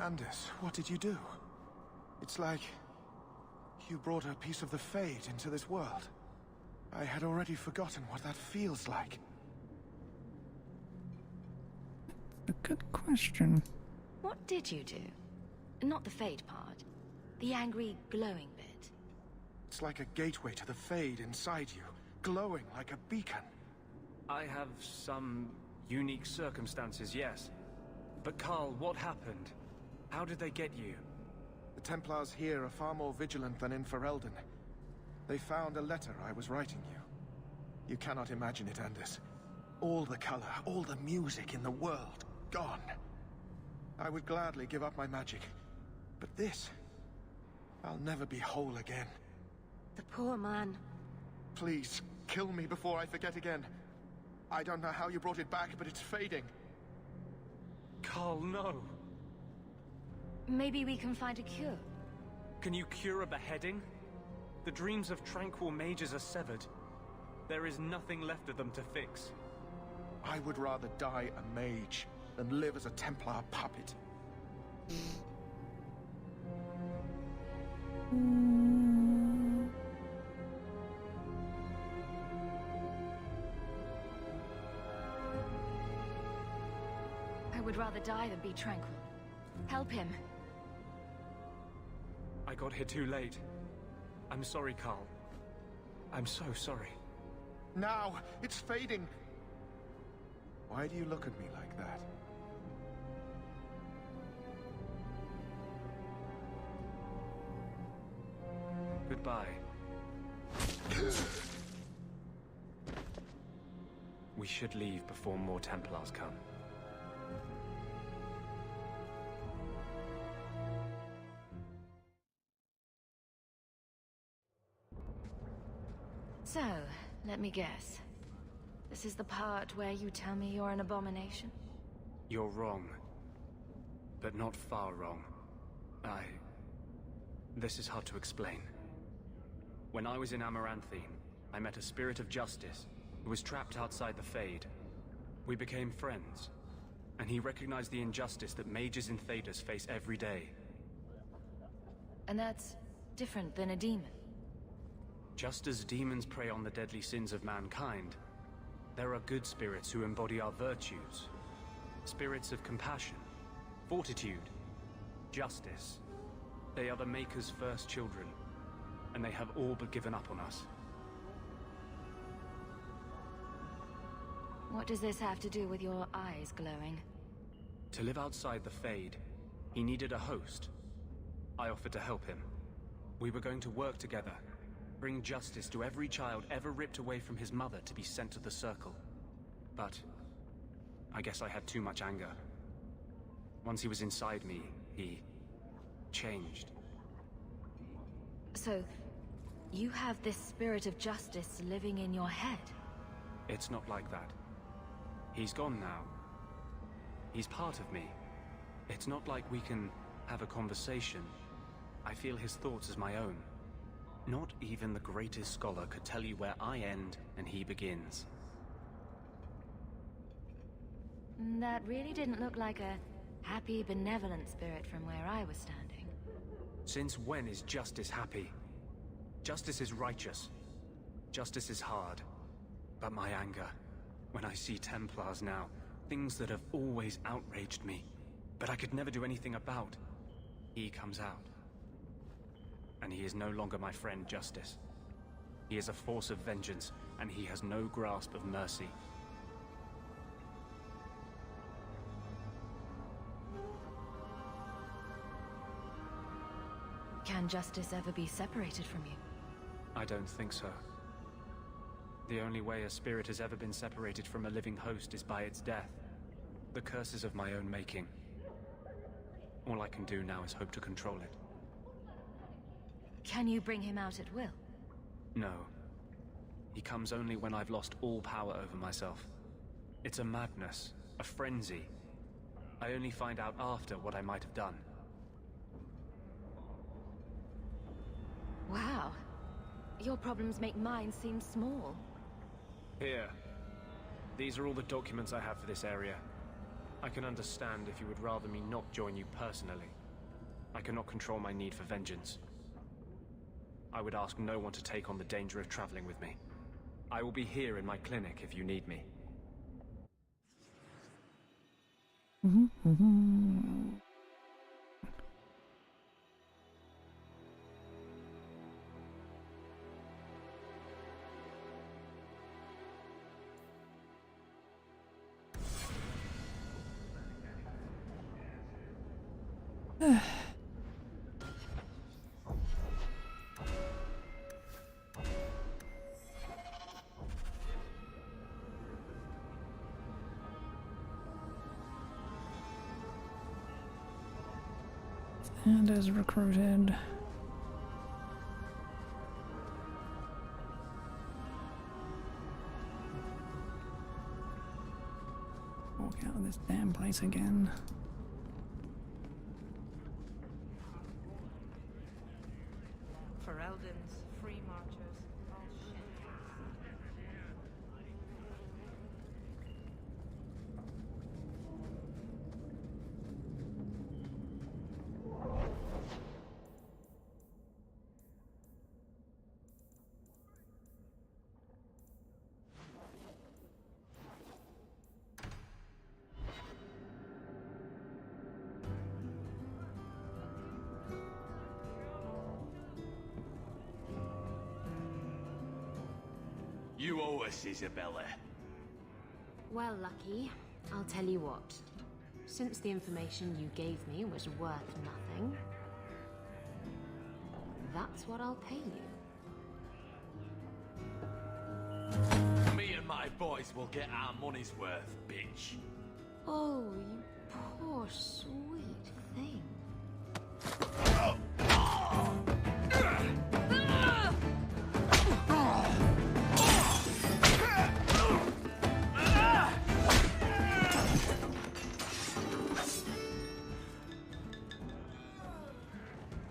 Anders, what did you do? It's like you brought a piece of the Fade into this world. I had already forgotten what that feels like. A good question. What did you do? Not the Fade part. The angry, glowing bit. It's like a gateway to the Fade inside you, glowing like a beacon. I have some unique circumstances, yes. But Carl, what happened? How did they get you? The Templars here are far more vigilant than in Ferelden. They found a letter I was writing you. You cannot imagine it, Anders. All the color, all the music in the world, gone. I would gladly give up my magic. But this... I'll never be whole again. The poor man. Please, kill me before I forget again. I don't know how you brought it back, but it's fading. Carl, no. Maybe we can find a cure. Can you cure a beheading? The dreams of tranquil mages are severed. There is nothing left of them to fix. I would rather die a mage than live as a Templar puppet. I would rather die than be tranquil. Help him. I got here too late. I'm sorry, Carl. I'm so sorry. Now! It's fading! Why do you look at me like that? Goodbye. We should leave before more Templars come. So, let me guess. This is the part where you tell me you're an abomination? You're wrong. But not far wrong. This is hard to explain. When I was in Amaranthine, I met a spirit of justice who was trapped outside the Fade. We became friends, and he recognized the injustice that mages in Thedas face every day. And that's different than a demon. Just as demons prey on the deadly sins of mankind, there are good spirits who embody our virtues. Spirits of compassion, fortitude, justice. They are the Maker's first children, and they have all but given up on us. What does this have to do with your eyes glowing? To live outside the Fade, he needed a host. I offered to help him. We were going to work together, bring justice to every child ever ripped away from his mother to be sent to the Circle. But I guess I had too much anger. Once he was inside me, he changed. So, you have this spirit of justice living in your head? It's not like that. He's gone now. He's part of me. It's not like we can have a conversation. I feel his thoughts as my own. Not even the greatest scholar could tell you where I end and he begins. That really didn't look like a happy, benevolent spirit from where I was standing. Since when is justice happy? Justice is righteous. Justice is hard. But my anger, when I see Templars now, things that have always outraged me, but I could never do anything about, he comes out. And he is no longer my friend, Justice. He is a force of vengeance, and he has no grasp of mercy. Can justice ever be separated from you? I don't think so. The only way a spirit has ever been separated from a living host is by its death. The curse is of my own making. All I can do now is hope to control it. Can you bring him out at will? No. He comes only when I've lost all power over myself. It's a madness, a frenzy. I only find out after what I might have done. Wow. Your problems make mine seem small. Here. These are all the documents I have for this area. I can understand if you would rather me not join you personally. I cannot control my need for vengeance. I would ask no one to take on the danger of traveling with me. I will be here in my clinic if you need me. And is recruited. Walk out of this damn place again. Ferelden's free marchers, all shit. You owe us, Isabella. Well, Lucky, I'll tell you what. Since the information you gave me was worth nothing, that's what I'll pay you. Me and my boys will get our money's worth, bitch. Oh, you poor sweet thing.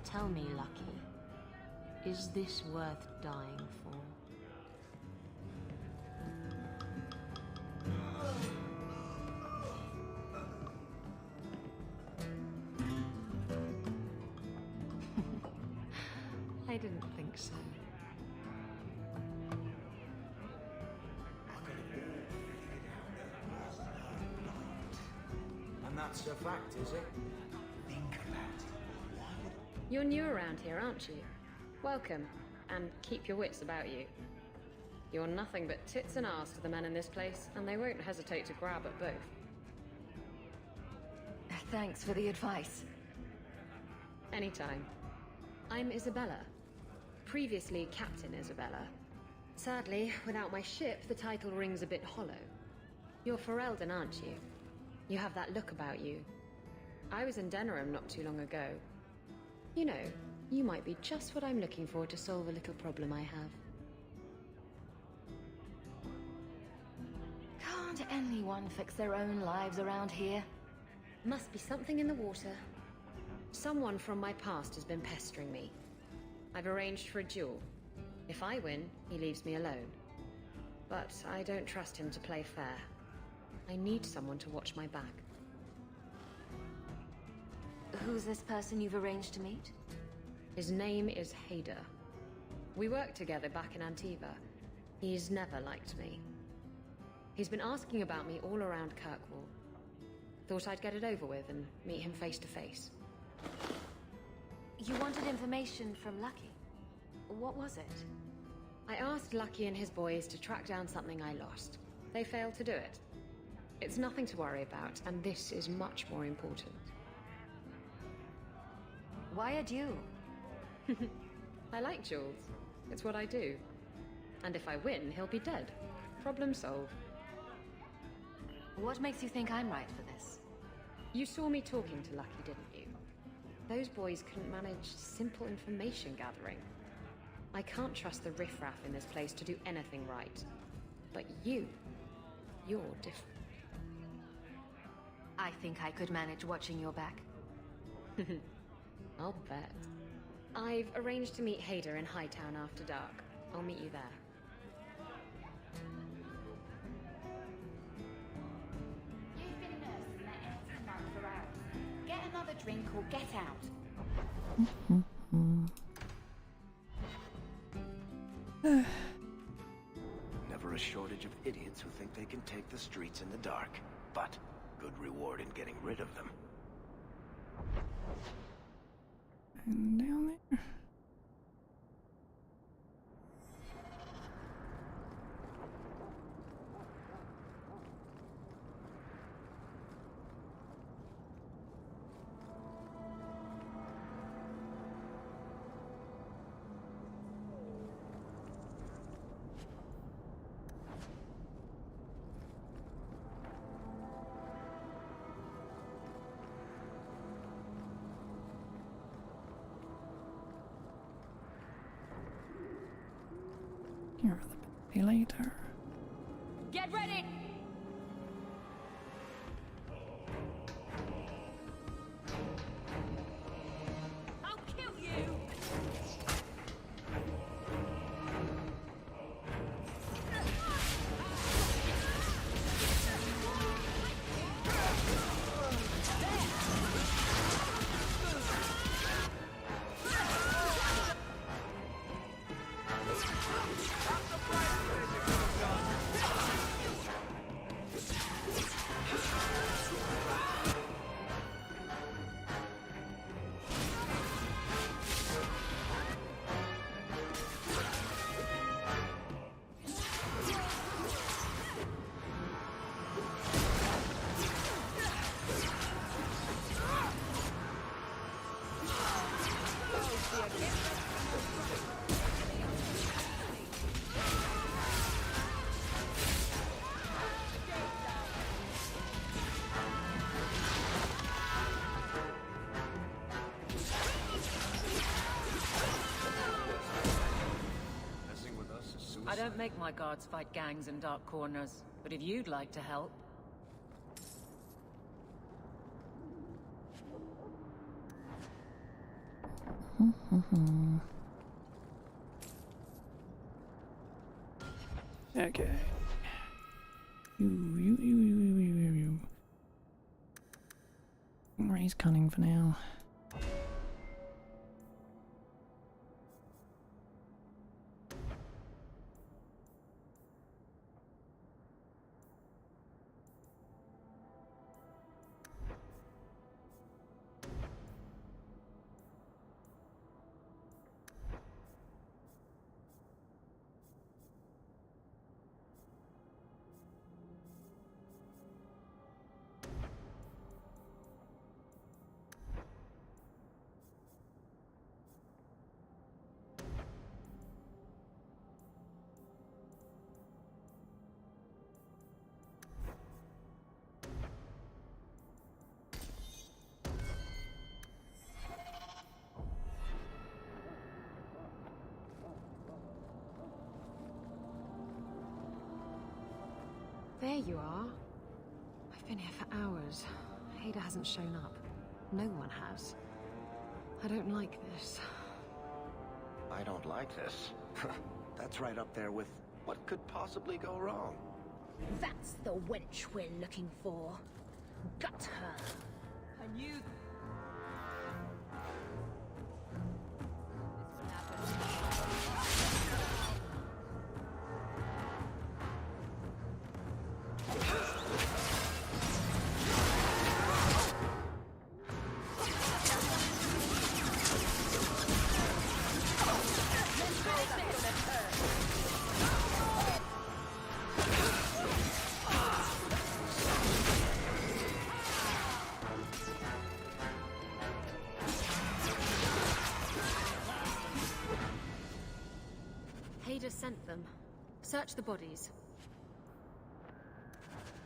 Tell me, Lucky, is this worth dying for? I didn't think so. And that's a fact, is it? Think about it. You're new around here, aren't you? Welcome, and keep your wits about you. You're nothing but tits and arse to the men in this place, and they won't hesitate to grab at both. Thanks for the advice. Anytime. I'm Isabella. Previously Captain Isabella. Sadly, without my ship, the title rings a bit hollow. You're Ferelden, aren't you? You have that look about you. I was in Denerim not too long ago. You know, you might be just what I'm looking for to solve a little problem I have. Can't anyone fix their own lives around here? Must be something in the water. Someone from my past has been pestering me. I've arranged for a duel. If I win, he leaves me alone. But I don't trust him to play fair. I need someone to watch my back. Who's this person you've arranged to meet? His name is Hader. We worked together back in Antiva. He's never liked me. He's been asking about me all around Kirkwall. Thought I'd get it over with and meet him face to face. You wanted information from Lucky. What was it? I asked Lucky and his boys to track down something I lost. They failed to do it. It's nothing to worry about, and this is much more important. Why a duel? I like duels. It's what I do. And if I win, he'll be dead. Problem solved. What makes you think I'm right for this? You saw me talking to Lucky, didn't you? Those boys couldn't manage simple information gathering. I can't trust the riffraff in this place to do anything right. But you're different. I think I could manage watching your back. I'll bet. I've arranged to meet Hader in Hightown after dark. I'll meet you there. You've been nursing that drink or get out. Never a shortage of idiots who think they can take the streets in the dark, but good reward in getting rid of them. And down there. You're the baby later. Get ready! I'll kill you! I don't make my guards fight gangs in dark corners, but if you'd like to help... Okay. You. Raise cunning for now. There you are. I've been here for hours. Ada hasn't shown up. No one has. I don't like this. I don't like this. That's right up there with what could possibly go wrong. That's the wench we're looking for. Gut her. I knew... Ada sent them. Search the bodies.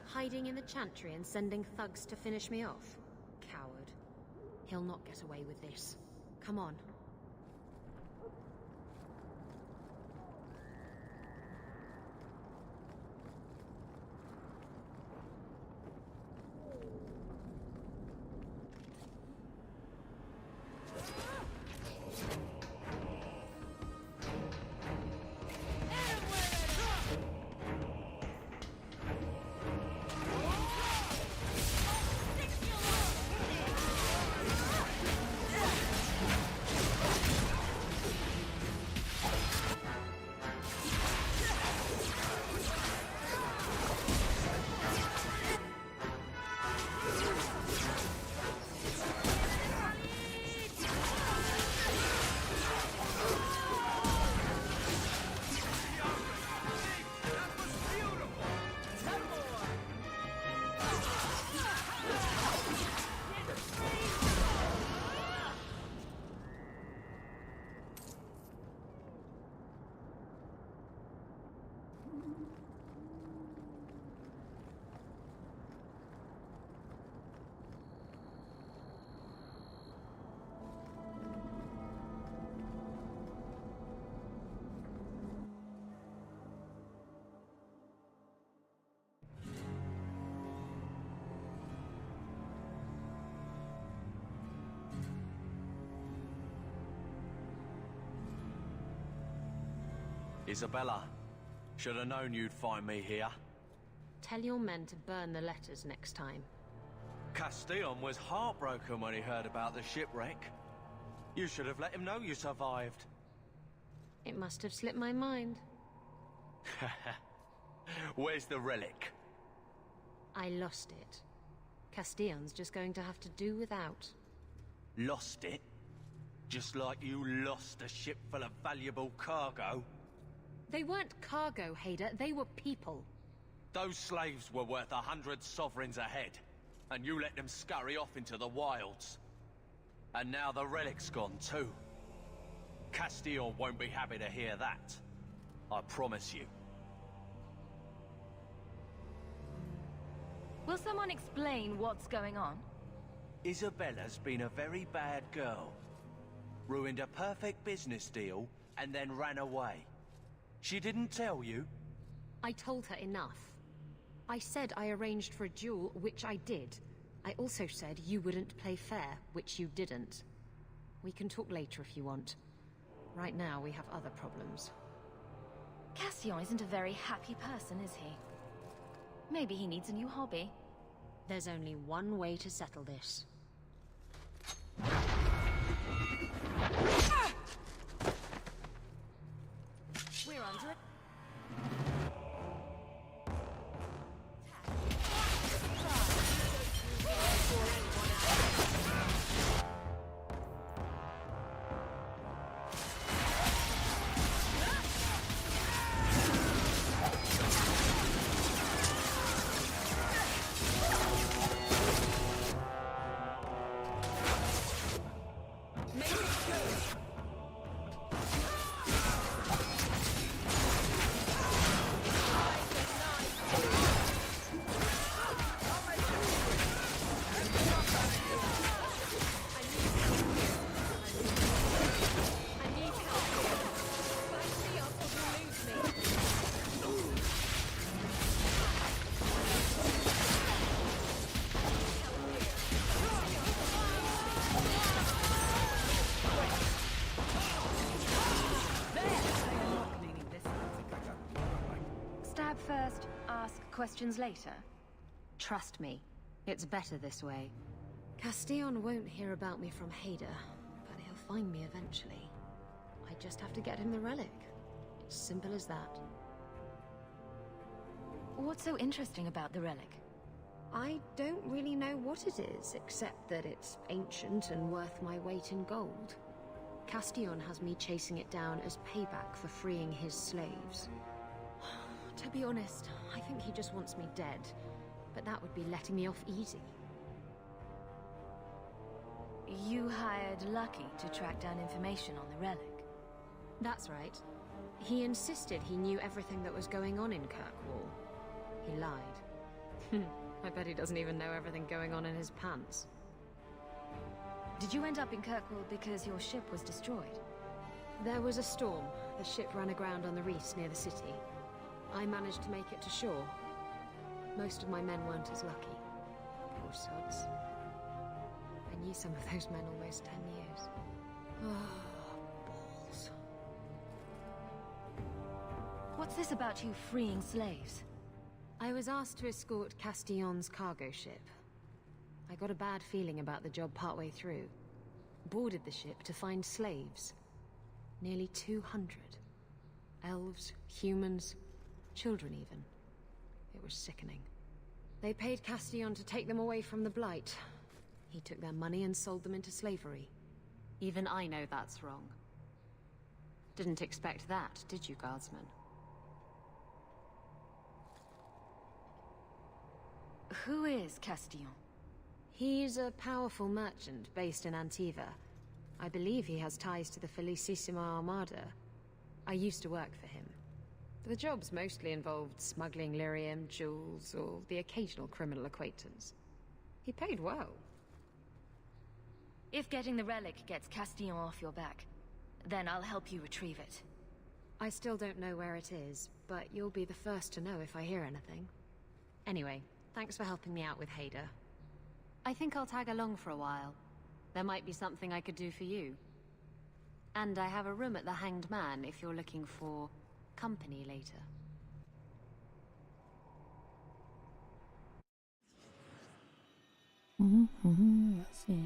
Hiding in the chantry and sending thugs to finish me off? Coward. He'll not get away with this. Come on. Isabella, should have known you'd find me here. Tell your men to burn the letters next time. Castillon was heartbroken when he heard about the shipwreck. You should have let him know you survived. It must have slipped my mind. Where's the relic? I lost it. Castillon's just going to have to do without. Lost it? Just like you lost a ship full of valuable cargo? They weren't cargo, Hader. They were people. Those slaves were worth 100 sovereigns a head, and you let them scurry off into the wilds. And now the relic's gone too. Castillon won't be happy to hear that. I promise you. Will someone explain what's going on? Isabella's been a very bad girl. Ruined a perfect business deal, and then ran away. She didn't tell you? I told her enough. I said I arranged for a duel, which I did. I also said you wouldn't play fair, which you didn't. We can talk later if you want. Right now, we have other problems. Castillon isn't a very happy person, is he? Maybe he needs a new hobby. There's only one way to settle this. We're under it. Stab first, ask questions later. Trust me, it's better this way. Castillon won't hear about me from Hader, but he'll find me eventually. I just have to get him the relic. It's simple as that. What's so interesting about the relic? I don't really know what it is, except that it's ancient and worth my weight in gold. Castillon has me chasing it down as payback for freeing his slaves. To be honest, I think he just wants me dead, but that would be letting me off easy. You hired Lucky to track down information on the relic. That's right. He insisted he knew everything that was going on in Kirkwall. He lied. I bet he doesn't even know everything going on in his pants. Did you end up in Kirkwall because your ship was destroyed? There was a storm. The ship ran aground on the reefs near the city. I managed to make it to shore. Most of my men weren't as lucky. Poor sods. I knew some of those men almost 10 years. Oh, balls. What's this about you freeing slaves? I was asked to escort Castillon's cargo ship. I got a bad feeling about the job partway through. Boarded the ship to find slaves. Nearly 200. Elves, humans, children even. It was sickening. They paid Castillon to take them away from the Blight. He took their money and sold them into slavery. Even I know that's wrong. Didn't expect that, did you, Guardsman? Who is Castillon? He's a powerful merchant based in Antiva. I believe he has ties to the Felicissima Armada. I used to work for him. The jobs mostly involved smuggling lyrium, jewels, or the occasional criminal acquaintance. He paid well. If getting the relic gets Castillon off your back, then I'll help you retrieve it. I still don't know where it is, but you'll be the first to know if I hear anything. Anyway, thanks for helping me out with Hader. I think I'll tag along for a while. There might be something I could do for you. And I have a room at the Hanged Man if you're looking for company later. Let's see.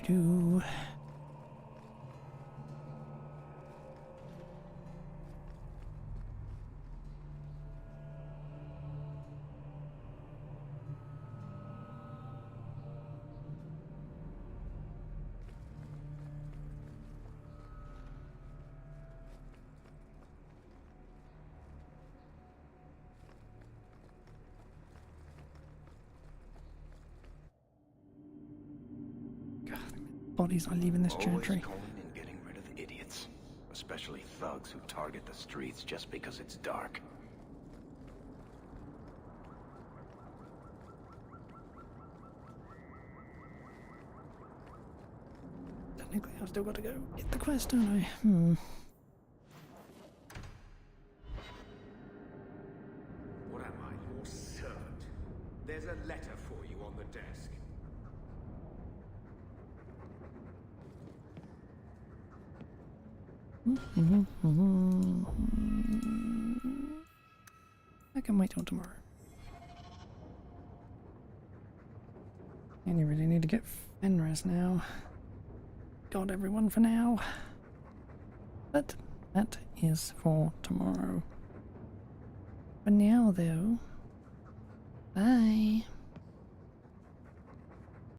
Do. Bodies I leave in this Always chantry. coin and getting rid of idiots, especially thugs who target the streets just because it's dark. Technically, I've still got to go get the quest, don't I? What am I, your servant? There's a letter for you on the desk. I can wait till tomorrow. And you really need to get fenris now. Got everyone for now. But that is for tomorrow. For now, though, bye.